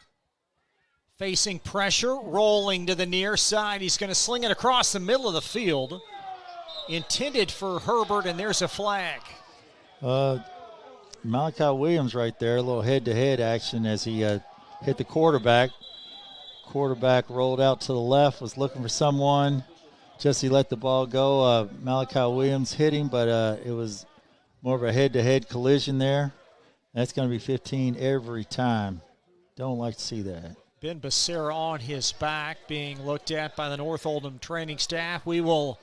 facing pressure, rolling to the near side. He's going to sling it across the middle of the field. Intended for Herbert, and there's a flag. Malachi Williams right there, a little head-to-head action as he hit the quarterback. Quarterback rolled out to the left, was looking for someone. Just he let the ball go. Malachi Williams hit him, but it was more of a head-to-head collision there. That's going to be 15 every time. Don't like to see that. Ben Becerra on his back, being looked at by the North Oldham training staff. We will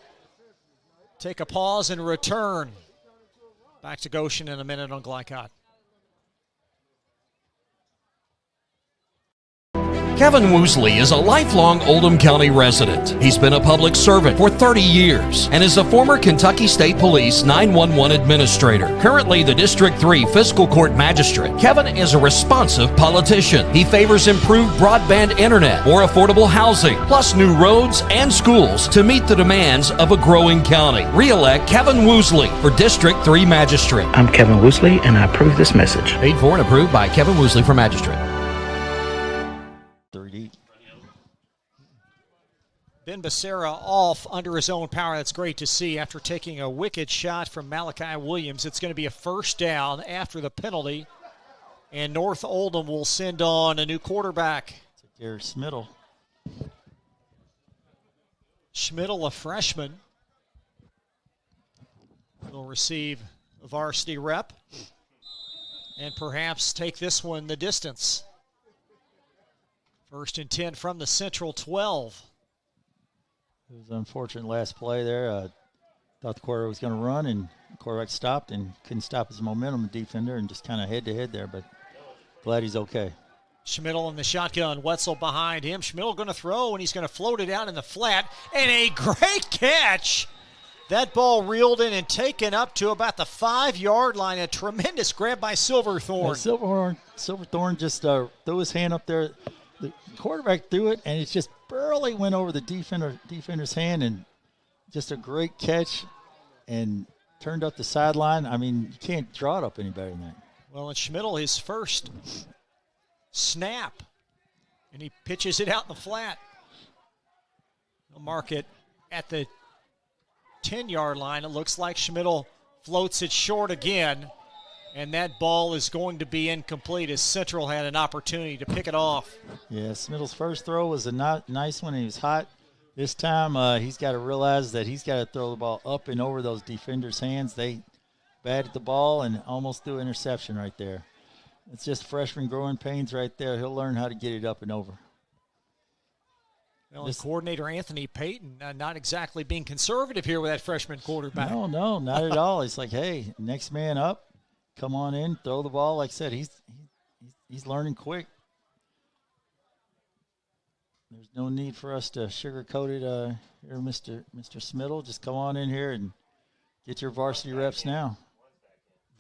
take a pause and return back to Goshen in a minute on Glycott. Kevin Woosley is a lifelong Oldham County resident. He's been a public servant for 30 years and is a former Kentucky State Police 911 administrator. Currently the District 3 Fiscal Court Magistrate, Kevin is a responsive politician. He favors improved broadband internet, more affordable housing, plus new roads and schools to meet the demands of a growing county. Re-elect Kevin Woosley for District 3 Magistrate. I'm Kevin Woosley, and I approve this message. Paid for and approved by Kevin Woosley for Magistrate. Ben Becerra off under his own power. That's great to see after taking a wicked shot from Malachi Williams. It's going to be a first down after the penalty, and North Oldham will send on a new quarterback. Derek Schmidl. Schmidl, a freshman, will receive a varsity rep and perhaps take this one the distance. 1st and 10 from the Central 12. It was an unfortunate last play there. Thought the quarterback was going to run, and the quarterback stopped and couldn't stop his momentum, defender, and just kind of head-to-head there, but glad he's okay. Schmidl in the shotgun, Wetzel behind him. Schmidl going to throw, and he's going to float it out in the flat, and a great catch. That ball reeled in and taken up to about the 5-yard line. A tremendous grab by Silverthorne. Yeah, Silverthorne just threw his hand up there. The quarterback threw it, and it just barely went over the defender's hand, and just a great catch and turned up the sideline. I mean, you can't draw it up any better than that. Well, and Schmidl, his first snap, and he pitches it out in the flat. They'll mark it at the 10-yard line. It looks like Schmidl floats it short again, and that ball is going to be incomplete as Central had an opportunity to pick it off. Yeah, Schmidl's first throw was a nice one. He was hot. This time he's got to realize that he's got to throw the ball up and over those defenders' hands. They batted the ball and almost threw an interception right there. It's just freshman growing pains right there. He'll learn how to get it up and over. Well, and coordinator Anthony Payton not exactly being conservative here with that freshman quarterback. No, not at all. He's like, hey, next man up. Come on in, throw the ball. Like I said, he's learning quick. There's no need for us to sugarcoat it here, Mr. Schmidl. Just come on in here and get your varsity reps now.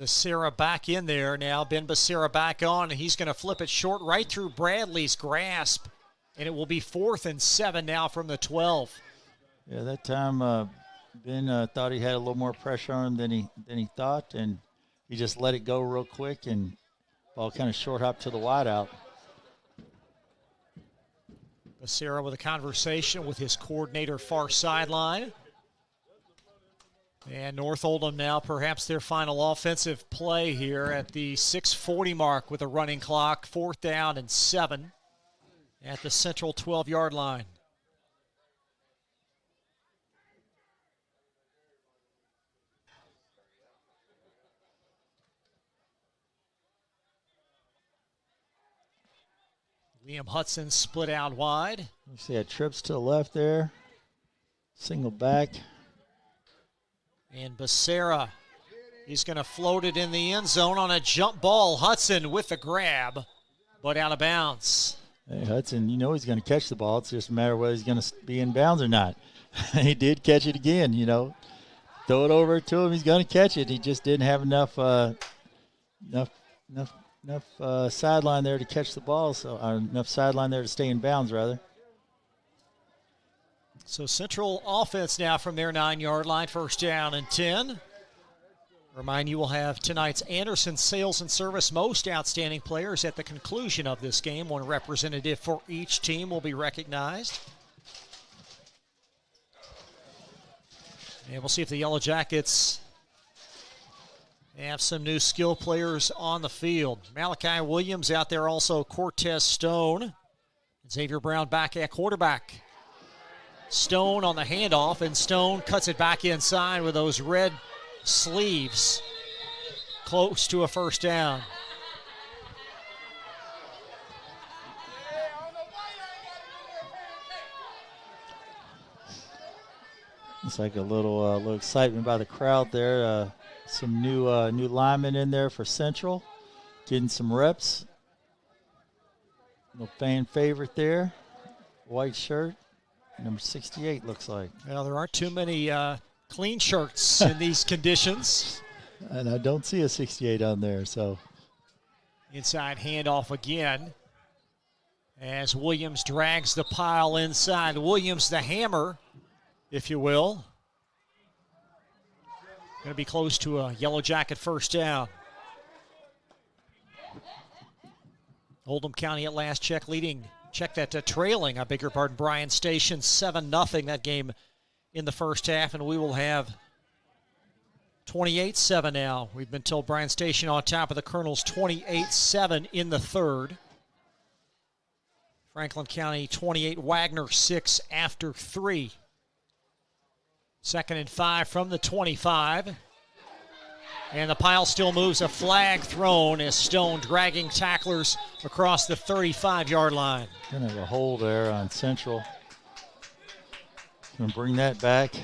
Becerra back in there now. Ben Becerra back on, and he's going to flip it short right through Bradley's grasp, and it will be 4th and 7 now from the 12. Yeah, that time Ben thought he had a little more pressure on him than he thought, and he just let it go real quick, and ball kind of short hop to the wideout. Becerra with a conversation with his coordinator far sideline. And North Oldham now perhaps their final offensive play here at the 6:40 mark with a running clock. 4th down and 7 at the Central 12-yard line. Liam Hudson split out wide. You see that trips to the left there. Single back. And Becerra, he's going to float it in the end zone on a jump ball. Hudson with the grab, but out of bounds. Hey, Hudson, you know he's going to catch the ball. It's just a matter of whether he's going to be in bounds or not. He did catch it again, you know. Throw it over to him, he's going to catch it. He just didn't have enough sideline there to catch the ball, enough sideline there to stay in bounds, rather. So Central offense now from their 9-yard line, first down and 10. Remind you, we'll have tonight's Anderson Sales and Service Most Outstanding Players at the conclusion of this game. One representative for each team will be recognized. And we'll see if the Yellow Jackets have some new skill players on the field. Malachi Williams out there, also Cortez Stone. Xavier Brown back at quarterback. Stone on the handoff, and Stone cuts it back inside with those red sleeves. Close to a first down. It's like a little excitement by the crowd there. Some new linemen in there for Central, getting some reps. Little fan favorite there, white shirt, number 68 looks like. Well, there aren't too many clean shirts in these conditions. And I don't see a 68 on there, so. Inside handoff again as Williams drags the pile inside. Williams the hammer, if you will. Going to be close to a Yellow Jacket first down. Oldham County at last check trailing, I beg your pardon, Bryan Station 7-0 that game in the first half, and we will have 28-7 now. We've been told Bryan Station on top of the Colonels 28-7 in the third. Franklin County 28, Wagner 6 after 3. 2nd and 5 from the 25. And the pile still moves. A flag thrown as Stone dragging tacklers across the 35-yard line. Kind of a hole there on Central. Going to bring that back.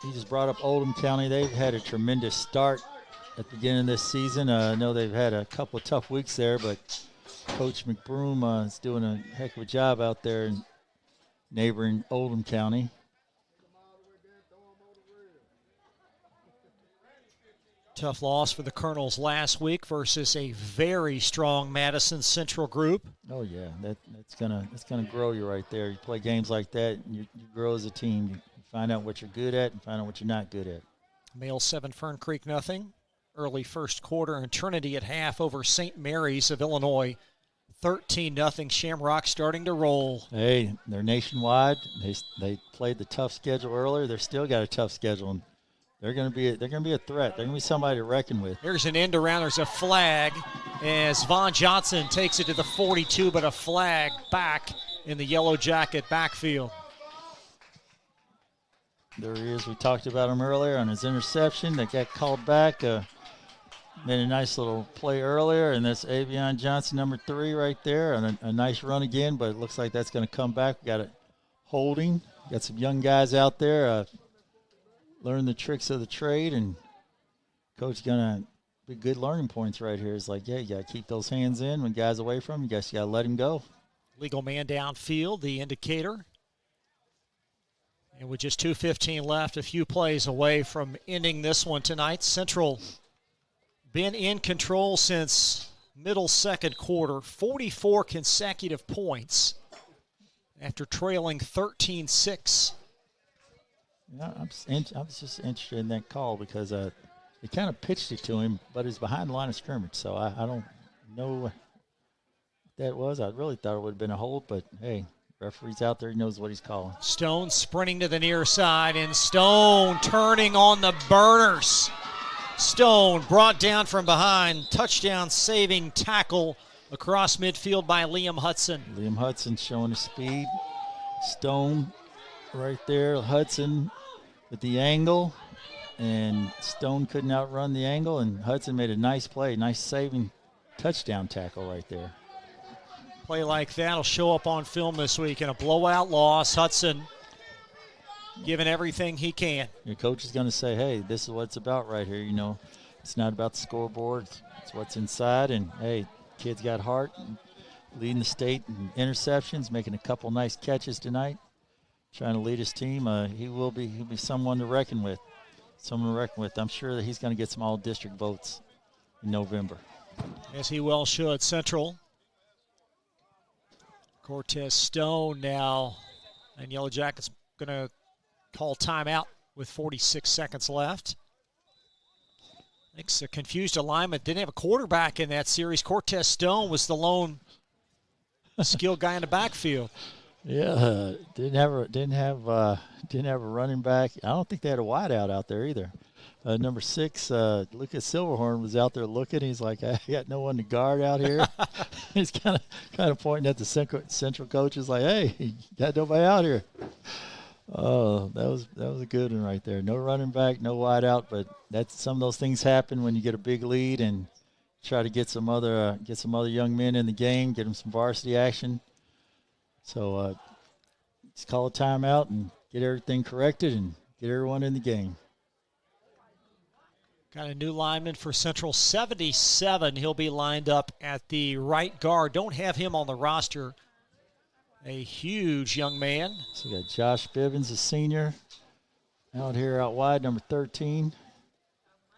He just brought up Oldham County. They've had a tremendous start at the beginning of this season. I know they've had a couple of tough weeks there, but Coach McBroom is doing a heck of a job out there in neighboring Oldham County. Tough loss for the Colonels last week versus a very strong Madison Central group. Oh yeah, that's gonna grow you right there. You play games like that, and you grow as a team. You find out what you're good at and find out what you're not good at. Male 7, Fern Creek nothing. Early first quarter, and Trinity at half over St. Mary's of Illinois. 13-0. Shamrock starting to roll. Hey, they're nationwide. They played the tough schedule earlier. They're still got a tough schedule, and they're going to be a threat. They're going to be somebody to reckon with. There's an end around. There's a flag as Vaughn Johnson takes it to the 42, but a flag back in the Yellow Jacket backfield. There he is. We talked about him earlier on his interception that got called back. Made a nice little play earlier, and that's Avion Johnson, number 3 right there. And a nice run again, but it looks like that's going to come back. We got it holding. Got some young guys out there. Learn the tricks of the trade, and Coach gonna be good learning points right here. It's like, yeah, you got to keep those hands in when guys away from you. Guys, you got to let him go. Legal man downfield, the indicator. And with just 2:15 left, a few plays away from ending this one tonight. Central been in control since middle second quarter, 44 consecutive points after trailing 13-6. Yeah, I was just interested in that call because they kind of pitched it to him, but it's behind the line of scrimmage, so I don't know what that was. I really thought it would have been a hold, but hey, referee's out there. He knows what he's calling. Stone sprinting to the near side, and Stone turning on the burners. Stone brought down from behind. Touchdown saving tackle across midfield by Liam Hudson. Liam Hudson showing his speed. Stone right there. Hudson with the angle, and Stone couldn't outrun the angle, and Hudson made a nice play, nice saving touchdown tackle right there. Play like that will show up on film this week in a blowout loss. Hudson giving everything he can. Your coach is going to say, hey, this is what it's about right here. You know, it's not about the scoreboard. It's what's inside. And, hey, kid's got heart, leading the state in interceptions, making a couple nice catches tonight, trying to lead his team. He'll be someone to reckon with. I'm sure that he's going to get some all-district votes in November. As he well should. Central. Cortez Stone now. And Yellow Jackets going to call timeout with 46 seconds left. I think it's a confused alignment. Didn't have a quarterback in that series. Cortez Stone was the lone skilled guy in the backfield. Yeah, didn't have a running back. I don't think they had a wideout out there either. Number 6, Lucas Silverhorn was out there looking. He's like, I got no one to guard out here. He's kind of pointing at the central coach. Is like, hey, you got nobody out here. Oh, that was a good one right there. No running back, no wideout, but some of those things happen when you get a big lead and try to get some other young men in the game, get them some varsity action. So just call a timeout and get everything corrected and get everyone in the game. Got a new lineman for Central, 77. He'll be lined up at the right guard. Don't have him on the roster. A huge young man. So we got Josh Bivens, a senior, out here out wide, number 13.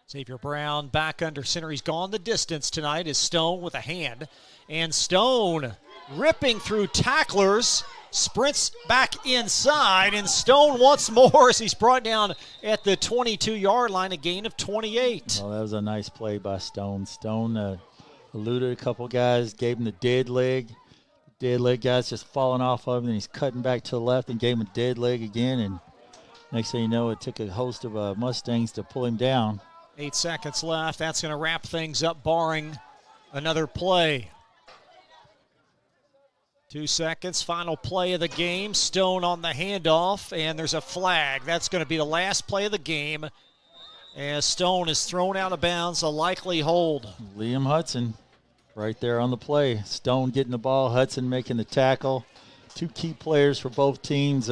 Xavier Brown back under center. He's gone the distance tonight is Stone with a hand. And Stone ripping through tacklers, sprints back inside, and Stone once more as he's brought down at the 22-yard line, a gain of 28. Well, that was a nice play by Stone. Stone eluded a couple guys, gave him the dead leg. Dead leg guy's just falling off of him, and he's cutting back to the left and gave him a dead leg again. And next thing you know, it took a host of Mustangs to pull him down. 8 seconds left. That's going to wrap things up, barring another play. 2 seconds, final play of the game. Stone on the handoff, and there's a flag. That's going to be the last play of the game as Stone is thrown out of bounds, a likely hold. Liam Hudson right there on the play. Stone getting the ball, Hudson making the tackle. 2 key players for both teams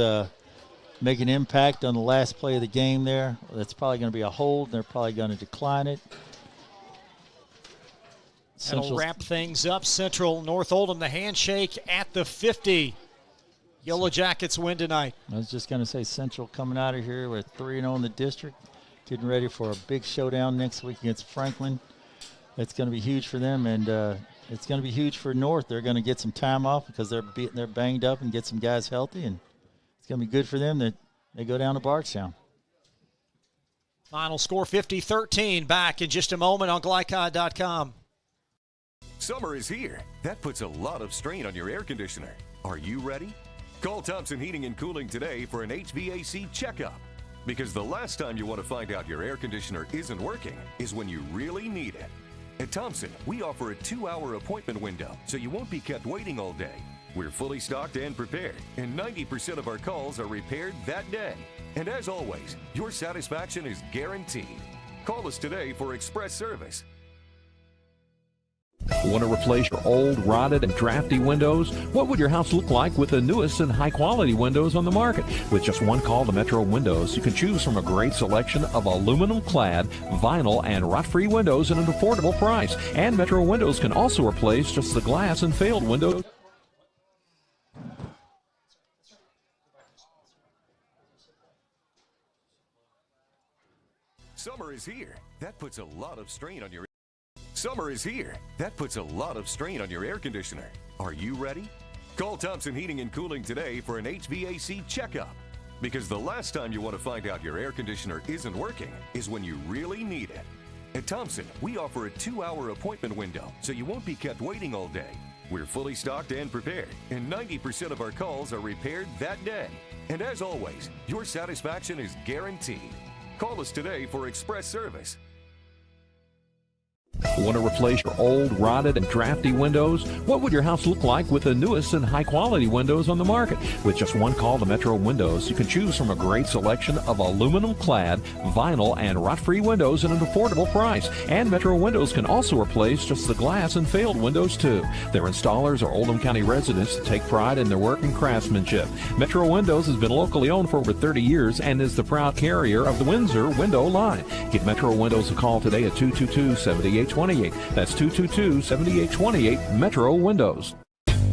make an impact on the last play of the game there. That's probably going to be a hold. They're probably going to decline it. That'll wrap things up. Central, North Oldham, the handshake at the 50. Yellow Jackets win tonight. I was just going to say Central coming out of here with 3-0 in the district, getting ready for a big showdown next week against Franklin. It's going to be huge for them, and it's going to be huge for North. They're going to get some time off because they're banged up and get some guys healthy, and it's going to be good for them that they go down to Bardstown. Final score 50-13. Back in just a moment on Glycod.com. Summer is here. That puts a lot of strain on your air conditioner. Are you ready? Call Thompson Heating and Cooling today for an HVAC checkup. Because the last time you want to find out your air conditioner isn't working is when you really need it. At Thompson, we offer a 2-hour appointment window, so you won't be kept waiting all day. We're fully stocked and prepared, and 90% of our calls are repaired that day. And as always, your satisfaction is guaranteed. Call us today for express service. Want to replace your old, rotted, and drafty windows? What would your house look like with the newest and high-quality windows on the market? With just one call to Metro Windows, you can choose from a great selection of aluminum-clad, vinyl, and rot-free windows at an affordable price. And Metro Windows can also replace just the glass and failed windows. Summer is here. That puts a lot of strain on your Summer is here. That puts a lot of strain on your air conditioner. Are you ready? Call Thompson Heating and Cooling today for an HVAC checkup. Because the last time you want to find out your air conditioner isn't working is when you really need it. At Thompson, we offer a 2-hour appointment window, so you won't be kept waiting all day. We're fully stocked and prepared, and 90% of our calls are repaired that day. And as always, your satisfaction is guaranteed. Call us today for express service. Want to replace your old, rotted, and drafty windows? What would your house look like with the newest and high-quality windows on the market? With just one call to Metro Windows, you can choose from a great selection of aluminum-clad, vinyl, and rot-free windows at an affordable price. And Metro Windows can also replace just the glass and failed windows, too. Their installers are Oldham County residents that take pride in their work and craftsmanship. Metro Windows has been locally owned for over 30 years and is the proud carrier of the Windsor window line. Give Metro Windows a call today at 222-7828. That's 222-7828, Metro Windows.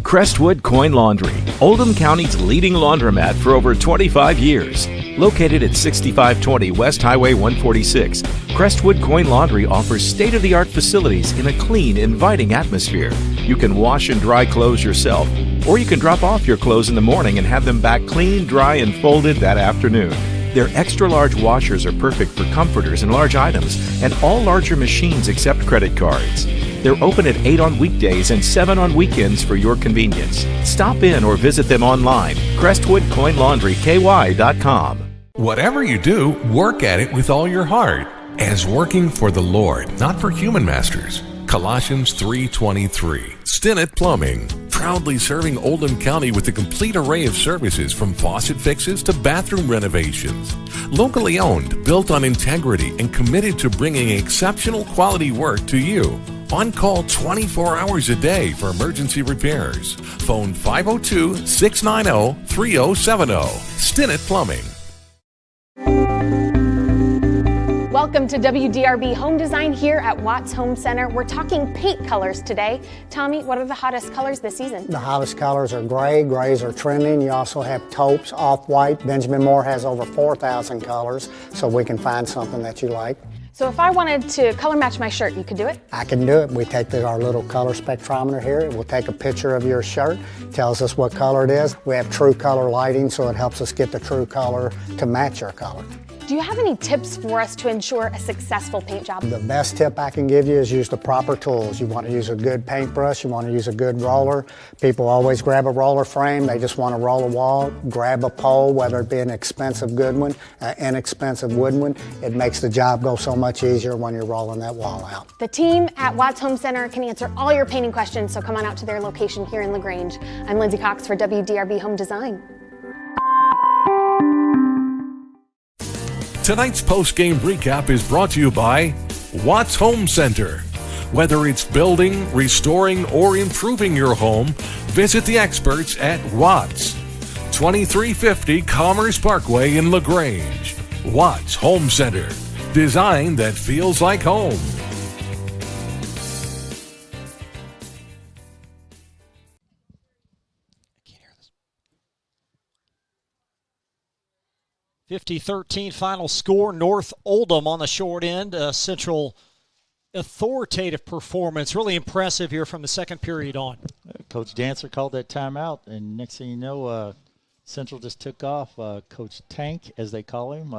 Crestwood Coin Laundry, Oldham County's leading laundromat for over 25 years. Located at 6520 West Highway 146, Crestwood Coin Laundry offers state-of-the-art facilities in a clean, inviting atmosphere. You can wash and dry clothes yourself, or you can drop off your clothes in the morning and have them back clean, dry, and folded that afternoon. Their extra-large washers are perfect for comforters and large items, and all larger machines accept credit cards. They're open at 8 on weekdays and 7 on weekends for your convenience. Stop in or visit them online, crestwoodcoinlaundryky.com. Whatever you do, work at it with all your heart, as working for the Lord, not for human masters. Colossians 3:23. Stinnett Plumbing, proudly serving Oldham County with a complete array of services from faucet fixes to bathroom renovations. Locally owned, built on integrity, and committed to bringing exceptional quality work to you. On call 24 hours a day for emergency repairs. Phone 502-690-3070. Stinnett Plumbing. Welcome to WDRB Home Design here at Watts Home Center. We're talking paint colors today. Tommy, what are the hottest colors this season? The hottest colors are gray. Grays are trending. You also have taupes, off-white. Benjamin Moore has over 4,000 colors, so we can find something that you like. So if I wanted to color match my shirt, you could do it? I can do it. We take our little color spectrometer here. We'll take a picture of your shirt, tells us what color it is. We have true color lighting, so it helps us get the true color to match your color. Do you have any tips for us to ensure a successful paint job? The best tip I can give you is use the proper tools. You want to use a good paintbrush, you want to use a good roller. People always grab a roller frame, they just want to roll a wall, grab a pole, whether it be an expensive good one, an inexpensive wooden one. It makes the job go so much easier when you're rolling that wall out. The team at Watts Home Center can answer all your painting questions, so come on out to their location here in LaGrange. I'm Lindsay Cox for WDRB Home Design. Tonight's post-game recap is brought to you by Watts Home Center. Whether it's building, restoring, or improving your home, visit the experts at Watts. 2350 Commerce Parkway in LaGrange. Watts Home Center. Design that feels like home. .50-13 final score. North Oldham on the short end. Central authoritative performance. Really impressive here from the second period on. Coach Dancer called that timeout, and next thing you know, Central just took off. Coach Tank, as they call him,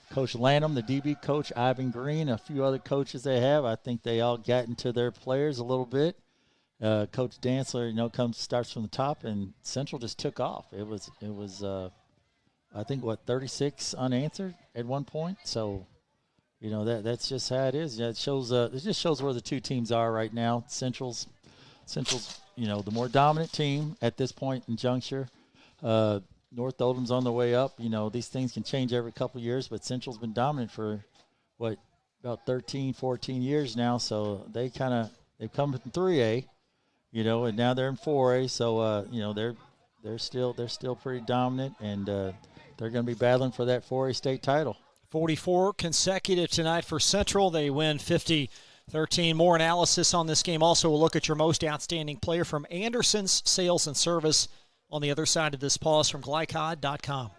Coach Lanham, the DB coach, Ivan Green, a few other coaches they have. I think they all got into their players a little bit. Coach Dancer, starts from the top, and Central just took off. It was I think 36 unanswered at one point. So, that's just how it is. It shows. It just shows where the two teams are right now. Central's, the more dominant team at this point in juncture. North Oldham's on the way up. These things can change every couple of years, but Central's been dominant for about 13, 14 years now. So they've come from 3A, and now they're in 4A. So they're still pretty dominant, and they're going to be battling for that 4A state title. 44 consecutive tonight for Central. They win 50-13. More analysis on this game. Also, we'll look at your most outstanding player from Anderson's Sales and Service on the other side of this pause from Glycod.com.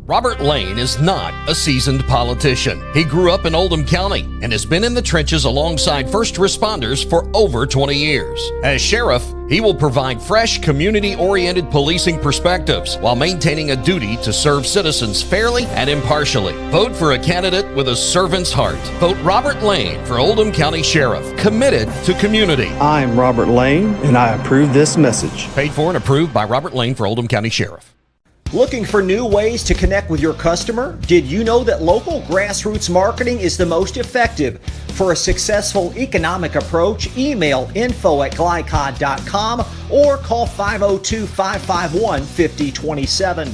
Robert Lane is not a seasoned politician. He grew up in Oldham County and has been in the trenches alongside first responders for over 20 years. As sheriff, he will provide fresh, community-oriented policing perspectives while maintaining a duty to serve citizens fairly and impartially. Vote for a candidate with a servant's heart. Vote Robert Lane for Oldham County Sheriff, committed to community. I'm Robert Lane, and I approve this message. Paid for and approved by Robert Lane for Oldham County Sheriff. Looking for new ways to connect with your customer? Did you know that local grassroots marketing is the most effective For a successful economic approach, email info@glycod.com or call 502-551-5027.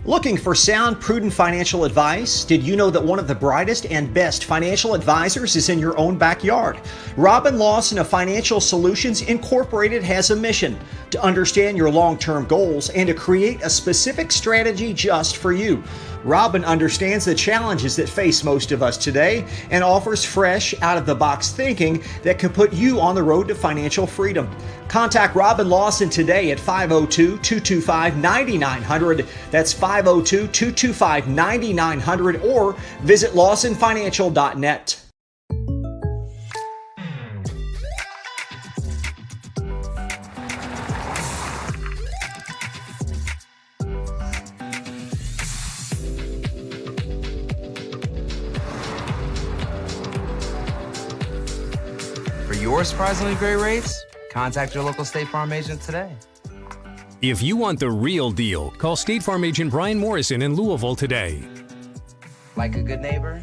Looking for sound, prudent financial advice? Did you know that one of the brightest and best financial advisors is in your own backyard? Robin Lawson of Financial Solutions Incorporated has a mission to understand your long-term goals and to create a specific strategy just for you. Robin understands the challenges that face most of us today and offers fresh, out-of-the-box thinking that can put you on the road to financial freedom. Contact Robin Lawson today at 502-225-9900. That's 502-225-9900 or visit lawsonfinancial.net. For your surprisingly great rates, contact your local State Farm agent today. If you want the real deal, call State Farm agent Brian Morrison in Louisville today. Like a good neighbor,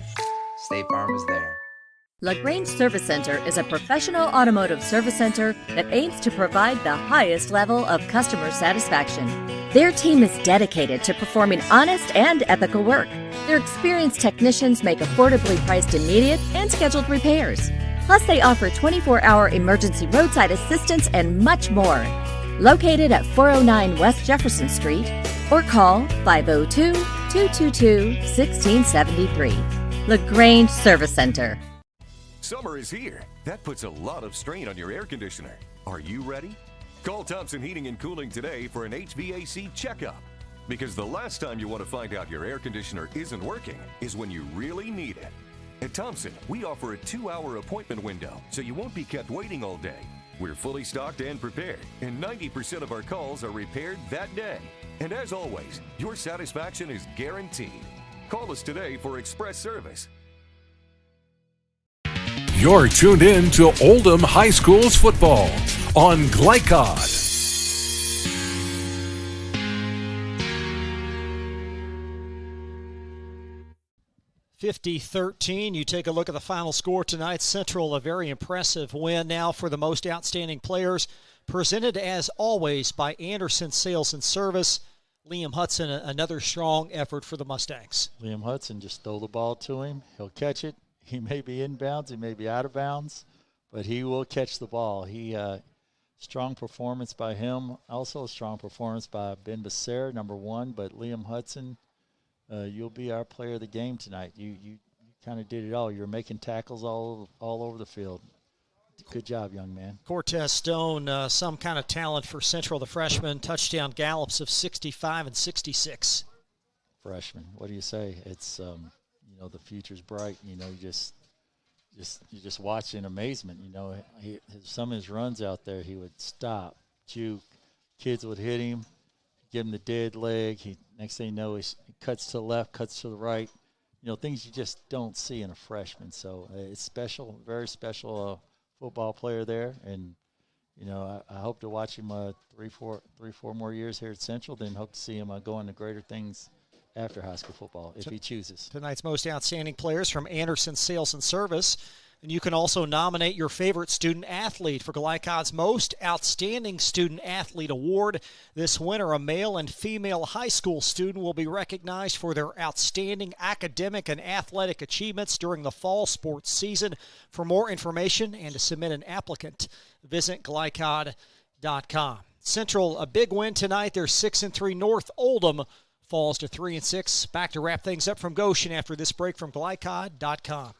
State Farm is there. LaGrange Service Center is a professional automotive service center that aims to provide the highest level of customer satisfaction. Their team is dedicated to performing honest and ethical work. Their experienced technicians make affordably priced immediate and scheduled repairs. Plus, they offer 24-hour emergency roadside assistance and much more. Located at 409 West Jefferson Street or call 502-222-1673. LaGrange Service Center. Summer is here. That puts a lot of strain on your air conditioner. Are you ready? Call Thompson Heating and Cooling today for an HVAC checkup. Because the last time you want to find out your air conditioner isn't working is when you really need it. At Thompson, we offer a 2-hour appointment window, so you won't be kept waiting all day. We're fully stocked and prepared, and 90% of our calls are repaired that day. And as always, your satisfaction is guaranteed. Call us today for express service. You're tuned in to Oldham High School's football on Glycod. 50-13. You take a look at the final score tonight. Central, a very impressive win now for the most outstanding players. Presented as always by Anderson Sales and Service. Liam Hudson, another strong effort for the Mustangs. Liam Hudson just stole the ball to him. He'll catch it. He may be inbounds. He may be out of bounds, but he will catch the ball. Strong performance by him. Also a strong performance by Ben Becerra, number one. But Liam Hudson, you'll be our player of the game tonight. You kind of did it all. You're making tackles all over the field. Good job, young man. Cortez Stone, some kind of talent for Central, the freshman. Touchdown gallops of 65 and 66. Freshman, what do you say? It's the future's bright. You just watch in amazement. Some of his runs out there, he would stop, juke, kids would hit him, give him the dead leg. Next thing you know, he cuts to the left, cuts to the right. Things you just don't see in a freshman. So it's special, very special football player there. And, I hope to watch him 3-4 more years here at Central, then hope to see him go into greater things after high school football, if he chooses. Tonight's most outstanding players from Anderson Sales and Service. And you can also nominate your favorite student athlete for Glycod's Most Outstanding Student Athlete Award. This winter, a male and female high school student will be recognized for their outstanding academic and athletic achievements during the fall sports season. For more information and to submit an applicant, visit glycod.com. Central, a big win tonight. They're 6-3. North Oldham falls to 3-6. Back to wrap things up from Goshen after this break from glycod.com.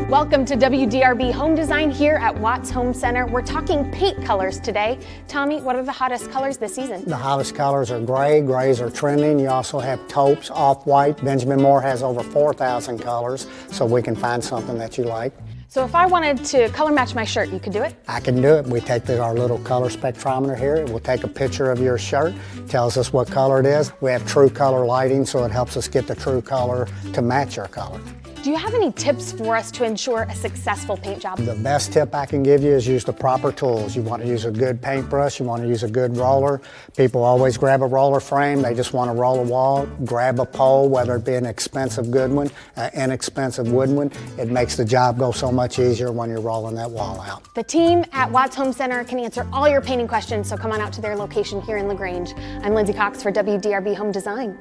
Welcome to WDRB Home Design here at Watts Home Center. We're talking paint colors today. Tommy, what are the hottest colors this season? The hottest colors are gray. Grays are trending. You also have taupes, off-white. Benjamin Moore has over 4,000 colors, so we can find something that you like. So if I wanted to color match my shirt, you could do it? I can do it. We take our little color spectrometer here. We'll take a picture of your shirt, tells us what color it is. We have true color lighting, so it helps us get the true color to match your color. Do you have any tips for us to ensure a successful paint job? The best tip I can give you is use the proper tools. You want to use a good paintbrush, you want to use a good roller. People always grab a roller frame, they just want to roll a wall, grab a pole, whether it be an expensive good one, inexpensive wooden one. It makes the job go so much easier when you're rolling that wall out. The team at Watts Home Center can answer all your painting questions, so come on out to their location here in LaGrange. I'm Lindsay Cox for WDRB Home Design.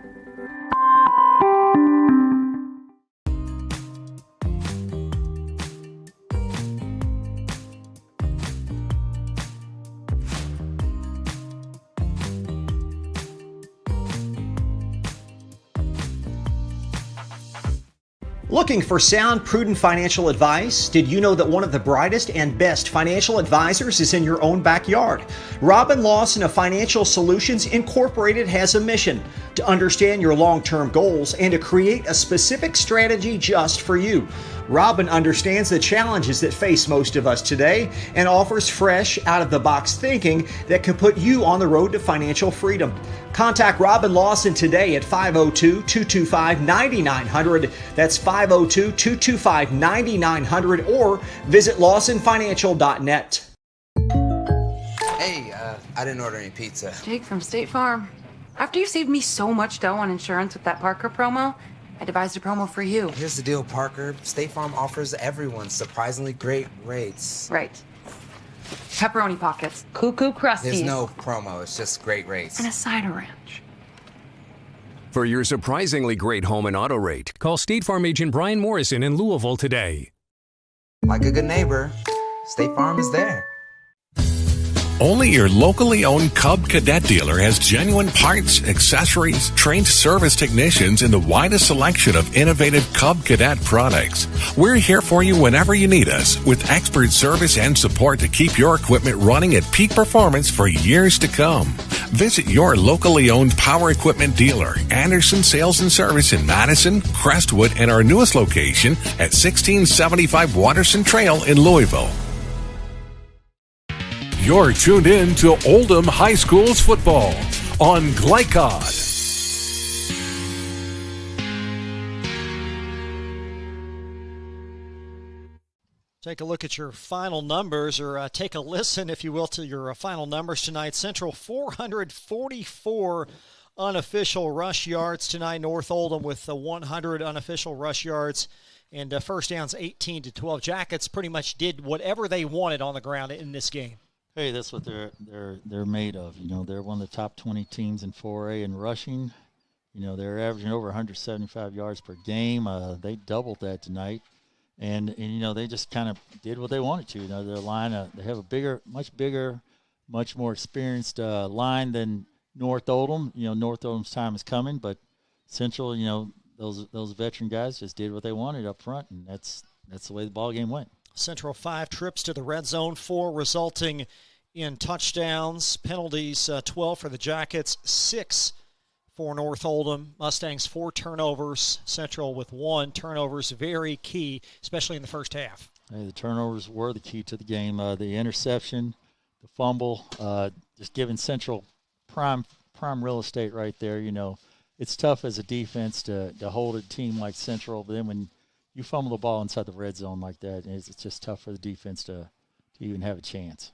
Looking for sound, prudent financial advice? Did you know that one of the brightest and best financial advisors is in your own backyard? Robin Lawson of Financial Solutions Incorporated has a mission to understand your long-term goals and to create a specific strategy just for you. Robin understands the challenges that face most of us today and offers fresh, out-of-the-box thinking that can put you on the road to financial freedom. Contact Robin Lawson today at 502-225-9900. That's 502-225-9900 or visit lawsonfinancial.net. Hey, I didn't order any pizza. Jake from State Farm. After you saved me so much dough on insurance with that Parker promo, I devised a promo for you. Here's the deal, Parker. State Farm offers everyone surprisingly great rates. Right. Pepperoni pockets, cuckoo crusties. There's no promo, it's just great rates. And a cider ranch. For your surprisingly great home and auto rate, call State Farm agent Brian Morrison in Louisville today. Like a good neighbor, State Farm is there. Only your locally owned Cub Cadet dealer has genuine parts, accessories, trained service technicians, and the widest selection of innovative Cub Cadet products. We're here for you whenever you need us, with expert service and support to keep your equipment running at peak performance for years to come. Visit your locally owned power equipment dealer, Anderson Sales and Service in Madison, Crestwood, and our newest location at 1675 Waterson Trail in Louisville. You're tuned in to Oldham High School's football on Glycod. Take a look at your final numbers, or take a listen, if you will, to your final numbers tonight. Central 444 unofficial rush yards tonight. North Oldham with 100 unofficial rush yards. And first downs 18-12. Jackets pretty much did whatever they wanted on the ground in this game. Hey, that's what they're made of. You know, they're one of the top 20 teams in 4A in rushing. You know, they're averaging over 175 yards per game. They doubled that tonight, and you know, they just kind of did what they wanted to. You know, their line, they have a much bigger, much more experienced line than North Oldham. You know, North Oldham's time is coming, but Central, you know, those veteran guys just did what they wanted up front, and that's the way the ball game went. Central 5 trips to the red zone, 4 resulting in touchdowns. Penalties 12 for the Jackets, 6 for North Oldham. Mustangs 4 turnovers. Central with 1 turnovers, very key, especially in the first half. Hey, the turnovers were the key to the game. The interception, the fumble, just giving Central prime real estate right there. You know, it's tough as a defense to hold a team like Central, but then when you fumble the ball inside the red zone like that, it's just tough for the defense to even have a chance.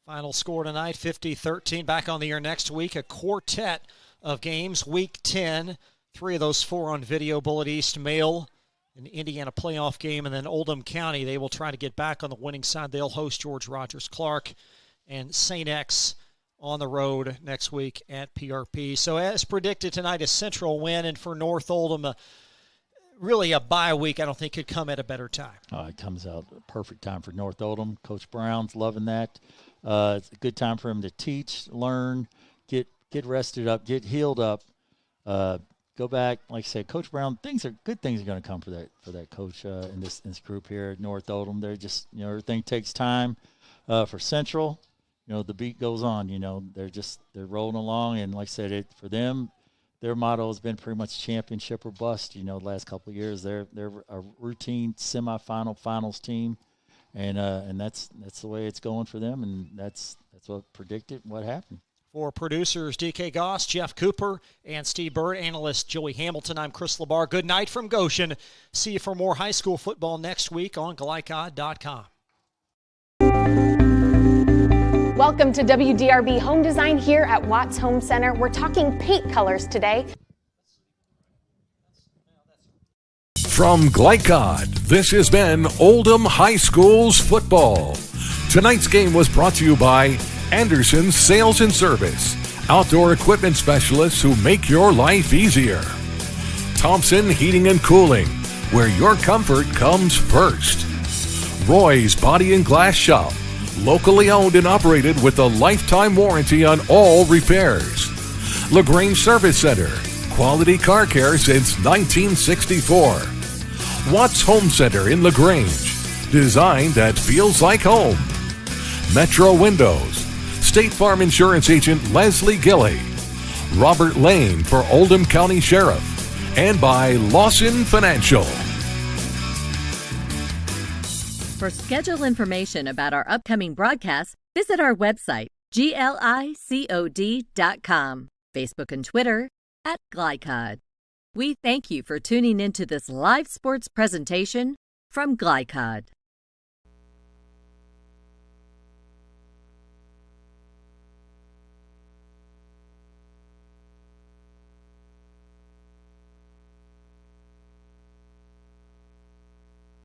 Final score tonight, 50-13. Back on the air next week, a quartet of games. Week 10, 3 of those 4 on video. Bullitt East, Male, an Indiana playoff game, and then Oldham County. They will try to get back on the winning side. They'll host George Rogers Clark, and St. X on the road next week at PRP. So as predicted tonight, a Central win, and for North Oldham, really a bye week, I don't think could come at a better time. It comes out a perfect time for North Oldham. Coach Brown's loving that. It's a good time for him to teach, learn, get rested up, get healed up, go back. Like I said, Coach Brown, good things are going to come for that coach in this group here at North Oldham. They're just, you know, everything takes time. For Central, you know, the beat goes on. You know, they're rolling along, and like I said, for them, their motto has been pretty much championship or bust. You know, the last couple of years, they're a routine semifinal finals team, and that's the way it's going for them, and that's what predicted what happened. For producers DK Goss, Jeff Cooper, and Steve Bird, analyst Joey Hamilton, I'm Chris LeBar. Good night from Goshen. See you for more high school football next week on Glycod.com. Welcome to WDRB Home Design here at Watts Home Center. We're talking paint colors today. From Glycod, this has been Oldham High School's football. Tonight's game was brought to you by Anderson's Sales and Service, outdoor equipment specialists who make your life easier. Thompson Heating and Cooling, where your comfort comes first. Roy's Body and Glass Shop, locally owned and operated with a lifetime warranty on all repairs. LaGrange Service Center, quality car care since 1964. Watts Home Center in LaGrange, design that feels like home. Metro Windows, State Farm Insurance Agent Leslie Gilley, Robert Lane for Oldham County Sheriff, and by Lawson Financial. For schedule information about our upcoming broadcasts, visit our website, glicod.com, Facebook and Twitter @Glycod. We thank you for tuning into this live sports presentation from Glycod.